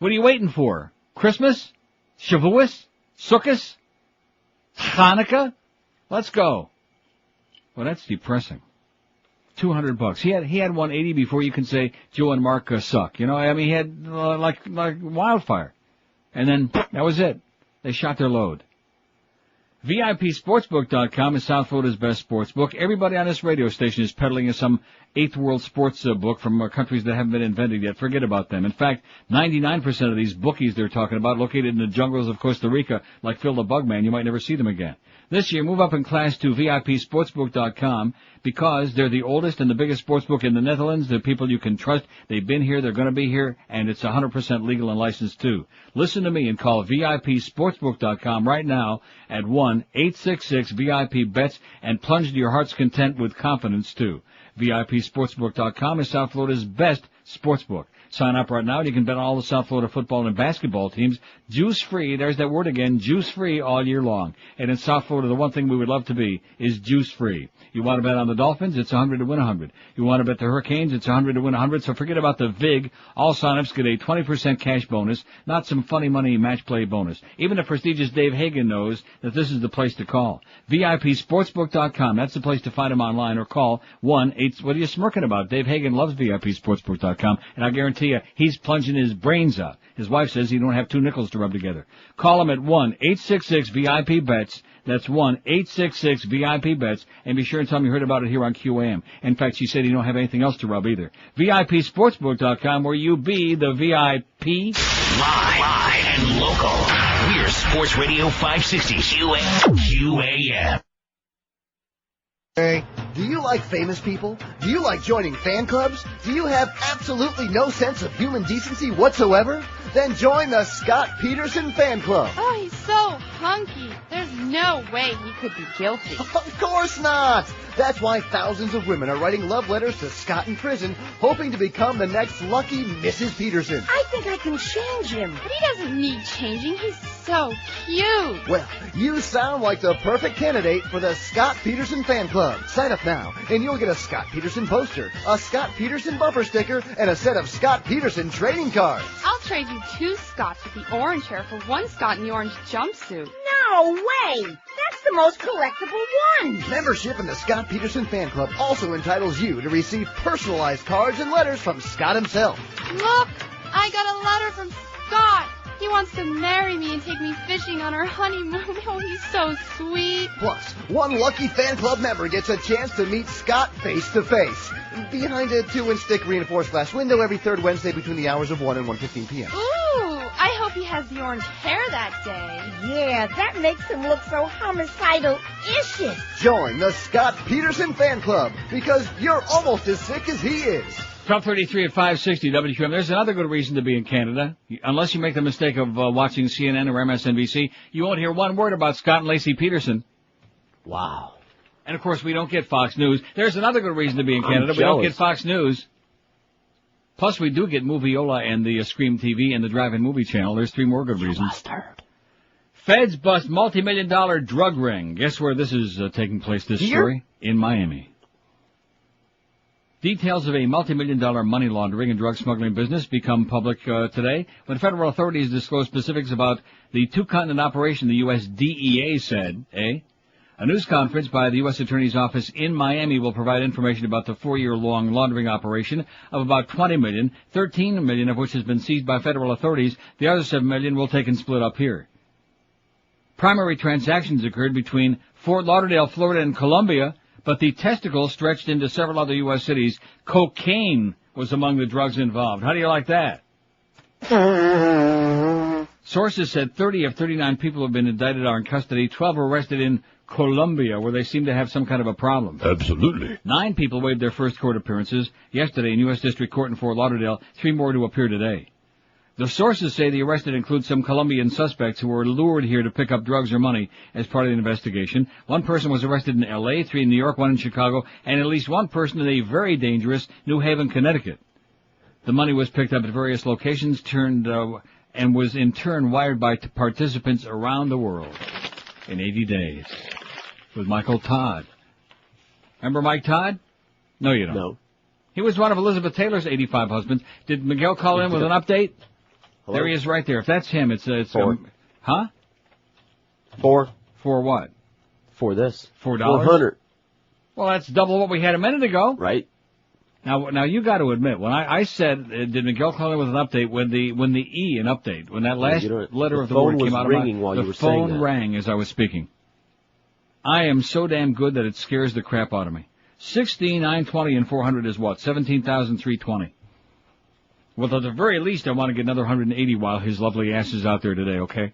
What are you waiting for? Christmas? Shavuos? Sukkot? Hanukkah? Let's go. Well, that's depressing. $200. He had 180 before you can say Joe and Mark suck. He had like wildfire. And then that was it. They shot their load. VIPSportsbook.com is South Florida's best sports book. Everybody on this radio station is peddling us some eighth world sports book from countries that haven't been invented yet. Forget about them. In fact, 99% of these bookies they're talking about located in the jungles of Costa Rica, like Phil the Bugman. You might never see them again. This year, move up in class to VIPSportsbook.com because they're the oldest and the biggest sportsbook in the Netherlands. They're people you can trust. They've been here, they're going to be here, and it's 100% legal and licensed too. Listen to me and call VIPSportsbook.com right now at 1-866-VIP-BETS and plunge to your heart's content with confidence too. VIPSportsbook.com is South Florida's best sportsbook. Sign up right now and you can bet on all the South Florida football and basketball teams. Juice-free, there's that word again, juice-free all year long. And in South Florida, the one thing we would love to be is juice-free. You want to bet on the Dolphins? It's 100 to win 100. You want to bet the Hurricanes? It's 100 to win 100. So forget about the VIG. All sign-ups get a 20% cash bonus, not some funny money match play bonus. Even the prestigious Dave Hagan knows that this is the place to call. VIPSportsbook.com. That's the place to find him online, or call 1-8... What are you smirking about? Dave Hagan loves VIPSportsbook.com, and I guarantee you, he's plunging his brains out. His wife says he don't have two nickels to rub together. Call him at 1-866-VIP-BETS. That's 1-866-VIP-BETS. And be sure and tell him you heard about it here on QAM. In fact, she said he don't have anything else to rub either. VIPSportsbook.com, where you be the VIP. Live and local. We're Sports Radio 560 QAM. Hey, do you like famous people? Do you like joining fan clubs? Do you have absolutely no sense of human decency whatsoever? Then join the Scott Peterson Fan Club. Oh, he's so hunky. There's no way he could be guilty. Of course not. That's why thousands of women are writing love letters to Scott in prison, hoping to become the next lucky Mrs. Peterson. I think I can change him. But he doesn't need changing. He's so cute. Well, you sound like the perfect candidate for the Scott Peterson Fan Club. Sign up now, and you'll get a Scott Peterson poster, a Scott Peterson bumper sticker, and a set of Scott Peterson trading cards. I'll trade you 2 Scotts with the orange hair for 1 Scott in the orange jumpsuit. No way! That's the most collectible one! Membership in the Scott Peterson Fan Club also entitles you to receive personalized cards and letters from Scott himself. Look! I got a letter from Scott! He wants to marry me and take me fishing on our honeymoon. Oh, he's so sweet. Plus, one lucky fan club member gets a chance to meet Scott face to face behind a 2-inch thick reinforced glass window every third Wednesday between the hours of 1 and 1:15 p.m. Ooh, I hope he has the orange hair that day. Yeah, that makes him look so homicidal-ish. Join the Scott Peterson Fan Club because you're almost as sick as he is. 12:33 at 560 WQM. There's another good reason to be in Canada. Unless you make the mistake of watching CNN or MSNBC, you won't hear one word about Scott and Lacey Peterson. Wow. And, of course, we don't get Fox News. There's another good reason to be in Canada. We don't get Fox News. Plus, we do get Moviola and the Scream TV and the Drive-In Movie Channel. There's 3 more good reasons. Feds bust multi-million-dollar drug ring. Guess where this is taking place, this story? In Miami. Details of a multi-million-dollar money laundering and drug smuggling business become public today when federal authorities disclosed specifics about the two-continent operation, the U.S. DEA said. A news conference by the U.S. Attorney's Office in Miami will provide information about the 4-year-long laundering operation of about $20 million, $13 million of which has been seized by federal authorities. The other $7 million will take and split up here. Primary transactions occurred between Fort Lauderdale, Florida, and Colombia, but the testicle stretched into several other U.S. cities. Cocaine was among the drugs involved. How do you like that? Sources said 30 of 39 people have been indicted are in custody, 12 were arrested in Colombia, where they seem to have some kind of a problem. Absolutely. 9 people waived their first court appearances yesterday in U.S. District Court in Fort Lauderdale, 3 more to appear today. The sources say the arrested include some Colombian suspects who were lured here to pick up drugs or money as part of the investigation. 1 person was arrested in L.A., 3 in New York, 1 in Chicago, and at least 1 person in a very dangerous New Haven, Connecticut. The money was picked up at various locations, and was in turn wired by participants around the world in 80 days. With Michael Todd. Remember Mike Todd? No, you don't. No. He was one of Elizabeth Taylor's 85 husbands. Did Miguel call in with an update? Hello? There he is right there. If that's him, it's 4. Huh? 4. For what? For this. $4? 400. Well, that's double what we had a minute ago. Right. Now you got to admit, when I said, did Miguel call in with an update, when the E in update, when that last letter of the word came out of my, the phone rang as I was speaking. I am so damn good that it scares the crap out of me. 16, 920, and 400 is what? 17,320. Well, at the very least, I want to get another 180 while his lovely ass is out there today, okay?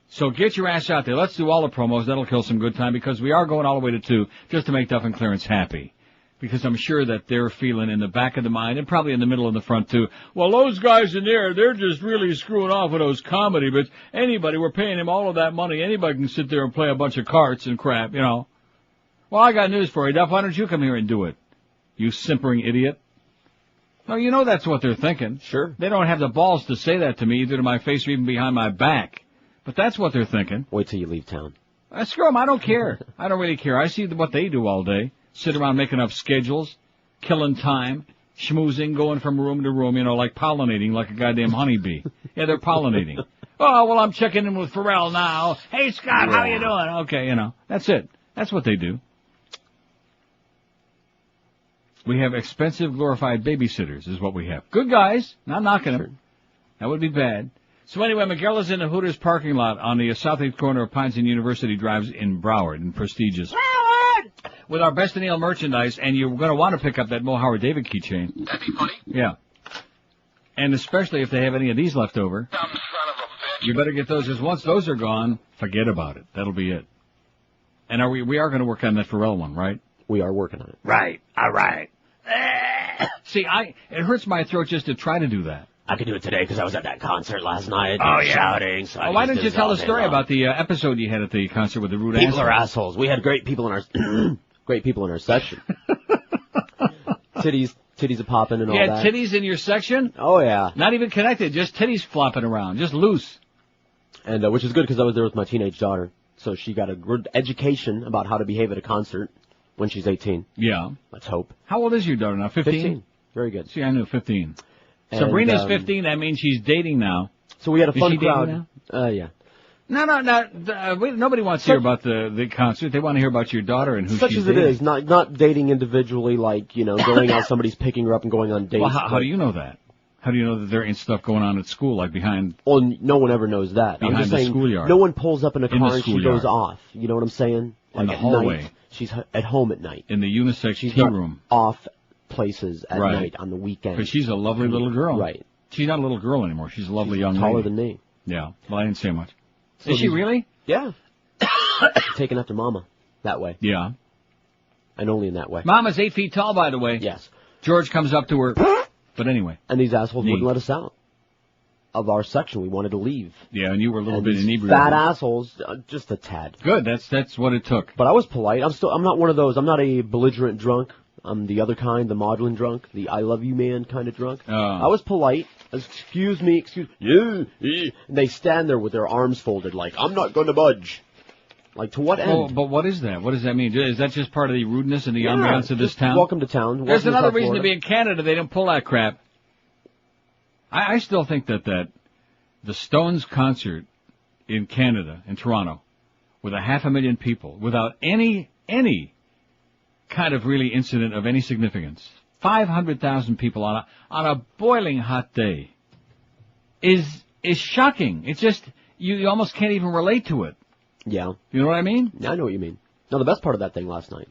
So get your ass out there. Let's do all the promos. That'll kill some good time because we are going all the way to 2 just to make Duff and Clarence happy. Because I'm sure that they're feeling in the back of the mind and probably in the middle and the front too. Well, those guys in there, they're just really screwing off with those comedy bits. Anybody, we're paying him all of that money. Anybody can sit there and play a bunch of carts and crap, you know. Well, I got news for you, Duff. Why don't you come here and do it? You simpering idiot. No, you know that's what they're thinking. Sure. They don't have the balls to say that to me, either to my face or even behind my back. But that's what they're thinking. Wait till you leave town. Screw them. I don't care. I don't really care. I see what they do all day. Sit around making up schedules, killing time, schmoozing, going from room to room, you know, like pollinating like a goddamn honeybee. Yeah, they're pollinating. Oh, well, I'm checking in with Pharrell now. Hey, Scott, how you doing? Okay, you know, that's it. That's what they do. We have expensive, glorified babysitters is what we have. Good guys. Not knocking them. That would be bad. So anyway, Miguel is in the Hooters parking lot on the southeast corner of Pines and University Drives in Broward, in prestigious. With our Best in Ale merchandise, and you're going to want to pick up that Mo Howard David keychain. That'd be funny. Yeah. And especially if they have any of these left over. Dumb son of a bitch. You better get those, because once those are gone, forget about it. That'll be it. And we are going to work on that Pharrell one, right? We are working on it. Right. All right. See, it hurts my throat just to try to do that. I could do it today because I was at that concert last night. Oh, yeah. Shouting. So why didn't you tell the story about the episode you had at the concert with the rude assholes? People are assholes. We had great people in our section. Titties a popping and all that. You had titties in your section? Oh, yeah. Not even connected, just titties flopping around, just loose. And which is good because I was there with my teenage daughter. So she got a good education about how to behave at a concert when she's 18. Yeah. Let's hope. How old is your daughter now? 15? 15. Very good. See, I knew 15. And, Sabrina's 15. That means she's dating now. So we had a fun Is she crowd. Dating now? Yeah. No. Nobody wants to hear about the concert. They want to hear about your daughter and who such she's as dating. it is. Not dating individually, like, you know, going out, somebody's picking her up and going on dates. Well, how do you know that? How do you know that there ain't stuff going on at school, like behind... Well, no one ever knows that. Behind I'm just the saying, schoolyard. no one pulls up in a In car the and she schoolyard. goes off. You know what I'm saying? Like In the at hallway. night. She's at home at night. In the unisex She's tea not room. Off places at Right. night on the weekend. Because she's a lovely little girl. Right. She's not a little girl anymore. She's a lovely young taller lady. than me. Yeah. Well, I didn't say much. So Is she really? Yeah. Taken after Mama. That way. Yeah. And only in that way. Mama's 8 feet tall, by the way. Yes. George comes up to her. But anyway. And these assholes wouldn't let us out of our section. We wanted to leave. Yeah, and you were a little And bit these inebriated. fat assholes, just a tad. Good. That's what it took. But I was polite. I'm not one of those. I'm not a belligerent drunk. I'm the other kind, the maudlin drunk, the I love you man kind of drunk. I was polite. Excuse me. And they stand there with their arms folded like, I'm not going to budge. Like, to what end? Oh, but what is that? What does that mean? Is that just part of the rudeness and the ambiance of this town? Welcome to town. There's Welcome another to reason Florida. to be in Canada. They don't pull that crap. I still think that the Stones concert in Canada, in Toronto, with 500,000 people, without any kind of really incident of any significance, 500,000 people on a boiling hot day, is shocking. It's just you almost can't even relate to it. Yeah. You know what I mean? I know what you mean. Now, the best part of that thing last night.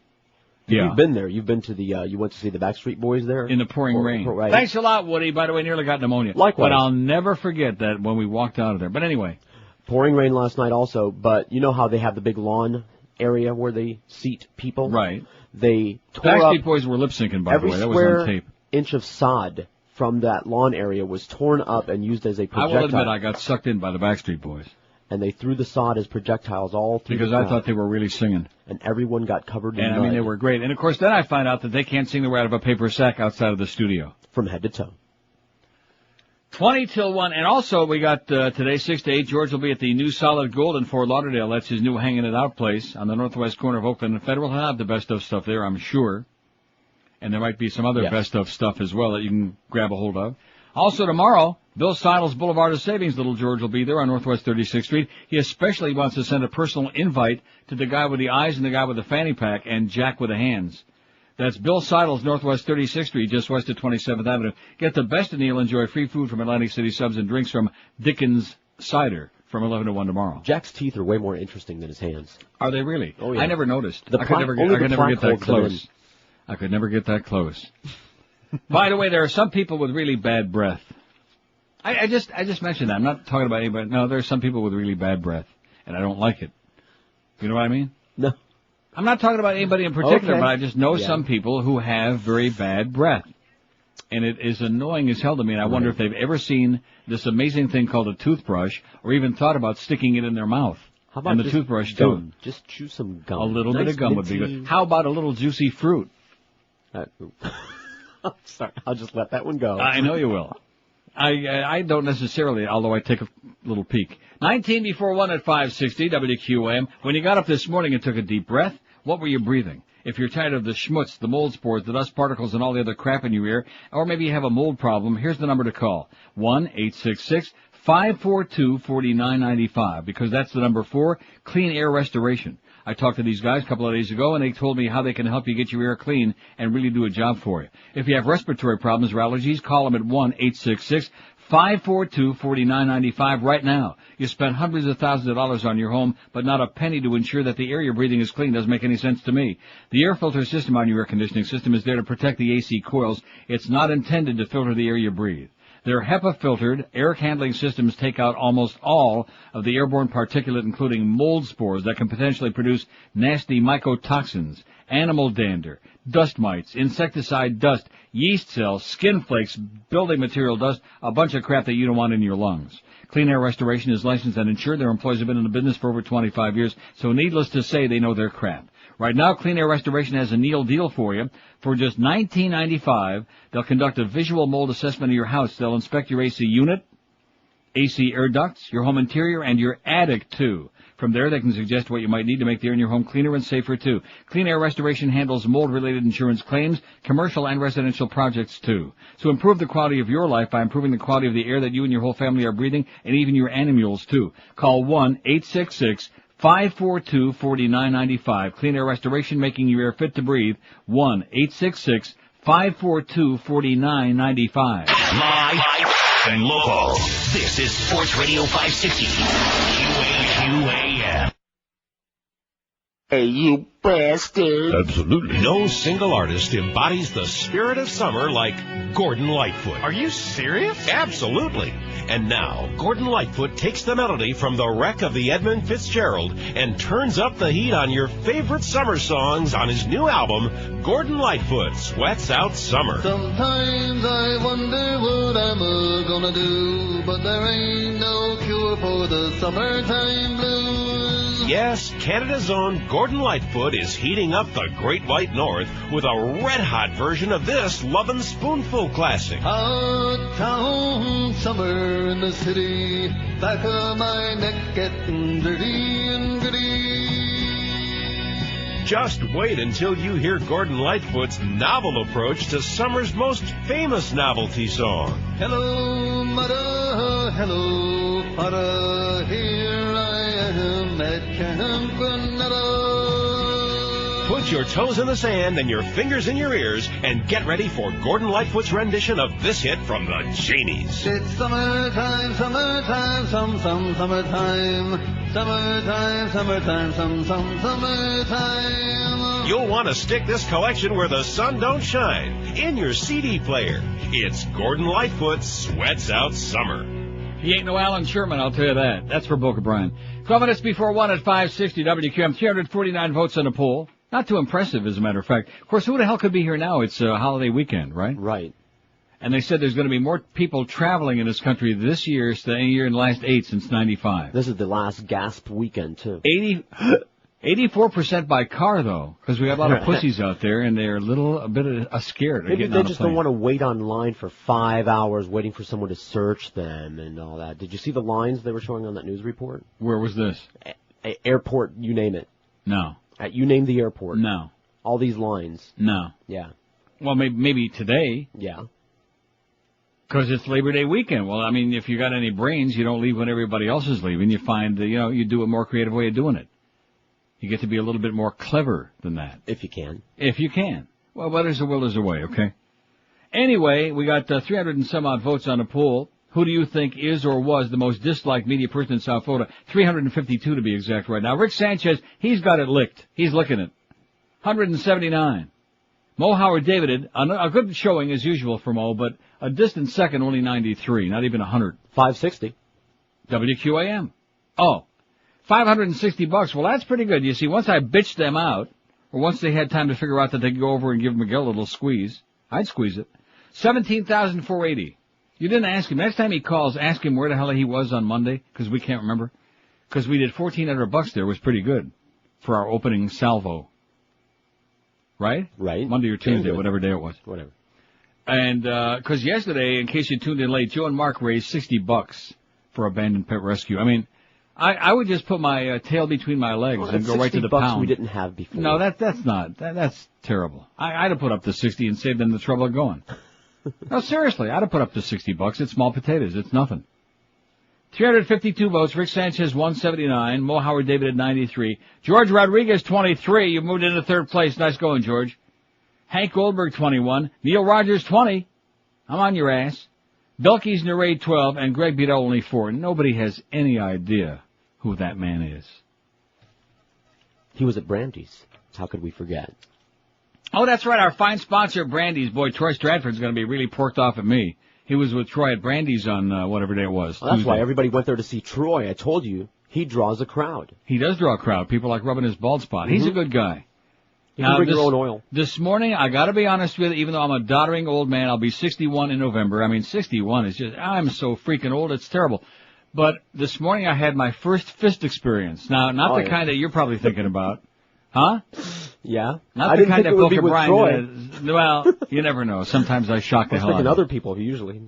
Yeah. You've been there. You've been to the, you went to see the Backstreet Boys there? In the pouring rain. Right. Thanks a lot, Woody. By the way, nearly got pneumonia. Likewise. But I'll never forget that when we walked out of there. But anyway. Pouring rain last night also, but you know how they have the big lawn area where they seat people? Right. They tore Backstreet up Boys were lip syncing, by the every way. That was square on tape. inch of sod from that lawn area was torn up and used as a I projectile. will admit I got sucked in by the Backstreet Boys. And they threw the sod as projectiles all through Because the I crowd. thought they were really singing. And everyone got covered in And mud. I mean, they were great. And of course, then I find out that they can't sing their way out of a paper sack outside of the studio. From head to toe. 20 till 1. And also, we got today, 6 to 8. George will be at the new Solid Gold in Fort Lauderdale. That's his new Hanging It Out place on the northwest corner of Oakland and Federal. He'll have the best of stuff there, I'm sure. And there might be some other best of stuff as well that you can grab a hold of. Also tomorrow, Bill Seidel's Boulevard of Savings, Little George will be there on Northwest 36th Street. He especially wants to send a personal invite to the guy with the eyes and the guy with the fanny pack and Jack with the hands. That's Bill Seidel's Northwest 36th Street, just west of 27th Avenue. Get the best of Neil. Enjoy free food from Atlantic City Subs and drinks from Dickens Cider from 11 to 1 tomorrow. Jack's teeth are way more interesting than his hands. Are they really? Oh, yeah. I never noticed. The I could never get that close. I could never get that close. By the way, there are some people with really bad breath. I just mentioned that. I'm not talking about anybody. No, there are some people with really bad breath, and I don't like it. You know what I mean? No. I'm not talking about anybody in particular, Okay. but I just know Yeah. some people who have very bad breath. And it is annoying as hell to me, and I wonder if they've ever seen this amazing thing called a toothbrush, or even thought about sticking it in their mouth. How about and the just toothbrush, gum? too. Just chew some gum. A little bit Nice of gum would be minty- good. How about a little juicy fruit? Sorry, I'll just let that one go. I know you will. I don't necessarily, although I take a little peek. 19 before 1 at 560 WQAM. When you got up this morning and took a deep breath, what were you breathing? If you're tired of the schmutz, the mold spores, the dust particles, and all the other crap in your ear, or maybe you have a mold problem, here's the number to call. 1-866-542-4995, because that's the number for Clean Air Restoration. I talked to these guys a couple of days ago, and they told me how they can help you get your air clean and really do a job for you. If you have respiratory problems or allergies, call them at 1-866-542-4995 right now. You spend hundreds of thousands of dollars on your home, but not a penny to ensure that the air you're breathing is clean. Doesn't make any sense to me. The air filter system on your air conditioning system is there to protect the AC coils. It's not intended to filter the air you breathe. Their HEPA-filtered air handling systems take out almost all of the airborne particulate, including mold spores that can potentially produce nasty mycotoxins, animal dander, dust mites, insecticide dust, yeast cells, skin flakes, building material dust, a bunch of crap that you don't want in your lungs. Clean Air Restoration is licensed and insured. Their employees have been in the business for over 25 years, so needless to say, they know their crap. Right now, Clean Air Restoration has a Neil deal for you. For just $19.95, they'll conduct a visual mold assessment of your house. They'll inspect your AC unit, AC air ducts, your home interior, and your attic, too. From there, they can suggest what you might need to make the air in your home cleaner and safer, too. Clean Air Restoration handles mold-related insurance claims, commercial and residential projects, too. So improve the quality of your life by improving the quality of the air that you and your whole family are breathing, and even your animals, too. Call 1-866-542-4995. Clean Air Restoration, making your air fit to breathe. 1-866-542-4995. Live and local. This is Sports Radio 560. QAM. Hey, you bastard. Absolutely. No single artist embodies the spirit of summer like Gordon Lightfoot. Are you serious? Absolutely. And now, Gordon Lightfoot takes the melody from the wreck of the Edmund Fitzgerald and turns up the heat on your favorite summer songs on his new album, Gordon Lightfoot Sweats Out Summer. Sometimes I wonder what what I'm gonna do, but there ain't no cure for the summertime blues. Yes, Canada's own Gordon Lightfoot is heating up the Great White North with a red-hot version of this Lovin' Spoonful classic. Hot town summer in the city, back of my neck getting dirty and gritty. Just wait until you hear Gordon Lightfoot's novel approach to summer's most famous novelty song. Hello, mother, hello, father, here I am at Camp Granada. Put your toes in the sand and your fingers in your ears and get ready for Gordon Lightfoot's rendition of this hit from the Jamies. It's summertime, summertime, summertime. Summertime, summertime, summertime. You'll want to stick this collection where the sun don't shine, in your CD player. It's Gordon Lightfoot's Sweats Out Summer. He ain't no Alan Sherman, I'll tell you that. That's for Boca Brian. 12 minutes before 1 at 560 WQM, 349 votes on the poll. Not too impressive, as a matter of fact. Of course, who the hell could be here now? It's a holiday weekend, right? Right. And they said there's going to be more people traveling in this country this year than any year in the last 8 since 95. This is the last gasp weekend, too. 84% by car, though, because we have a lot of pussies out there, and they're a bit scared. Maybe they just don't want to wait online for 5 hours waiting for someone to search them and all that. Did you see the lines they were showing on that news report? Where was this? Airport, you name it. No. You name the airport. No. All these lines. No. Yeah. Well, maybe today. Yeah. Because it's Labor Day weekend. Well, I mean, if you got any brains, you don't leave when everybody else is leaving. You find, you do a more creative way of doing it. You get to be a little bit more clever than that. If you can. If you can. Well, there's a will, there's a way, okay? Anyway, we got 300 and some odd votes on the poll. Who do you think is or was the most disliked media person in South Florida? 352 to be exact right now. Rick Sanchez, he's got it licked. He's licking it. 179. Mo Howard David, a good showing as usual for Mo, but a distant second, only 93, not even 100. 560. WQAM. Oh, $560. Well, that's pretty good. You see, once I bitched them out, or once they had time to figure out that they could go over and give Miguel a little squeeze, I'd squeeze it. 17,480. You didn't ask him. Next time he calls, ask him where the hell he was on Monday, because we can't remember. Because we did $1,400 there. It was pretty good for our opening salvo. Right? Right. Monday or Tuesday, whatever day it was. Whatever. And, cause yesterday, in case you tuned in late, Joe and Mark raised $60 for Abandoned Pet Rescue. I mean, I would just put my tail between my legs and go right to the pound. We didn't have before. No, that's terrible. I'd have put up the 60 and saved them the trouble of going. No, seriously, I'd have put up the $60. It's small potatoes. It's nothing. 352 votes. Rick Sanchez, 179. Mo Howard David at 93. George Rodriguez, 23. You moved into third place. Nice going, George. Hank Goldberg, 21. Neil Rogers, 20. I'm on your ass. Belky's Narade, 12. And Greg Beto, only 4. Nobody has any idea who that man is. He was at Brandy's. How could we forget? Oh, that's right. Our fine sponsor, Brandy's. Boy, Troy Stratford's going to be really porked off at me. He was with Troy at Brandy's on whatever day it was. Well, that's why everybody went there to see Troy. I told you, he draws a crowd. He does draw a crowd. People like rubbing his bald spot. Mm-hmm. He's a good guy. You can bring your own oil. This morning, I got to be honest with you, even though I'm a doddering old man, I'll be 61 in November. I mean, 61 is just, I'm so freaking old, it's terrible. But this morning I had my first fist experience. Now, not the kind that you're probably thinking about. Huh? Yeah. Not the kind that Booker Brian does. Well, you never know. Sometimes I shock the hell out of other people usually.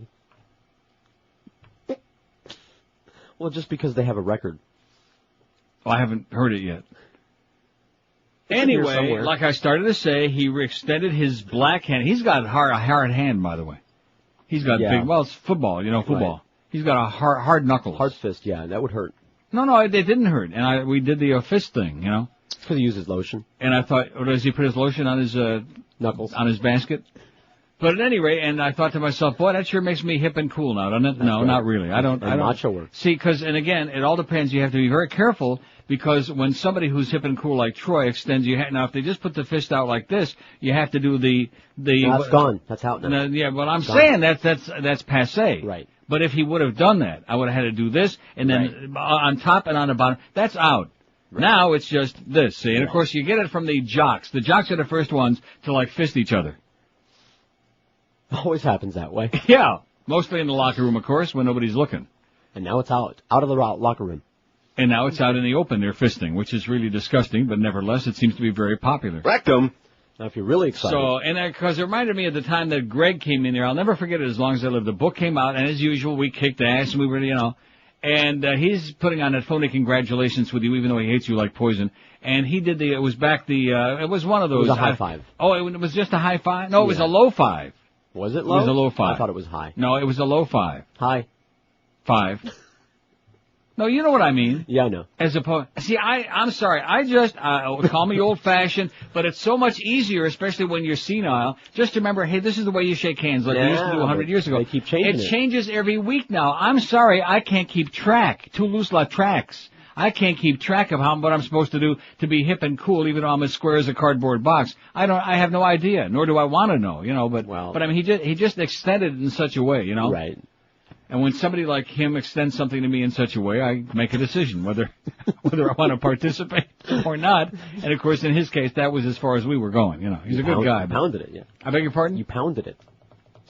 Well, just because they have a record. Well, I haven't heard it yet. Anyway, like I started to say, he extended his black hand. He's got a hard hand, by the way. He's got big, well, it's football, football. Right. He's got a hard knuckles. Hard fist, yeah, that would hurt. No, it didn't hurt. And we did the fist thing, It's because he uses lotion. And I thought, does he put his lotion on his knuckles, on his basket? But at any rate, and I thought to myself, boy, that sure makes me hip and cool now, doesn't it? No, not really. I don't. Macho work. See, and again, it all depends. You have to be very careful because when somebody who's hip and cool like Troy extends your hand, now if they just put the fist out like this, you have to do the. No, that's gone. That's out now. Yeah, well, I'm saying that's passé. Right. But if he would have done that, I would have had to do this, and then on top and on the bottom. That's out. Right. Now it's just this, see? And of course you get it from the jocks. The jocks are the first ones to fist each other. Always happens that way. Yeah. Mostly in the locker room, of course, when nobody's looking. And now it's out of the locker room. And now it's out in the open, they're fisting, which is really disgusting, but nevertheless, it seems to be very popular. Rectum. Now, if you're really excited. So, and because it reminded me of the time that Greg came in there, I'll never forget it as long as I live. The book came out, and as usual, we kicked ass, and we were, and he's putting on that phony congratulations with you, even though he hates you like poison. And he did it was one of those. It was a high five. Oh, it was just a high five? No, it was a low five. Was it low? It was a low five. I thought it was high. No, it was a low five. High. Five. No, you know what I mean. Yeah, I know. As opposed, see, I'm sorry. I just, call me old-fashioned, but it's so much easier, especially when you're senile, just to remember, hey, this is the way you shake hands, like we used to do 100 years ago. They keep changing it. It changes every week now. I'm sorry, I can't keep track. Too loose la tracks. I can't keep track of what I'm supposed to do to be hip and cool, even though I'm as square as a cardboard box. I have no idea, nor do I want to know, but I mean, he just extended it in such a way, Right. And when somebody like him extends something to me in such a way, I make a decision whether I want to participate or not. And of course, in his case, that was as far as we were going. He's a good guy. You pounded it, yeah. I beg your pardon? You pounded it.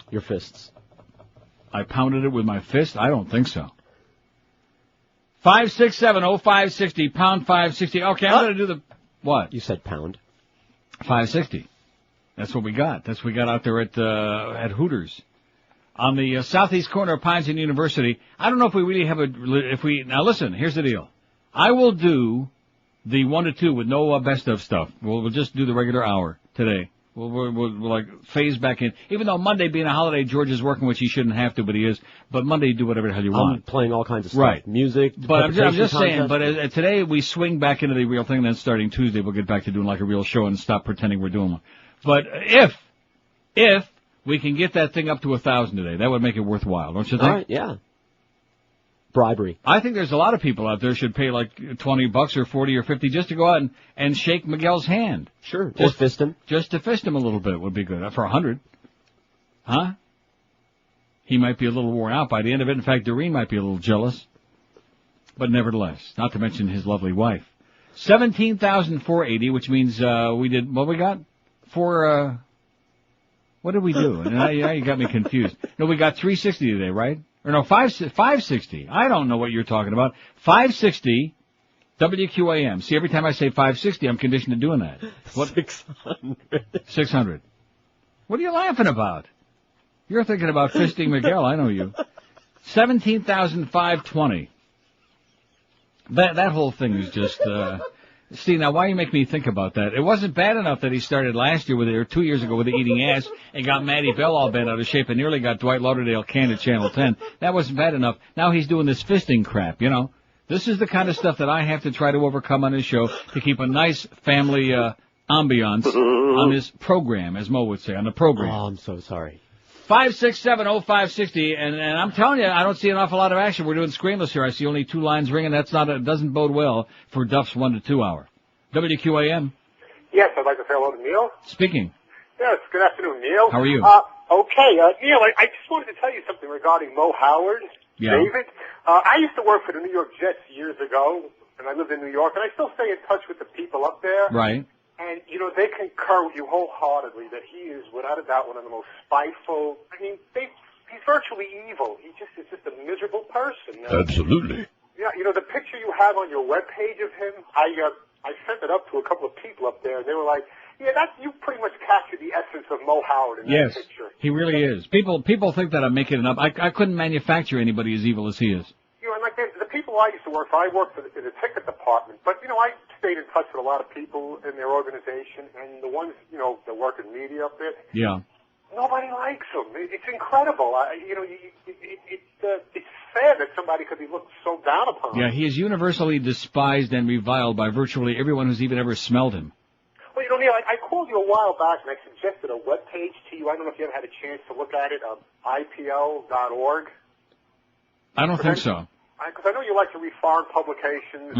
Your fists. I pounded it with my fist? I don't think so. 567-0560, pound 560. Okay, I'm going to do the, what? You said pound. 560. That's what we got. That's what we got out there at Hooters. On the southeast corner of Pines and University. I don't know if we really have now listen, here's the deal. I will do the 1 to 2 with no best of stuff. We'll just do the regular hour today. We'll like phase back in. Even though Monday being a holiday, George is working, which he shouldn't have to, but he is. But Monday, do whatever the hell you want. I'm playing all kinds of stuff. Right. Music. But I'm just saying, but today we swing back into the real thing, then starting Tuesday we'll get back to doing like a real show and stop pretending we're doing one. But if we can get that thing up to 1,000 today, that would make it worthwhile, don't you think? All right, yeah. Bribery. I think there's a lot of people out there should pay like $20 or 40 or 50 just to go out and shake Miguel's hand. Sure. Just fist him. Just to fist him a little bit would be good. For 100. Huh? He might be a little worn out by the end of it. In fact, Doreen might be a little jealous. But nevertheless, not to mention his lovely wife. 17,480, which means, we did, what we got? What did we do? Now you got me confused. No, we got 360 today, right? Or no, 560. I don't know what you're talking about. 560 WQAM. See, every time I say 560, I'm conditioned to doing that. What? 600. What are you laughing about? You're thinking about fisting Miguel. I know you. 17,520. That whole thing is just, see, now why you make me think about that? It wasn't bad enough that he started last year with it, or 2 years ago with the eating ass, and got Maddie Bell all bent out of shape, and nearly got Dwight Lauderdale canned at Channel 10. That wasn't bad enough. Now he's doing this fisting crap, This is the kind of stuff that I have to try to overcome on his show to keep a nice family, ambiance on this program, as Mo would say, on the program. Oh, I'm so sorry. 567-0560, and I'm telling you, I don't see an awful lot of action. We're doing screenless here. I see only 2 lines ringing. It doesn't bode well for Duff's 1 to 2 hour. WQAM. Yes, I'd like to say hello to Neil. Speaking. Yes, good afternoon, Neil. How are you? Okay, Neil, I just wanted to tell you something regarding Mo Howard. Yeah. David. I used to work for the New York Jets years ago, and I lived in New York, and I still stay in touch with the people up there. Right. And, they concur with you wholeheartedly that he is, without a doubt, one of the most spiteful. I mean, he's virtually evil. He just is just a miserable person. Absolutely. Yeah, the picture you have on your webpage of him, I sent it up to a couple of people up there, and they were like, yeah, you pretty much captured the essence of Mo Howard in that picture. He really is. People think that I'm making it up. I couldn't manufacture anybody as evil as he is. And like the people I used to work for, I worked in the ticket department, but, I stayed in touch with a lot of people in their organization, and the ones, that work in media up there. Yeah. Nobody likes him. It's incredible. It's sad that somebody could be looked so down upon. Yeah, he is universally despised and reviled by virtually everyone who's even ever smelled him. Well, Neil, I called you a while back, and I suggested a web page to you. I don't know if you ever had a chance to look at it, IPL.org. I don't think so. Because I know you like to read foreign publications,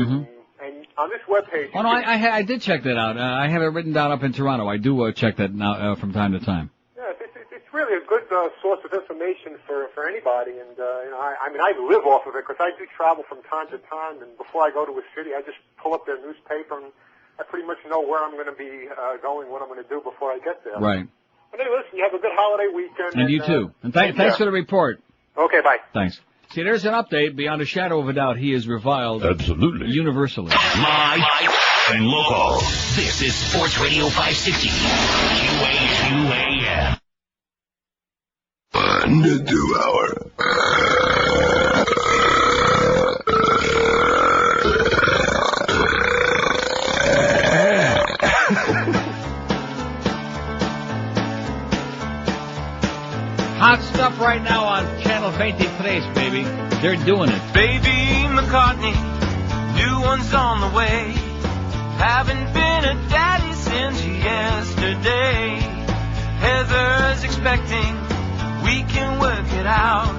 and on this webpage... Oh, no, I did check that out. I have it written down up in Toronto. I do check that now from time to time. Yeah, it's really a good source of information for anybody, and I live off of it because I do travel from time to time, and before I go to a city, I just pull up their newspaper, and I pretty much know where I'm going to be going, what I'm going to do before I get there. Right. But anyway, listen, you have a good holiday weekend. And you too. And thanks for the report. Okay, bye. Thanks. See, there's an update. Beyond a shadow of a doubt, he is reviled. Absolutely. Universally. Live and local. This is Sports Radio 560. QAQAM. 1 2 hour. Hot stuff right now on Channel 23, baby. They're doing it. Baby McCartney, new one's on the way. Haven't been a daddy since yesterday. Heather's expecting, we can work it out.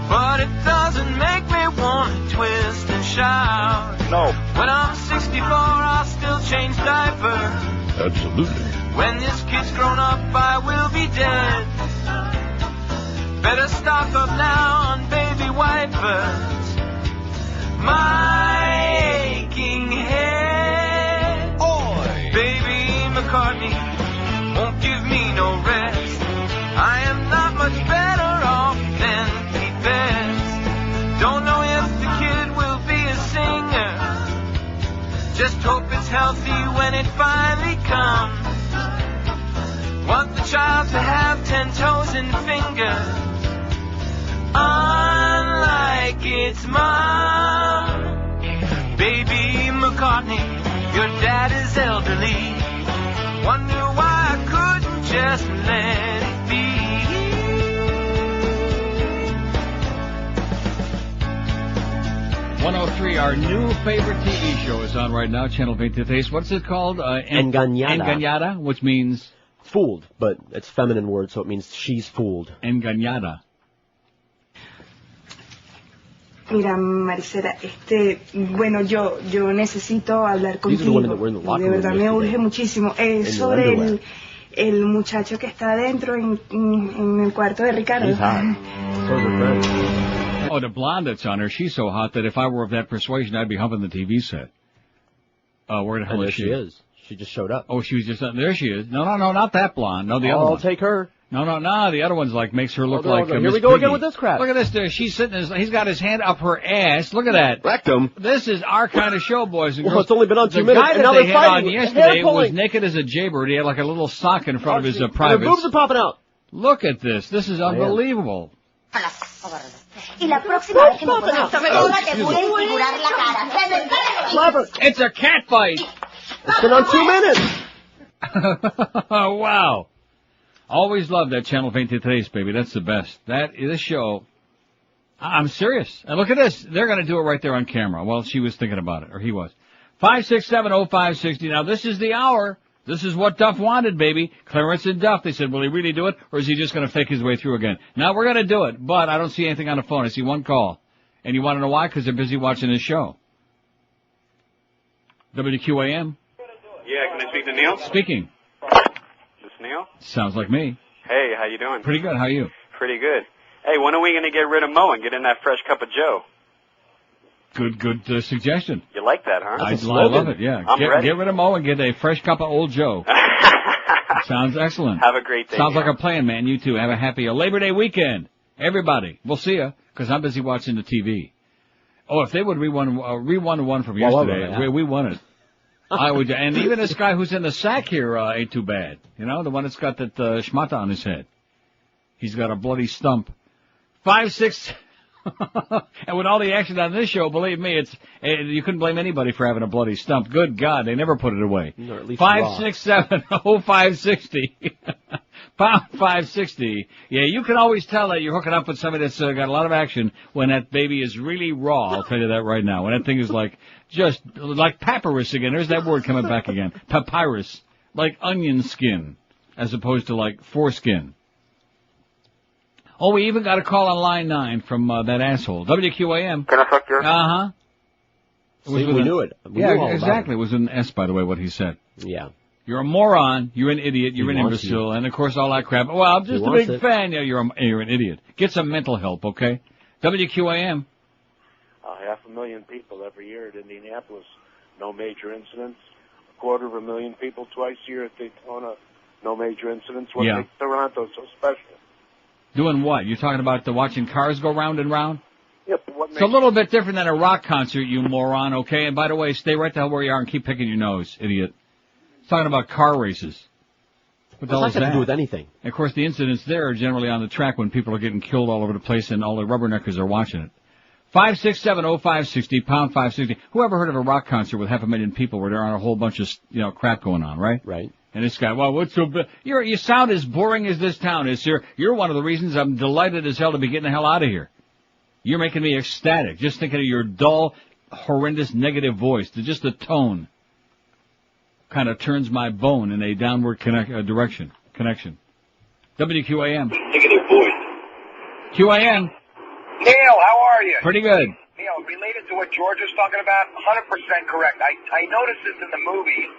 But it doesn't make me want to twist and shout. No. When I'm 64, I'll still change diapers. Absolutely. When this kid's grown up, I will be dead. Better stock up now on baby wipers. My aching head. Oi. Baby McCartney won't give me no rest. I am not much better off than Pete Best. Don't know if the kid will be a singer. Just hope it's healthy when it finally comes. Want the child to have 10 toes and fingers, unlike its mom. Baby McCartney, your dad is elderly. Wonder why I couldn't just let it be. 103, our new favorite TV show is on right now, Channel 23. What's it called? Engañada. Engañada, which means? Fooled, but it's a feminine word, so it means she's fooled. Engañada. Mira, Maricela, bueno, yo necesito hablar contigo. De verdad, me urge muchísimo. Es sobre el muchacho que está adentro en el cuarto de Ricardo. Oh, the blonde that's on her, she's so hot that if I were of that persuasion, I'd be humping the TV set. Where the hell is she? There she is. She just showed up. Oh, she was just, there she is. No, not that blonde. No, the other one. I'll take her. No, the other one's like, makes her look like Here Miss we go Piggy. again with this crap. Look at this, she's sitting, he's got his hand up her ass. Look at that. Rectum. This is our kind of show, boys and girls. Well, it's only been on 2 the minutes, guy and that now they they're had on fighting. yesterday was naked as a jaybird. He had like a little sock in front of his privates. Their boobs are popping out. Look at this. This is unbelievable. Y la próxima vez que me ponga esto, te voy a desfigurar la cara. It's a cat fight. It's been on 2 minutes. Wow. Always loved that Channel 23, baby. That's the best. That is a show. I'm serious. And look at this. They're going to do it right there on camera. Well, she was thinking about it, or he was. 5670560. Now, this is the hour. This is what Duff wanted, baby. Clarence and Duff. They said, will he really do it, or is he just going to fake his way through again? Now, we're going to do it, but I don't see anything on the phone. I see one call. And you want to know why? Because they're busy watching this show. WQAM. Yeah, can I speak to Neil? Speaking. Is this Neil? Sounds like me. Hey, how you doing? Pretty good. How are you? Pretty good. Hey, when are we going to get rid of Mo and get in that fresh cup of Joe? Good suggestion. You like that, huh? I love it, yeah. I'm ready. Get rid of Mo and get a fresh cup of Old Joe. Sounds excellent. Have a great day. Sounds Neil. like a plan, man. You too. Have a happy Labor Day weekend. Everybody. We'll see you, because I'm busy watching the TV. Oh, if they would re-one one from yesterday, we won it. I would, and even this guy who's in the sack here ain't too bad. You know, the one that's got that schmata on his head. He's got a bloody stump. 5-6. And with all the action on this show, believe me, you couldn't blame anybody for having a bloody stump. Good God, they never put it away. 5670560. Pound 560. Yeah, you can always tell that you're hooking up with somebody that's got a lot of action when that baby is really raw. I'll tell you that right now. When that thing is just like papyrus again. There's that word coming back again. Papyrus. Like onion skin, as opposed to like foreskin. Oh, we even got a call on line 9 from that asshole. WQAM. Can I fuck your? Uh-huh. We knew it. We knew all exactly. about it. It was an S, by the way, what he said. Yeah. You're a moron. You're an idiot. You're an imbecile. And, of course, all that crap. Well, I'm just a big fan. Yeah, you're an idiot. Get some mental help, okay? WQAM. 500,000 people every year at Indianapolis. No major incidents. 250,000 people twice a year at Daytona. No major incidents. What makes Toronto so special? Doing what? You're talking about watching cars go round and round? Yep. It's a little bit different than a rock concert, you moron, okay? And by the way, stay right the hell where you are and keep picking your nose, idiot. It's talking about car races. What the hell is that? What's that to do with anything? And of course, the incidents there are generally on the track when people are getting killed all over the place and all the rubberneckers are watching it. 5670560, pound 560. Who ever heard of a rock concert with 500,000 people where there aren't a whole bunch of, crap going on, right? Right. And this guy, well, what's so bad? You sound as boring as this town is, sir. You're one of the reasons I'm delighted as hell to be getting the hell out of here. You're making me ecstatic just thinking of your dull, horrendous, negative voice. Just the tone kind of turns my bone in a downward connection. WQAM. Negative voice. QAM. Neil, how are you? Pretty good. Neil, related to what George was talking about, 100% correct. I noticed this in the movies.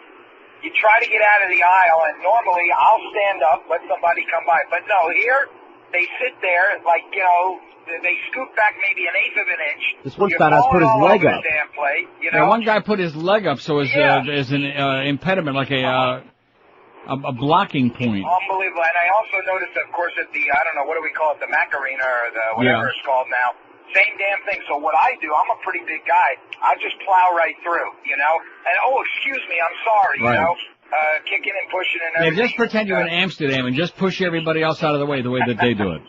You try to get out of the aisle, and normally I'll stand up, let somebody come by. But no, here, they sit there, like, they scoot back maybe an eighth of an inch. This one fat ass put his leg up. Damn plate, Yeah, one guy put his leg up so as an impediment, like a blocking point. Unbelievable. And I also noticed, of course, at the, I don't know, what do we call it, the Macarena or the whatever it's called now. Same damn thing. So what I do, I'm a pretty big guy. I just plow right through, And, excuse me, I'm sorry, kicking and pushing and everything. Yeah, just pretend you're in Amsterdam and just push everybody else out of the way that they do it.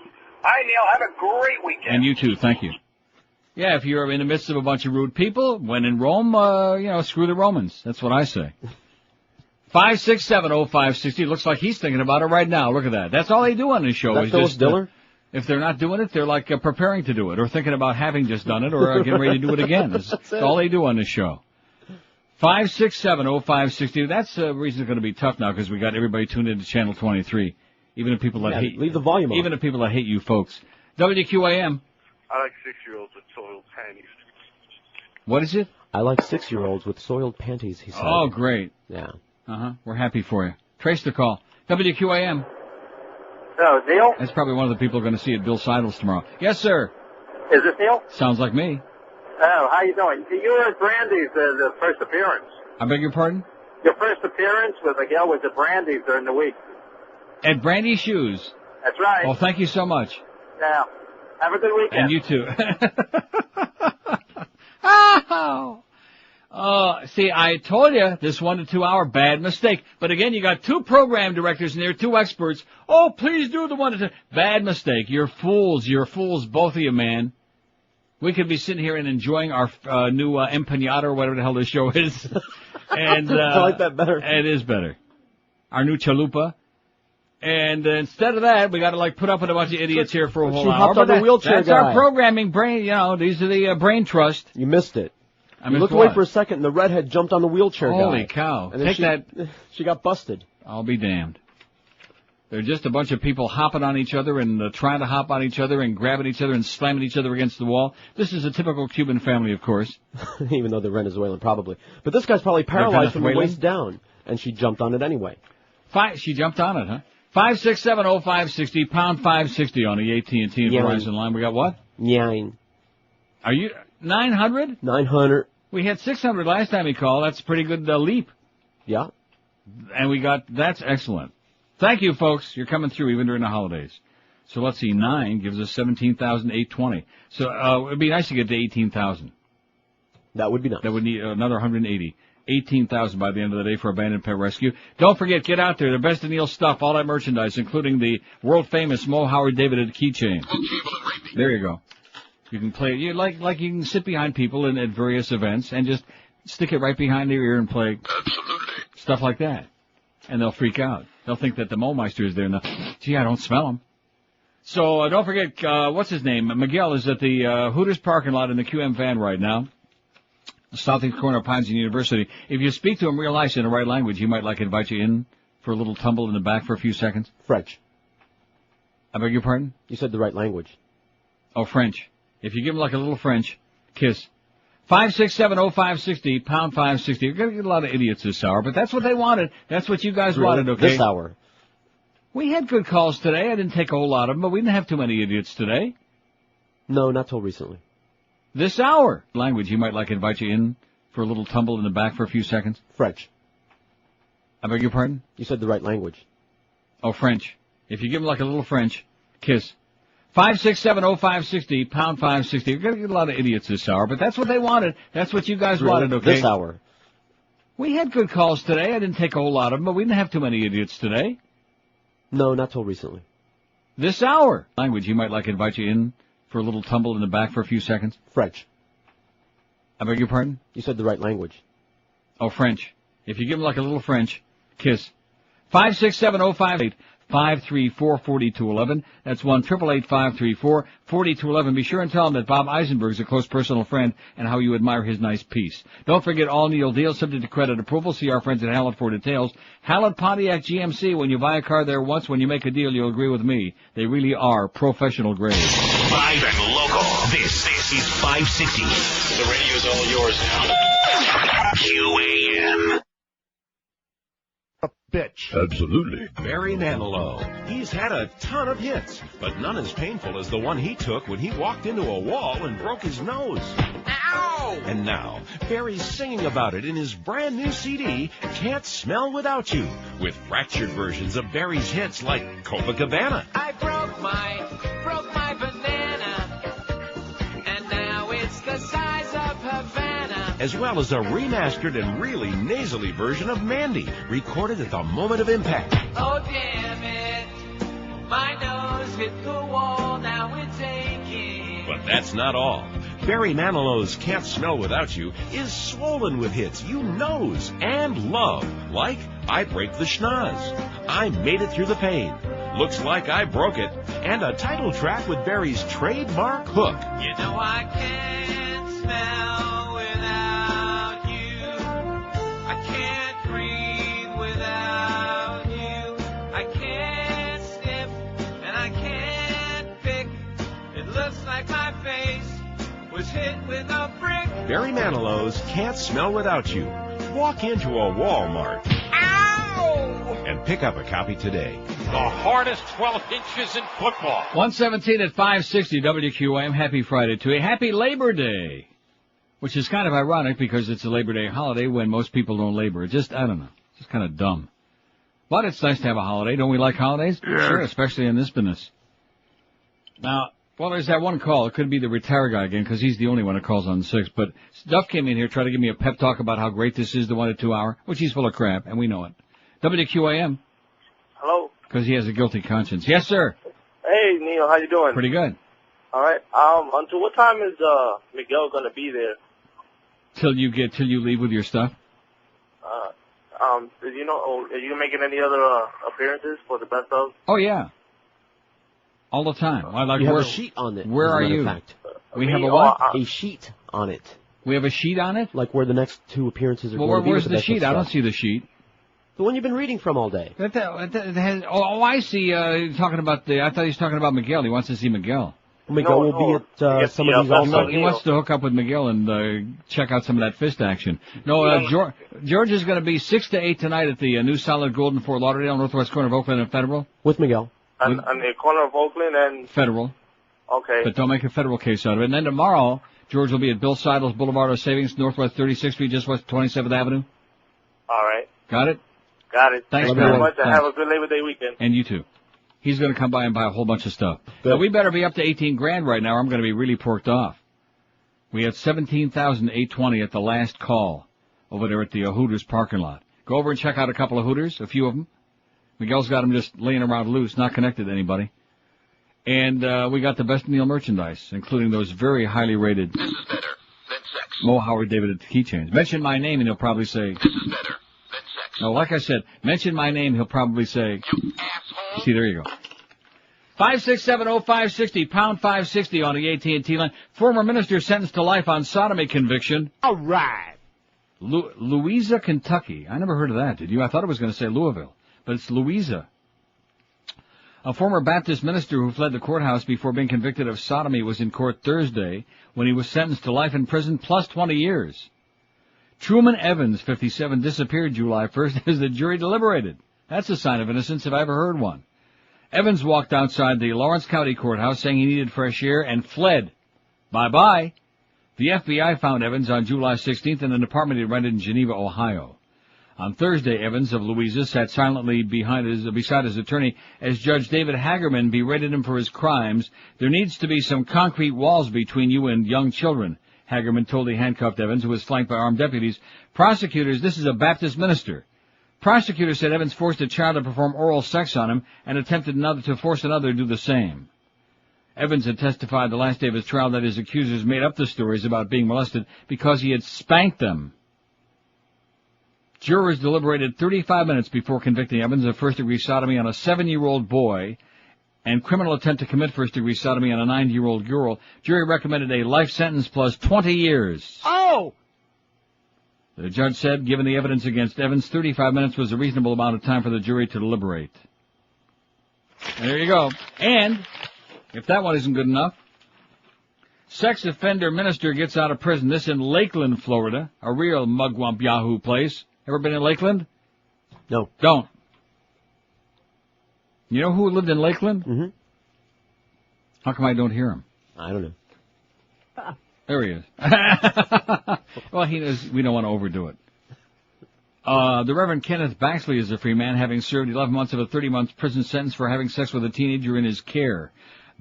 Hi, Neil. Have a great weekend. And you too. Thank you. Yeah, if you're in the midst of a bunch of rude people, when in Rome, screw the Romans. That's what I say. 5670560. Looks like he's thinking about it right now. Look at that. That's all they do on this show. Is that Phyllis Diller? If they're not doing it, they're like preparing to do it, or thinking about having just done it, or getting ready to do it again. That's all they do on this show. 5670560. That's the reason it's going to be tough now because we got everybody tuned into Channel 23. Even the people that hate leave the volume on. Even the people that hate you folks. WQAM. I like 6-year-olds with soiled panties. What is it? I like 6-year-olds with soiled panties, he said. Oh, great. Yeah. We're happy for you. Trace the call. WQAM. Hello, Neil? That's probably one of the people going to see at Bill Seidel's tomorrow. Yes, sir. Is this Neil? Sounds like me. Oh, how you doing? You were at Brandy's the first appearance. I beg your pardon? Your first appearance with Miguel was at Brandy's during the week. At Brandy's Shoes. That's right. Well, thank you so much. Yeah. Have a good weekend. And you too. See, I told you this 1 to 2 hour bad mistake. But again, you got 2 program directors in there, 2 experts. Oh, please do the 1 to 2. Bad mistake. You're fools, both of you, man. We could be sitting here and enjoying our new empanada or whatever the hell this show is. And I like that better. It is better. Our new chalupa. And instead of that, we got to put up with a bunch of idiots here for a whole hour. Hopped on the wheelchair that's guy. our programming brain. These are the brain trust. You missed it. I looked away for a second, and the redhead jumped on the wheelchair guy. Holy cow! And then she got busted. I'll be damned. They're just a bunch of people hopping on each other and trying to hop on each other and grabbing each other and slamming each other against the wall. This is a typical Cuban family, of course. Even though they're Venezuelan, probably. But this guy's probably paralyzed from the waist down, and she jumped on it anyway. She jumped on it, huh? 5670560, pound 560 on the AT&T and Verizon line. We got what? Nine. Are you 900? 900. We had 600 last time he called. That's a pretty good leap. Yeah. And that's excellent. Thank you, folks. You're coming through even during the holidays. So let's see, 9 gives us 17,820. So it'd be nice to get to 18,000. That would be nice. That would need another 180. 18,000 by the end of the day for Abandoned Pet Rescue. Don't forget, get out there. The best of Neil stuff, all that merchandise, including the world-famous Mo Howard David keychain. There you go. You can play it. You like you can sit behind people at various events and just stick it right behind their ear and play stuff like that. And they'll freak out. They'll think that the Mo-Meister is there. And gee, I don't smell him. So don't forget, what's his name? Miguel is at the Hooters parking lot in the QM van right now. Southeast corner of Pines University. If you speak to him real nice in the right language, he might invite you in for a little tumble in the back for a few seconds. French. I beg your pardon? You said the right language. Oh, French. If you give him a little French, kiss. 5670560, pound 560. You're going to get a lot of idiots this hour, but that's what they wanted. That's what you guys wanted, okay? This hour. We had good calls today. I didn't take a whole lot of them, but we didn't have too many idiots today. No, not till recently. This hour. Language, he might invite you in for a little tumble in the back for a few seconds. French. I beg your pardon? You said the right language. Oh, French. If you give him a little French, kiss. 5670560, pound 560. We're going to get a lot of idiots this hour, but that's what they wanted. That's what you guys wanted, okay? This hour. We had good calls today. I didn't take a whole lot of them, but we didn't have too many idiots today. No, not till recently. This hour. Language, you might like to invite you in for a little tumble in the back for a few seconds. French. I beg your pardon? You said the right language. Oh, French. If you give them like a little French, kiss. 5670558. 534-4211. That's 1-888-534-4211. Be sure and tell him that Bob Eisenberg's a close personal friend and how you admire his nice piece. Don't forget all Neil deals subject to credit approval. See our friends at Hallett for details. Hallett Pontiac GMC. When you buy a car there once, when you make a deal, you'll agree with me. They really are professional grade. Live and local. This is 560. The radio's all yours now. QAM. Bitch. Absolutely. Barry Manilow. He's had a ton of hits, but none as painful as the one he took when he walked into a wall and broke his nose. Ow! And now, Barry's singing about it in his brand new CD, Can't Smell Without You, with fractured versions of Barry's hits like Copacabana. I broke my banana, and now it's the size of Havana. As well as a remastered and really nasally version of Mandy, recorded at the moment of impact. Oh, damn it. My nose hit the wall, now it's aching. But that's not all. Barry Manilow's Can't Smell Without You is swollen with hits you knows and love, like I Break the Schnoz, I Made It Through the Pain, Looks Like I Broke It, and a title track with Barry's trademark hook. You know I can't smell without you. I can't breathe without you. I can't sniff and I can't pick. It looks like my face was hit with a brick. Barry Manilow's Can't Smell Without You. Walk into a Walmart. Ow! And pick up a copy today. The hardest 12 inches in football. 117 at 560 WQAM. Happy Friday to you. Happy Labor Day. Which is kind of ironic because it's a Labor Day holiday when most people don't labor. Just, I don't know. Just kind of dumb. But it's nice to have a holiday. Don't we like holidays? Yeah. Sure, especially in this business. Now, well, there's that one call. It could be the retired guy again because he's the only one that calls on 6. But Duff came in here, tried to give me a pep talk about how great this is, the 1 to 2 hour, which he's full of crap, and we know it. WQAM. Hello. Because he has a guilty conscience. Yes, sir. Hey, Neil, how you doing? Pretty good. All right. Until what time is Miguel gonna be there? Till you leave with your stuff. Did you know? Are you making any other appearances for the best of? Oh yeah. All the time. I like you have a sheet on it. Where as a are matter you? of fact. We have a what? A sheet on it. We have a sheet on it? Like where the next 2 appearances are well, going to be. Where's the sheet? I don't see the sheet. The one you've been reading from all day. I see. Talking about I thought he was talking about Miguel. He wants to see Miguel. Miguel will be at some of these also. He wants to hook up with Miguel and check out some of that fist action. No, George is going to be 6 to 8 tonight at the New Solid Gold in Fort Lauderdale, northwest corner of Oakland and Federal. With Miguel. On the corner of Oakland and Federal. Okay. But don't make a federal case out of it. And then tomorrow, George will be at Bill Seidel's Boulevard of Savings, northwest 36th Street, just west 27th Avenue. All right. Got it? Got it. Thanks very much, and have a good Labor Day weekend. And you too. He's going to come by and buy a whole bunch of stuff. Now, we better be up to 18 grand right now, or I'm going to be really porked off. We had 17,820 at the last call over there at the Hooters parking lot. Go over and check out a couple of Hooters, a few of them. Miguel's got them just laying around loose, not connected to anybody. And we got the best Neil merchandise, including those very highly rated Mo Howard David keychains. Mention my name and he'll probably say, this is better than sex. No, like I said, mention my name, he'll probably say, you asshole. See, there you go. 5670560, pound 560 on the AT&T line. Former minister sentenced to life on sodomy conviction. All right. Louisa, Kentucky. I never heard of that, did you? I thought it was going to say Louisville, but it's Louisa. A former Baptist minister who fled the courthouse before being convicted of sodomy was in court Thursday when he was sentenced to life in prison plus 20 years. Truman Evans, 57, disappeared July 1st as the jury deliberated. That's a sign of innocence if I ever heard one. Evans walked outside the Lawrence County Courthouse saying he needed fresh air and fled. Bye-bye. The FBI found Evans on July 16th in an apartment he rented in Geneva, Ohio. On Thursday, Evans of Louisa sat silently beside his attorney as Judge David Hagerman berated him for his crimes. There needs to be some concrete walls between you and young children, Hagerman told the handcuffed Evans, who was flanked by armed deputies. Prosecutors, this is a Baptist minister. Prosecutors said Evans forced a child to perform oral sex on him and attempted to force another to do the same. Evans had testified the last day of his trial that his accusers made up the stories about being molested because he had spanked them. Jurors deliberated 35 minutes before convicting Evans of first-degree sodomy on a 7-year-old boy and criminal attempt to commit first-degree sodomy on a 9-year-old girl. Jury recommended a life sentence plus 20 years. Oh! The judge said, given the evidence against Evans, 35 minutes was a reasonable amount of time for the jury to deliberate. And there you go. And, if that one isn't good enough, sex offender minister gets out of prison. This in Lakeland, Florida, a real mugwump yahoo place. Ever been in Lakeland? No. Don't. You know who lived in Lakeland? Mm-hmm. How come I don't hear him? I don't know. There he is. Well, he knows we don't want to overdo it. The Reverend Kenneth Baxley is a free man, having served 11 months of a 30-month prison sentence for having sex with a teenager in his care.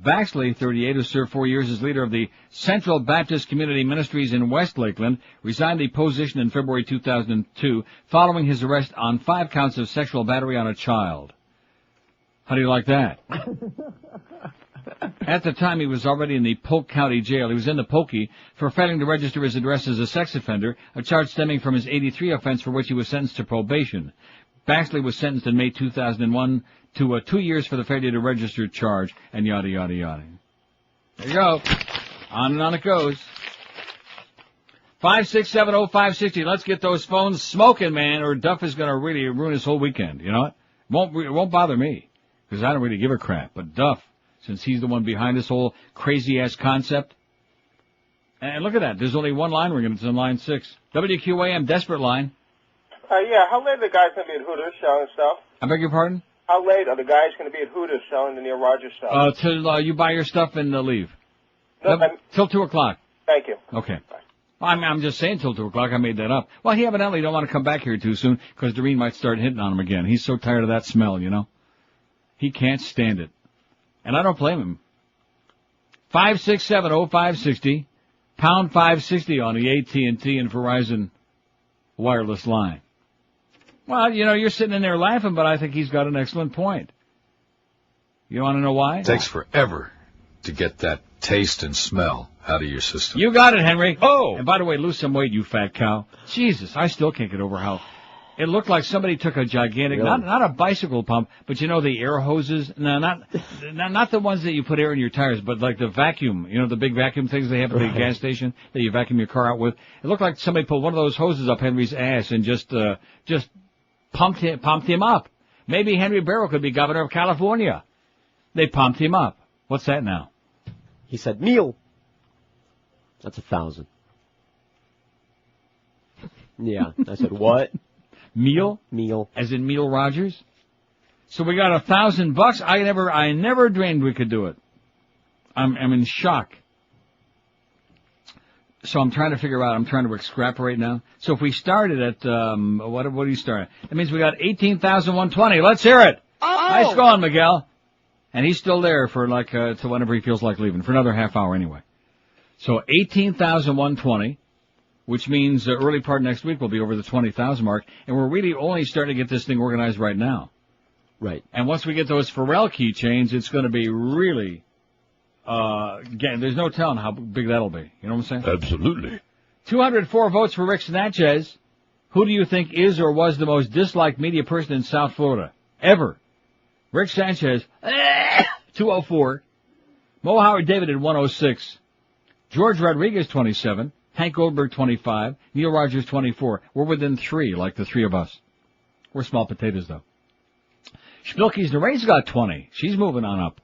Baxley, 38, who served 4 years as leader of the Central Baptist Community Ministries in West Lakeland, resigned the position in February 2002 following his arrest on 5 counts of sexual battery on a child. How do you like that? At the time, he was already in the Polk County Jail. He was in the Pokey for failing to register his address as a sex offender, a charge stemming from his 83 offense for which he was sentenced to probation. Baxley was sentenced in May 2001 to 2 years for the failure to register charge, and yada, yada, yada. There you go. On and on it goes. 5670560. Let's get those phones smoking, man, or Duff is going to really ruin his whole weekend. You know what? It won't bother me, because I don't really give a crap. But Duff, since he's the one behind this whole crazy-ass concept. And look at that. There's only one line ringing. It's on line 6. WQAM, desperate line. Yeah, how late are the guys going to be at Hooters selling stuff? I beg your pardon? How late are the guys going to be at Hooters selling the Neil Rogers stuff? Till you buy your stuff and leave. No, till 2 o'clock. Thank you. Okay. I'm just saying till 2 o'clock. I made that up. Well, he evidently don't want to come back here too soon because Doreen might start hitting on him again. He's so tired of that smell, you know. He can't stand it. And I don't blame him. 5670560, pound 560 on the AT&T and Verizon wireless line. Well, you know, you're sitting in there laughing, but I think he's got an excellent point. You want to know why? It takes forever to get that taste and smell out of your system. You got it, Henry. Oh! And by the way, lose some weight, you fat cow. Jesus, I still can't get over how it looked like somebody took a gigantic, not a bicycle pump, but you know the air hoses? No, not the ones that you put air in your tires, but like the vacuum, you know, the big vacuum things they have at the gas station that you vacuum your car out with. It looked like somebody put one of those hoses up Henry's ass and just pumped him up. Maybe Henry Barrow could be governor of California. They pumped him up. What's that now? He said, meal. That's 1,000. Yeah, I said, what? Meal? Meal. As in Neil Rogers? So we got $1,000. I never dreamed we could do it. I'm in shock. So I'm trying to extrapolate now. So if we started at, what do you start at? That means we got 18,120. Let's hear it. Oh. Nice going, Miguel. And he's still there for to whenever he feels like leaving, for another half hour anyway. So 18,120, which means early part next week will be over the 20,000 mark, and we're really only starting to get this thing organized right now. Right. And once we get those Pharrell keychains, it's going to be really, again, there's no telling how big that'll be. You know what I'm saying? Absolutely. 204 votes for Rick Sanchez. Who do you think is or was the most disliked media person in South Florida ever? Rick Sanchez, 204. Mo Howard David at 106. George Rodriguez, 27. Hank Goldberg, 25. Neil Rogers, 24. We're within 3, like the 3 of us. We're small potatoes, though. Spilky's Neray's got 20. She's moving on up.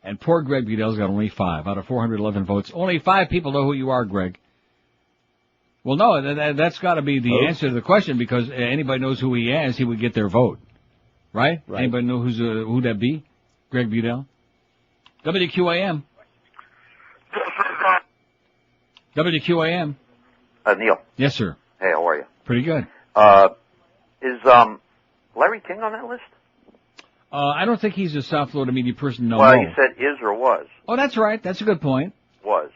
And poor Greg Budel's got only 5 out of 411 votes. Only 5 people know who you are, Greg. Well, no, that's got to be the answer to the question, because anybody knows who he is, he would get their vote. Right? Anybody know who that be? Greg Budel? WQAM. WQAM. Neil. Yes, sir. Hey, how are you? Pretty good. Is Larry King on that list? I don't think he's a South Florida media person. No. Well, you said is or was. Oh, that's right. That's a good point. Was.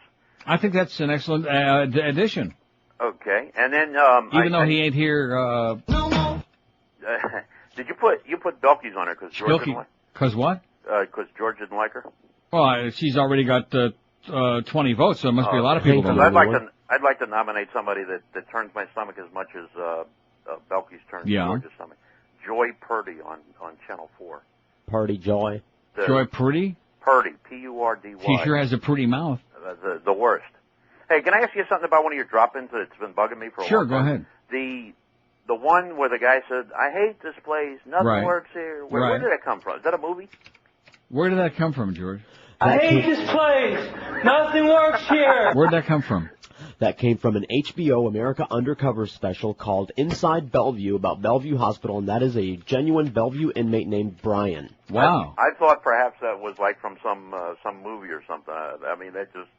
I think that's an excellent addition. Okay, and then even though he ain't here. Did you put Belkey's on her because George didn't like? Because what? Because George didn't like her. Well, she's already got 20 votes, so there must be a lot of people. Because I'd like to nominate somebody that turns my stomach as much as Belkey's turns George's stomach. Joy Purdy on Channel 4. Purdy Joy. Joy Purdy? Purdy, P-U-R-D-Y. She sure has a pretty mouth. The worst. Hey, can I ask you something about one of your drop-ins that's been bugging me for a while? Sure, go ahead. The one where the guy said, I hate this place, nothing works here. Where did that come from? Is that a movie? Where did that come from, George? I hate this place, nothing works here. Where'd that come from? That came from an HBO America Undercover special called Inside Bellevue about Bellevue Hospital, and that is a genuine Bellevue inmate named Brian. Wow. I thought perhaps that was like from some movie or something. I mean, that just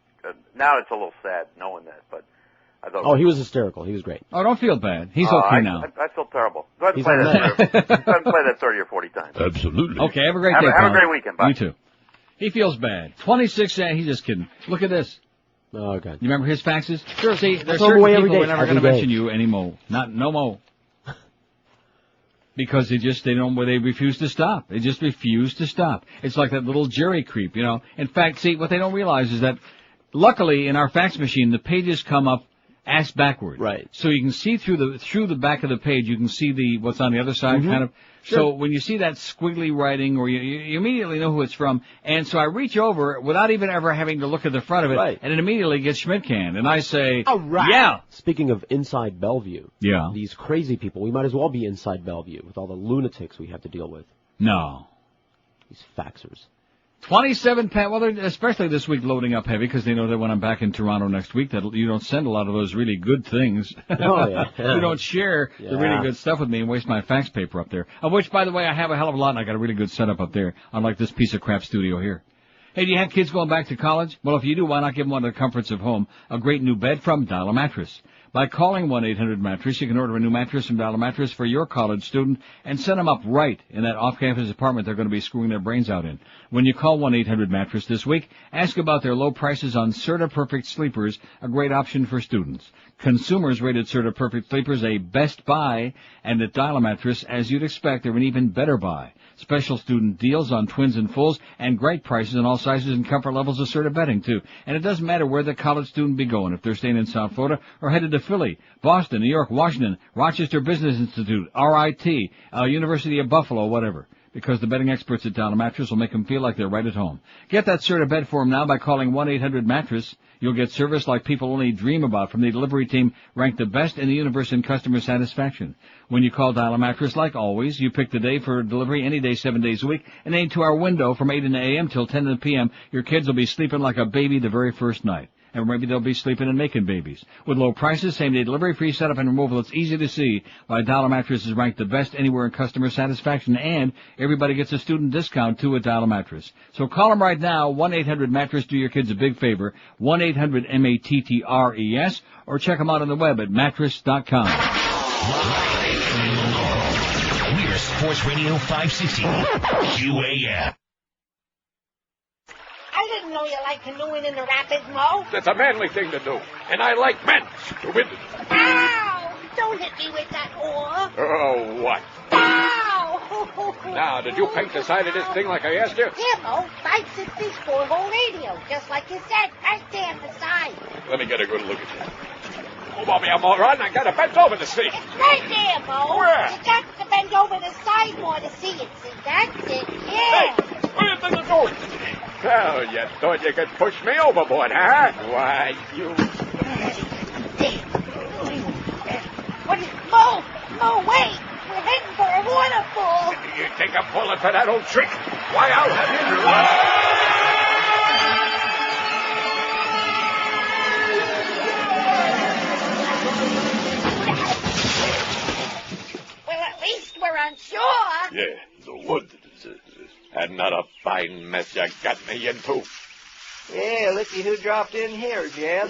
now it's a little sad knowing that, but I thought. Oh, he was hysterical. He was great. Oh, don't feel bad. He's okay now. I feel terrible. Go ahead and play that. Go ahead and play that 30 or 40 times. Absolutely. Okay, have a great day. Have a great weekend. Bye. You too. He feels bad. 26. He's just kidding. Look at this. Oh, okay. You remember his faxes? Sure. See, there's certain people who are never going to mention you anymore. No more. Because they refuse to stop. They just refuse to stop. It's like that little Jerry creep, you know. In fact, see, what they don't realize is that, luckily, in our fax machine, the pages come up ass backward. Right. So you can see through the back of the page, you can see what's on the other side, kind of. Sure. So when you see that squiggly writing, or you immediately know who it's from, and so I reach over without even ever having to look at the front of it, and it immediately gets Schmidt-canned, and I say, all right. Yeah. Speaking of Inside Bellevue, these crazy people, we might as well be inside Bellevue with all the lunatics we have to deal with. No. These faxers. 27 well, they're especially this week loading up heavy because they know that when I'm back in Toronto next week that you don't send a lot of those really good things. Oh, yeah. You don't share the really good stuff with me and waste my fax paper up there. Of which, by the way, I have a hell of a lot and I got a really good setup up there, unlike this piece of crap studio here. Hey, do you have kids going back to college? Well, if you do, why not give them one of the comforts of home, a great new bed from Dial a Mattress. By calling 1-800-MATTRESS, you can order a new mattress from Dial a Mattress for your college student and send them up right in that off-campus apartment they're going to be screwing their brains out in. When you call 1-800-MATTRESS this week, ask about their low prices on Serta Perfect Sleepers, a great option for students. Consumers rated Serta Perfect Sleepers a best buy, and at Dial a Mattress, as you'd expect, they're an even better buy. Special student deals on twins and fulls, and great prices on all sizes and comfort levels of Serta bedding, too. And it doesn't matter where the college student be going, if they're staying in South Florida or headed to Philly, Boston, New York, Washington, Rochester Business Institute, RIT, University of Buffalo, whatever. Because the bedding experts at Dial a Mattress will make them feel like they're right at home. Get that Serta bed for them now by calling 1-800-MATTRESS. You'll get service like people only dream about from the delivery team, ranked the best in the universe in customer satisfaction. When you call Dial a Mattress, like always, you pick the day for delivery any day, 7 days a week, and aim to our window from 8 in the a.m. till 10 in the p.m. Your kids will be sleeping like a baby the very first night. And maybe they'll be sleeping and making babies. With low prices, same-day delivery, free setup and removal, it's easy to see why Dial a Mattress is ranked the best anywhere in customer satisfaction, and everybody gets a student discount, too, at Dial a Mattress. So call them right now, 1-800-MATTRESS. Do your kids a big favor, 1-800-MATTRES, or check them out on the web at mattress.com. We're Sports Radio 560, QAM. I didn't know you liked canoeing in the rapids, Mo. That's a manly thing to do. And I like men. Stupid. Ow! Don't hit me with that oar. Oh, what? Ow! Now, did you paint the side of this thing like I asked you? Yeah, Mo. 560 4-hole radio. Just like you said. Right there at the side. Let me get a good look at you. Oh, Bobby, I'm all right. I got to bend over to see. It's right there, Mo. Where? You got to bend over the side more to see it. See, that's it. Yeah. Hey, what are you doing? Oh, you thought you could push me overboard, huh? Why, you... What is... Mo, wait! We're heading for a waterfall! You take a bullet for that old trick? Why, I'll have you... Well, at least we're on shore! Yeah, the wood... And not a fine mess you got me into. Yeah, looky who dropped in here, Jeb.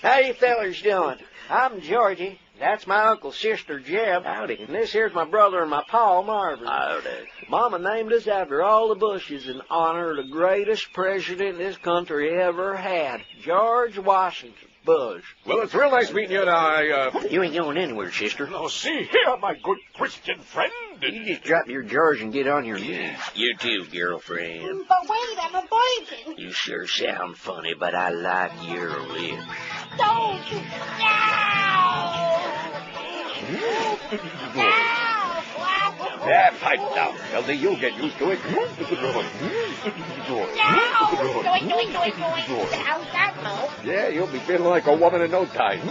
How you fellers doing? I'm Georgie. That's my Uncle Sister Jeb. Howdy. And this here's my brother and my pa Marvin. Howdy. Mama named us after all the Bushes in honor of the greatest president this country ever had, George Washington Bush. Well, it's real nice meeting you, and You ain't going anywhere, sister. No, see here, my good Christian friend. You just drop your George and get on your knees. You too, girlfriend. But wait, I'm a virgin. You sure sound funny, but I like your lips. Don't you? Yeah, pipe down, Geldy. You'll get used to it. How's that, Mo? Yeah, you'll be feeling like a woman in no time.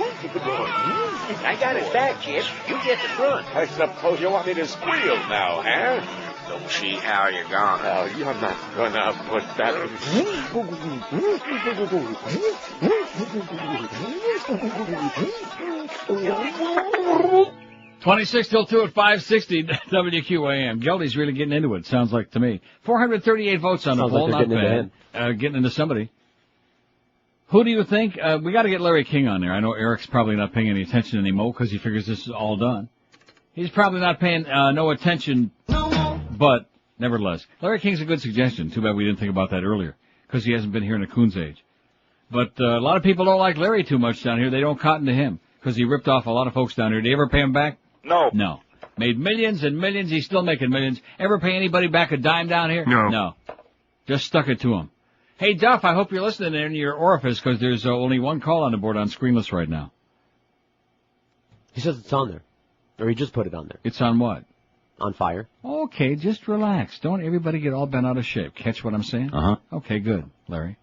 I got his back, Chip. You get the front. I suppose you want me to squeal now, huh? Don't see how you're gonna. Oh, you're not gonna put that in. 26 till 2 at 560 WQAM. Geldy's really getting into it, sounds like to me. 438 votes on the poll, like not bad. Getting into somebody. Who do you think? We got to get Larry King on there. I know Eric's probably not paying any attention anymore because he figures this is all done. He's probably not paying no attention, but nevertheless, Larry King's a good suggestion. Too bad we didn't think about that earlier because he hasn't been here in a coon's age. But a lot of people don't like Larry too much down here. They don't cotton to him because he ripped off a lot of folks down here. Did you ever pay him back? No. No. Made millions and millions. He's still making millions. Ever pay anybody back a dime down here? No. No. Just stuck it to him. Hey, Duff, I hope you're listening in your orifice because there's only one call on the board on Screenless right now. He says it's on there. Or he just put it on there. It's on what? On fire. Okay, just relax. Don't everybody get all bent out of shape. Catch what I'm saying? Uh-huh. Okay, good, Larry.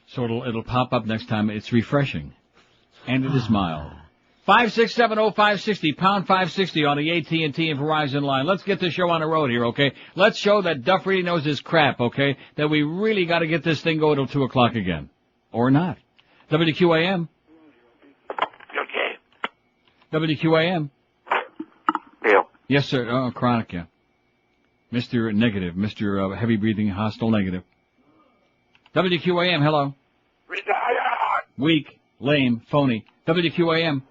So it'll pop up next time. It's refreshing. And it is mild. 5670560, pound 560 on the AT&T and Verizon line. Let's get the show on the road here, okay? Let's show that Duff really knows his crap, okay? That we really got to get this thing going till 2 o'clock again. Or not. WQAM. Okay. WQAM. Bill. Yes, sir. Oh, chronic, yeah. Mr. Negative. Mr. Heavy Breathing Hostile Negative. WQAM, hello. Weak, lame, phony. WQAM.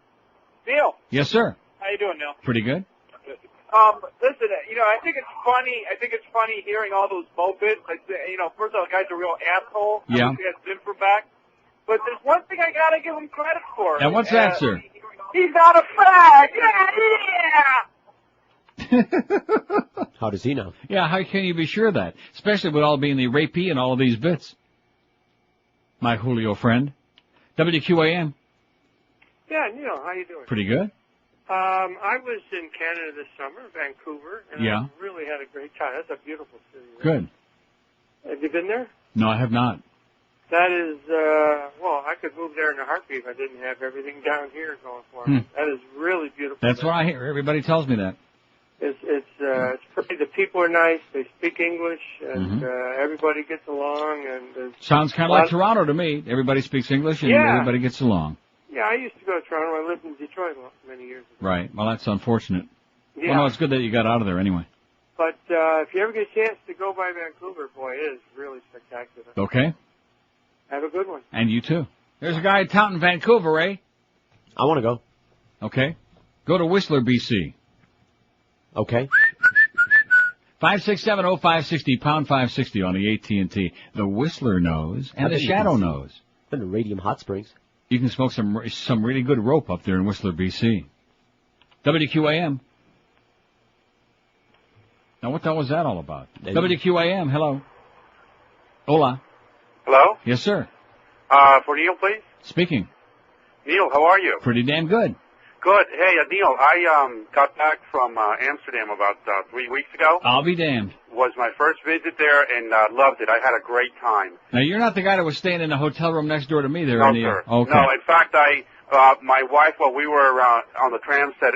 Neil. Yes, sir. How you doing, Neil? Pretty good. Listen, I think it's funny. I think it's funny hearing all those mopeds. First of all, the guy's a real asshole. Yeah. I wish he had Zimper back. But there's one thing I gotta give him credit for. And what's that, sir? He's not a fag. Yeah. How does he know? Yeah, how can you be sure of that? Especially with all being the rapey and all of these bits. My Julio friend. WQAM. Yeah, Neil, how you doing? Pretty good. I was in Canada this summer, Vancouver, and yeah. I really had a great time. That's a beautiful city. Right? Good. Have you been there? No, I have not. That is, I could move there in a heartbeat if I didn't have everything down here going for me. That is really beautiful. That's what I hear. Everybody tells me that. It's pretty. The people are nice. They speak English, and everybody gets along. And sounds kind of like Toronto to me. Everybody speaks English, and everybody gets along. Yeah, I used to go to Toronto. I lived in Detroit many years ago. Right. Well, that's unfortunate. Yeah. Well, no, it's good that you got out of there anyway. But if you ever get a chance to go by Vancouver, boy, it is really spectacular. Okay. Have a good one. And you too. There's a guy in town in Vancouver, eh? I want to go. Okay. Go to Whistler, BC. Okay. 5670560, pound 560 on the AT&T. The Whistler knows, and the Shadow knows. And the Radium Hot Springs. You can smoke some really good rope up there in Whistler, BC. WQAM. Now, what the hell was that all about? WQAM, hello. Hola. Hello? Yes, sir. For Neil, please? Speaking. Neil, how are you? Pretty damn good. Good. Hey, Neil, I got back from Amsterdam about 3 weeks ago. I'll be damned. Was my first visit there and loved it. I had a great time. Now, you're not the guy that was staying in the hotel room next door to me there. No, sir. Okay. No, in fact, my wife, while we were on the tram, said,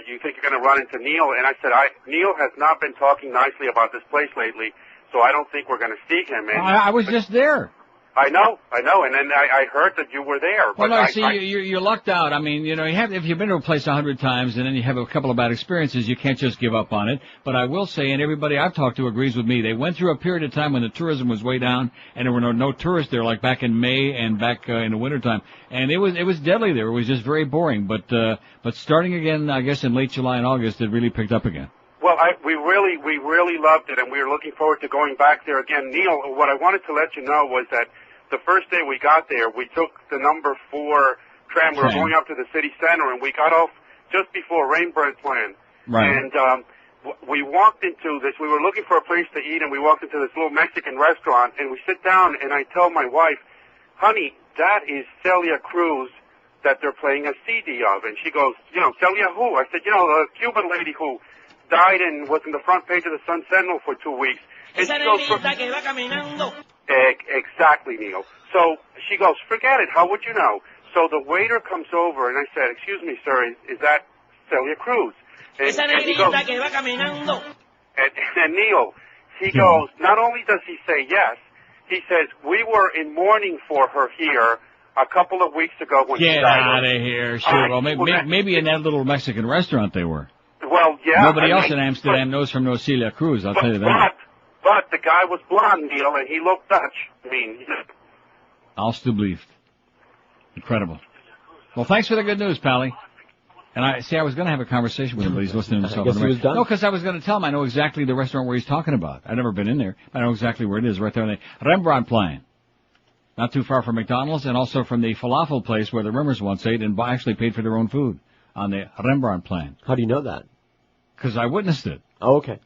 you think you're going to run into Neil? And I said, Neil has not been talking nicely about this place lately, so I don't think we're going to see him. And I was just there. I know, and then I heard that you were there. Well, no, see, you're lucked out. I mean, if you've been to a place 100 times and then you have a couple of bad experiences, you can't just give up on it. But I will say, and everybody I've talked to agrees with me, they went through a period of time when the tourism was way down and there were no tourists there, like back in May and back in the wintertime. And it was deadly there. It was just very boring. But starting again, I guess in late July and August, it really picked up again. Well, we really loved it, and we were looking forward to going back there again. Neil, what I wanted to let you know was that the first day we got there, we took the number 4 tram. We were going up to the city center, and we got off just before Rembrandt's Land. Right. And we walked into this. We were looking for a place to eat, and we walked into this little Mexican restaurant, and we sit down, and I tell my wife, honey, that is Celia Cruz that they're playing a CD of. And she goes, Celia who? I said, the Cuban lady who died and was in the front page of the Sun Sentinel for 2 weeks. And she goes, exactly, Neil. So she goes, forget it. How would you know? So the waiter comes over, and I said, excuse me, sir, is that Celia Cruz? And he goes, and Neil, he goes, not only does he say yes, he says, we were in mourning for her here a couple of weeks ago when she died. Get out of here. Sure. Well, maybe in that little Mexican restaurant they were. Well, yeah. Nobody else in Amsterdam knows from no Celia Cruz, I'll tell you that. But the guy was blonde, Neil, and he looked Dutch. I mean, Alsjeblieft. Incredible. Well, thanks for the good news, Pally. And I was going to have a conversation with him, but he's listening to himself. I guess he was done? No, because I was going to tell him I know exactly the restaurant where he's talking about. I've never been in there. I know exactly where it is, right there on the Rembrandtplein. Not too far from McDonald's, and also from the falafel place where the Rimmers once ate and actually paid for their own food on the Rembrandtplein. How do you know that? Because I witnessed it. Oh, okay.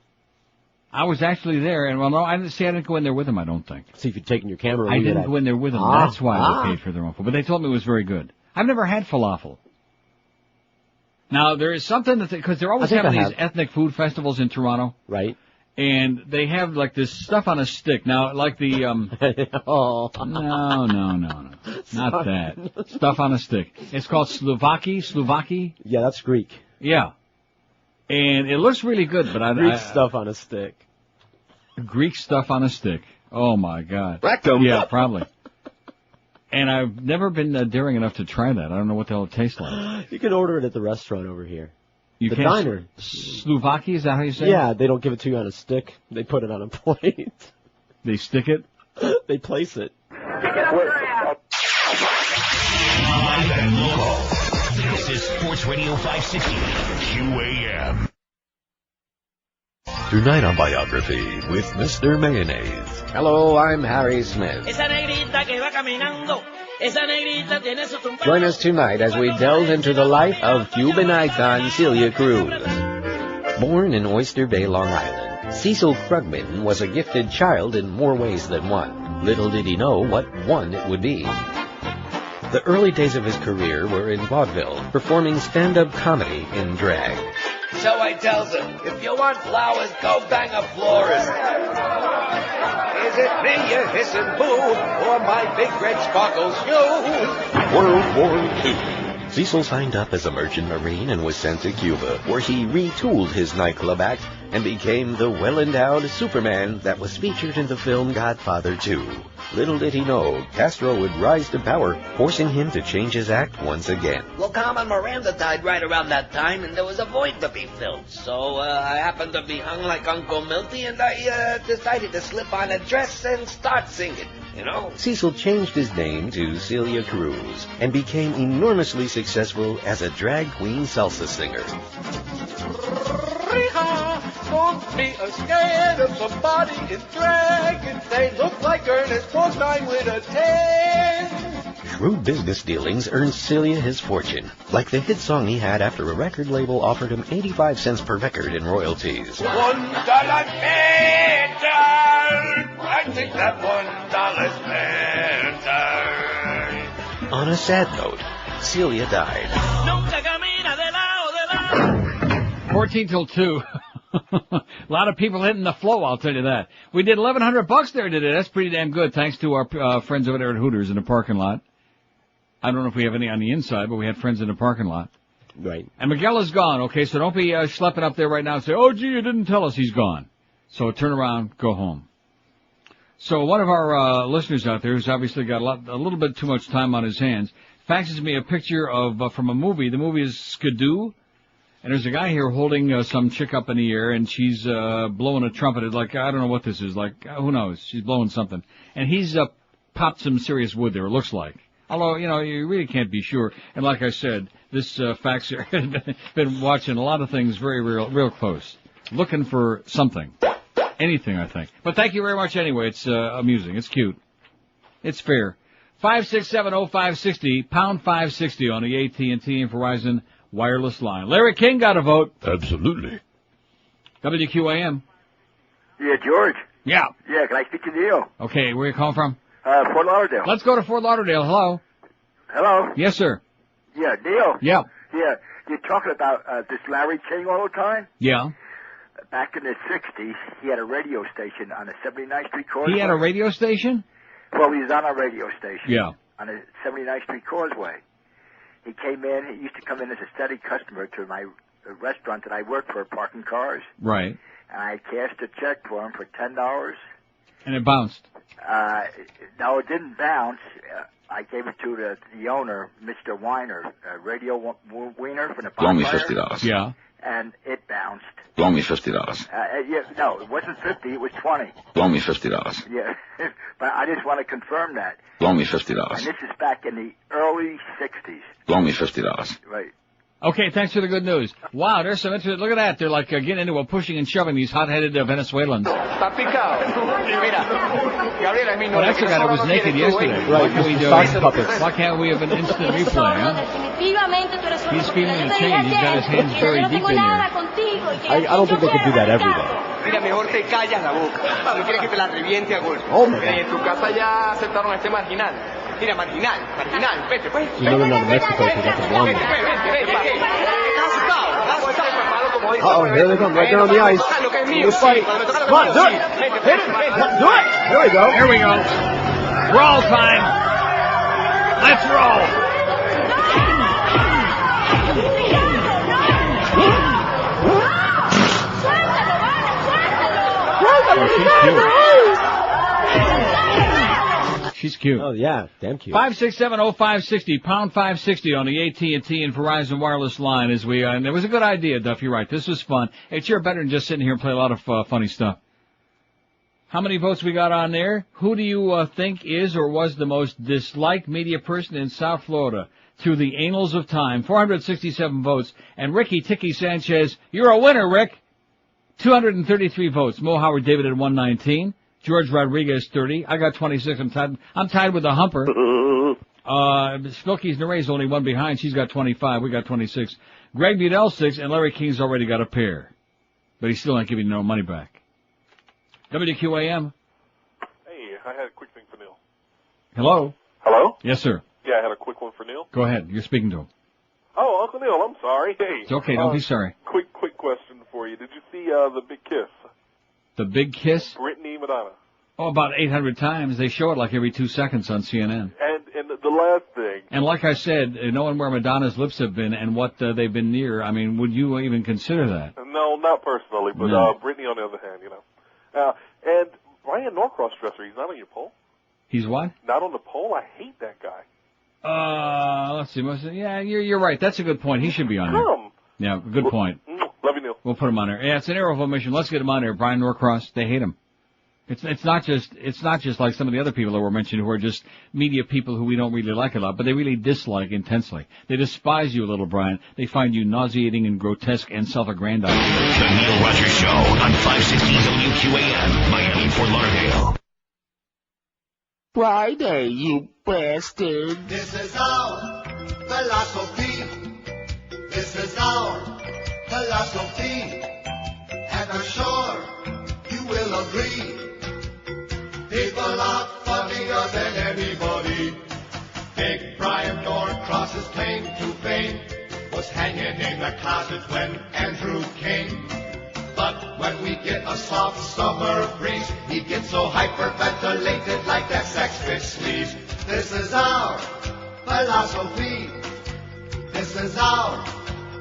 I was actually there, and I didn't go in there with him, I don't think. See if you'd taken your camera. I didn't go in there with him. That's why they paid for their own food. But they told me it was very good. I've never had falafel. Now, there is something because they're always having these ethnic food festivals in Toronto. Right. And they have like this stuff on a stick. Now, like the, No. Not that. Stuff on a stick. It's called Slouvaki. Yeah, that's Greek. Yeah. And it looks really good, but Greek stuff on a stick. Greek stuff on a stick. Oh my God. Rectum. Yeah, probably. And I've never been daring enough to try that. I don't know what the hell it tastes like. You can order it at the restaurant over here. The diner. Slouvaki, is that how you say it? Yeah, they don't give it to you on a stick. They put it on a plate. They stick it? They place it. Live and local. This is Sports Radio 560 QAM. Tonight on Biography with Mr. Mayonnaise. Hello, I'm Harry Smith. Join us tonight as we delve into the life of Cuban icon Celia Cruz. Born in Oyster Bay, Long Island, Cecil Krugman was a gifted child in more ways than one. Little did he know what one it would be. The early days of his career were in vaudeville, performing stand-up comedy in drag. So I tells him, if you want flowers, go bang a florist. Is it me you're hissing boo, or my big red sparkles you? World War II. Cecil signed up as a merchant marine and was sent to Cuba, where he retooled his nightclub act and became the well-endowed Superman that was featured in the film Godfather 2. Little did he know, Castro would rise to power, forcing him to change his act once again. Well, Carmen Miranda died right around that time, and there was a void to be filled. So I happened to be hung like Uncle Milty, and I decided to slip on a dress and start singing, you know. Cecil changed his name to Celia Cruz and became enormously successful as a drag queen salsa singer. Don't be scared of somebody in drag. If they look like Ernest Borgnine with a tan. Shrewd business dealings earned Celia his fortune, like the hit song he had after a record label offered him 85 cents per record in royalties. $1 better. I think that $1 better. On a sad note, Celia died. 14 till 2. A lot of people hitting the flow, I'll tell you that. We did $1,100 there today. That's pretty damn good, thanks to our friends over there at Hooters in the parking lot. I don't know if we have any on the inside, but we had friends in the parking lot. Right. And Miguel is gone, okay? So don't be schlepping up there right now and say, oh, gee, you didn't tell us he's gone. So turn around, go home. So one of our listeners out there who's obviously got a little bit too much time on his hands faxes me a picture of from a movie. The movie is Skidoo, and there's a guy here holding some chick up in the air, and she's blowing a trumpet. It's like, I don't know what this is. Like, who knows? She's blowing something. And he's popped some serious wood there, it looks like. Although, you really can't be sure. And like I said, this faxer has been watching a lot of things very real close, looking for something. Anything, I think. But thank you very much anyway. It's amusing. It's cute. It's fair. 5670560, pound 560 on the AT&T and Verizon wireless line. Larry King got a vote. Absolutely. WQAM. Yeah, George. Yeah. Yeah, can I speak to Neil? Okay, where you calling from? Fort Lauderdale. Let's go to Fort Lauderdale. Hello. Hello? Yes, sir. Yeah, Neil? Yeah. Yeah, you're talking about this Larry King all the time? Yeah. Back in the 60s, he had a radio station on the 79th Street Causeway. He had a radio station? Well, he was on a radio station. Yeah. On the 79th Street Causeway. He came in, he used to come in as a steady customer to my restaurant that I worked for, parking cars. Right. And I cashed a check for him for $10. And it bounced? No, it didn't bounce. I gave it to the owner, Mr. Weiner, Radio Weiner from the Loan me Bonfire. $50. Yeah. And it bounced. Loan me $50. Yeah, no, it wasn't 50, it was 20. Loan me $50. Yeah, but I just want to confirm that. Loan me And $50. this is back in the early 60s. Loan me $50. Right. Okay, thanks for the good news. Wow, there's some interest. Look at that. They're like getting into a pushing and shoving, these hot-headed Venezuelans. Well, that's the guy that was naked yesterday. Right, What can we do? puppets. Why can't we have an instant replay, huh? He's feeling a change. He's got his hands very deep in there. I don't think they could do that every day. Mira, mejor te callas la boca. No quieres que te la reviente a golpe. Oh, my En tu casa ya aceptaron a este marginal. Mira, marginal, vete pues. She's never gone to Mexico, so that's a blonde. Uh-oh, here they come, right there on the ice. We'll fight. Come on, do it! Hit it! Do it! There we go. Here we go. Roll time. Let's roll. She's cute. Oh, yeah, damn cute. 5670560, pound 560 on the AT&T and Verizon wireless line as we, and it was a good idea, Duff, you're right. This was fun. It's sure better than just sitting here and play a lot of funny stuff. How many votes we got on there? Who do you think is or was the most disliked media person in South Florida through the annals of time? 467 votes. And Ricky Tiki Sanchez, you're a winner, Rick. 233 votes. Mo Howard David at 119. George Rodriguez 30. I got 26. I'm tied with the humper. Spilky's Neray's only one behind. She's got 25. We got 26. Greg Budell 6, and Larry King's already got a pair. But he's still not giving no money back. WQAM. Hey, I had a quick thing for Neil. Hello? Hello? Yes, sir. Yeah, I had a quick one for Neil. Go ahead. You're speaking to him. Oh, Uncle Neil, I'm sorry. Hey. It's okay. Don't be sorry. Quick question for you. Did you see The Big Kiss? The Big Kiss? Brittany Madonna. Oh, about 800 times. They show it like every 2 seconds on CNN. And the last thing. And like I said, knowing where Madonna's lips have been and what they've been near, I mean, would you even consider that? No, not personally, but No. Brittany on the other hand, you know. And Ryan Norcross dresser, he's not on your poll? He's what? Not on the poll? I hate that guy. Let's see. Yeah, you're right. That's a good point. He should be on there. Come. Yeah, good point. Love you, Neil. We'll put him on there. Yeah, it's an arrow of omission. Let's get him on there. Brian Norcross. They hate him. It's not just like some of the other people that were mentioned who are just media people who we don't really like a lot, but they really dislike intensely. They despise you a little, Brian. They find you nauseating and grotesque and self-aggrandizing. The Neil Rogers Show on 560 WQAM, Miami, Fort Lauderdale. Friday, you bastard. This is our philosophy. This is our philosophy. And I'm sure you will agree. People are funnier than anybody. Big Brian Norcross's claim to fame was hanging in the closet when Andrew came. But when we get a soft summer breeze, he gets so hyperventilated like that Sex Bitch sneeze. This is our philosophy. This is our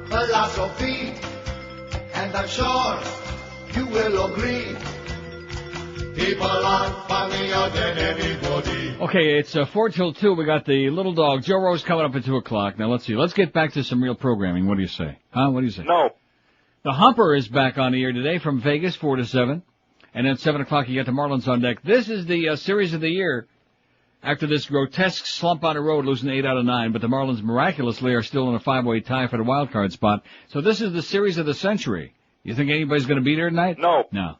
philosophy. And I'm sure you will agree. People are funnier than anybody. Okay, it's 4 till 2. We got the little dog, Joe Rose, coming up at 2 o'clock. Now, let's see. Let's get back to some real programming. What do you say? Huh? What do you say? No. The Humper is back on the air today from Vegas, 4 to 7. And at 7 o'clock, you get the Marlins on deck. This is the series of the year after this grotesque slump on the road, losing 8 out of 9. But the Marlins miraculously are still in a 5-way tie for the wild card spot. So this is the series of the century. You think anybody's going to be there tonight? No. No.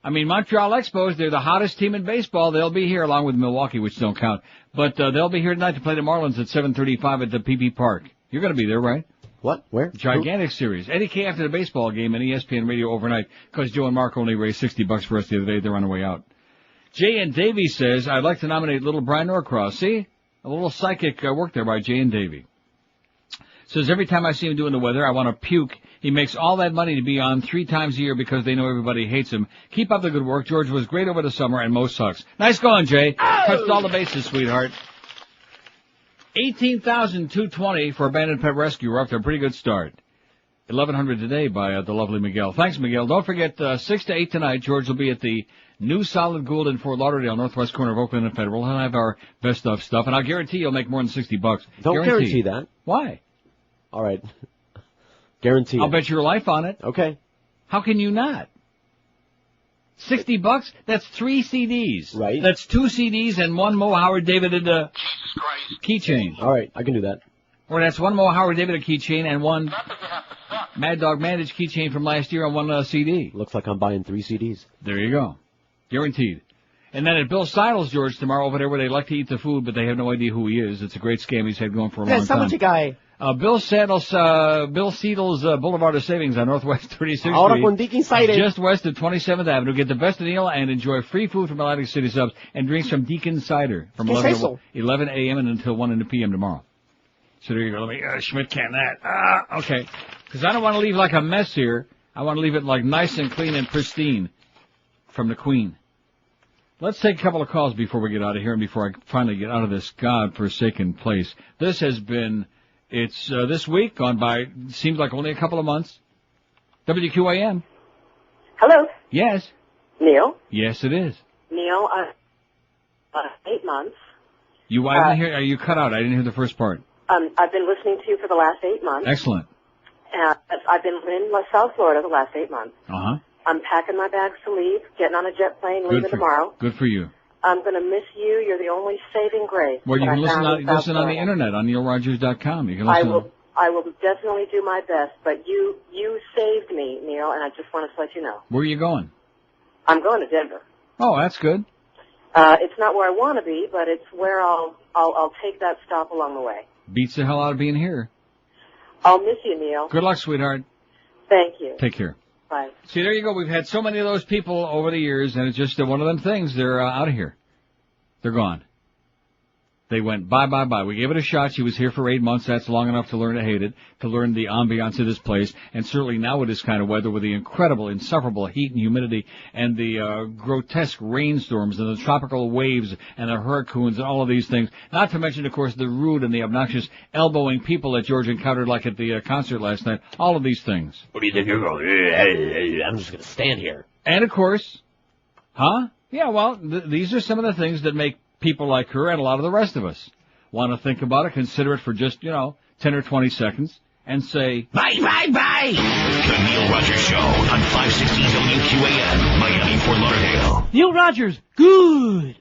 I mean, Montreal Expos, they're the hottest team in baseball. They'll be here along with Milwaukee, which don't count. But they'll be here tonight to play the Marlins at 7:35 at the PP Park. You're going to be there, right? What? Where? Gigantic series. Eddie K after the baseball game and ESPN Radio overnight, because Joe and Mark only raised $60 for us the other day. They're on their way out. Jay and Davey says, I'd like to nominate little Brian Norcross. See? A little psychic work there by Jay and Davey. Says, every time I see him doing the weather, I want to puke. He makes all that money to be on 3 times a year because they know everybody hates him. Keep up the good work. George was great over the summer, and Mo sucks. Nice going, Jay. Touched all the bases, sweetheart. 18,220 for Abandoned Pet Rescue. We're off to a pretty good start. 1,100 today by the lovely Miguel. Thanks, Miguel. Don't forget, 6 to 8 tonight, George will be at the New Solid Gold in Fort Lauderdale, northwest corner of Oakland and Federal. He'll have our best of stuff, and I'll guarantee you'll make more than $60. Don't guarantee that. Why? All right. Guarantee I'll it. bet your life on it. Okay. How can you not? $60? That's 3 CDs. Right. That's 2 CDs and 1 Mo Howard David keychain. All right, I can do that. Or that's 1 Mo Howard David keychain and 1 Mad Dog Mandage keychain from last year on 1 CD. Looks like I'm buying 3 CDs. There you go. Guaranteed. And then at Bill Seidel's, George, tomorrow over there where they like to eat the food, but they have no idea who he is. It's a great scam he's had going for a long time. How much a guy? Bill Seidel's Boulevard of Savings on Northwest 36th Street. Just west of 27th Avenue. Get the best deal and enjoy free food from Atlantic City Subs and drinks from Deacon Cider from 11 a.m. and until 1 p.m. tomorrow. So there you go. Let me, Schmidt can that. Okay. Because I don't want to leave like a mess here. I want to leave it like nice and clean and pristine from the Queen. Let's take a couple of calls before we get out of here and before I finally get out of this God-forsaken place. This has been, this week gone by, seems like only a couple of months. WQAM. Hello. Yes. Neil. Yes, it is. Neil, 8 months. I didn't hear, you cut out. I didn't hear the first part. I've been listening to you for the last 8 months. Excellent. I've been in South Florida the last 8 months. Uh-huh. I'm packing my bags to leave, getting on a jet plane, leaving tomorrow. Good for you. I'm going to miss you. You're the only saving grace. Well, you can listen on the internet on neilrogers.com. You can listen. I will definitely do my best, but you saved me, Neil, and I just wanted to let you know. Where are you going? I'm going to Denver. Oh, that's good. It's not where I want to be, but it's where I'll take that stop along the way. Beats the hell out of being here. I'll miss you, Neil. Good luck, sweetheart. Thank you. Take care. Bye. See, there you go. We've had so many of those people over the years, and it's just one of them things. They're out of here. They're gone. They went bye. We gave it a shot. She was here for 8 months. That's long enough to learn to hate it, to learn the ambiance of this place. And certainly now with this kind of weather, with the incredible, insufferable heat and humidity and the grotesque rainstorms and the tropical waves and the hurricanes and all of these things. Not to mention, of course, the rude and the obnoxious elbowing people that George encountered like at the concert last night. All of these things. What do you think you're going? I'm just going to stand here. And, of course, yeah, well, these are some of the things that make people like her and a lot of the rest of us want to think about it, consider it for just, 10 or 20 seconds, and say, bye. The Neil Rogers Show on 560 WQAM, Miami, Fort Lauderdale. Neil Rogers, good.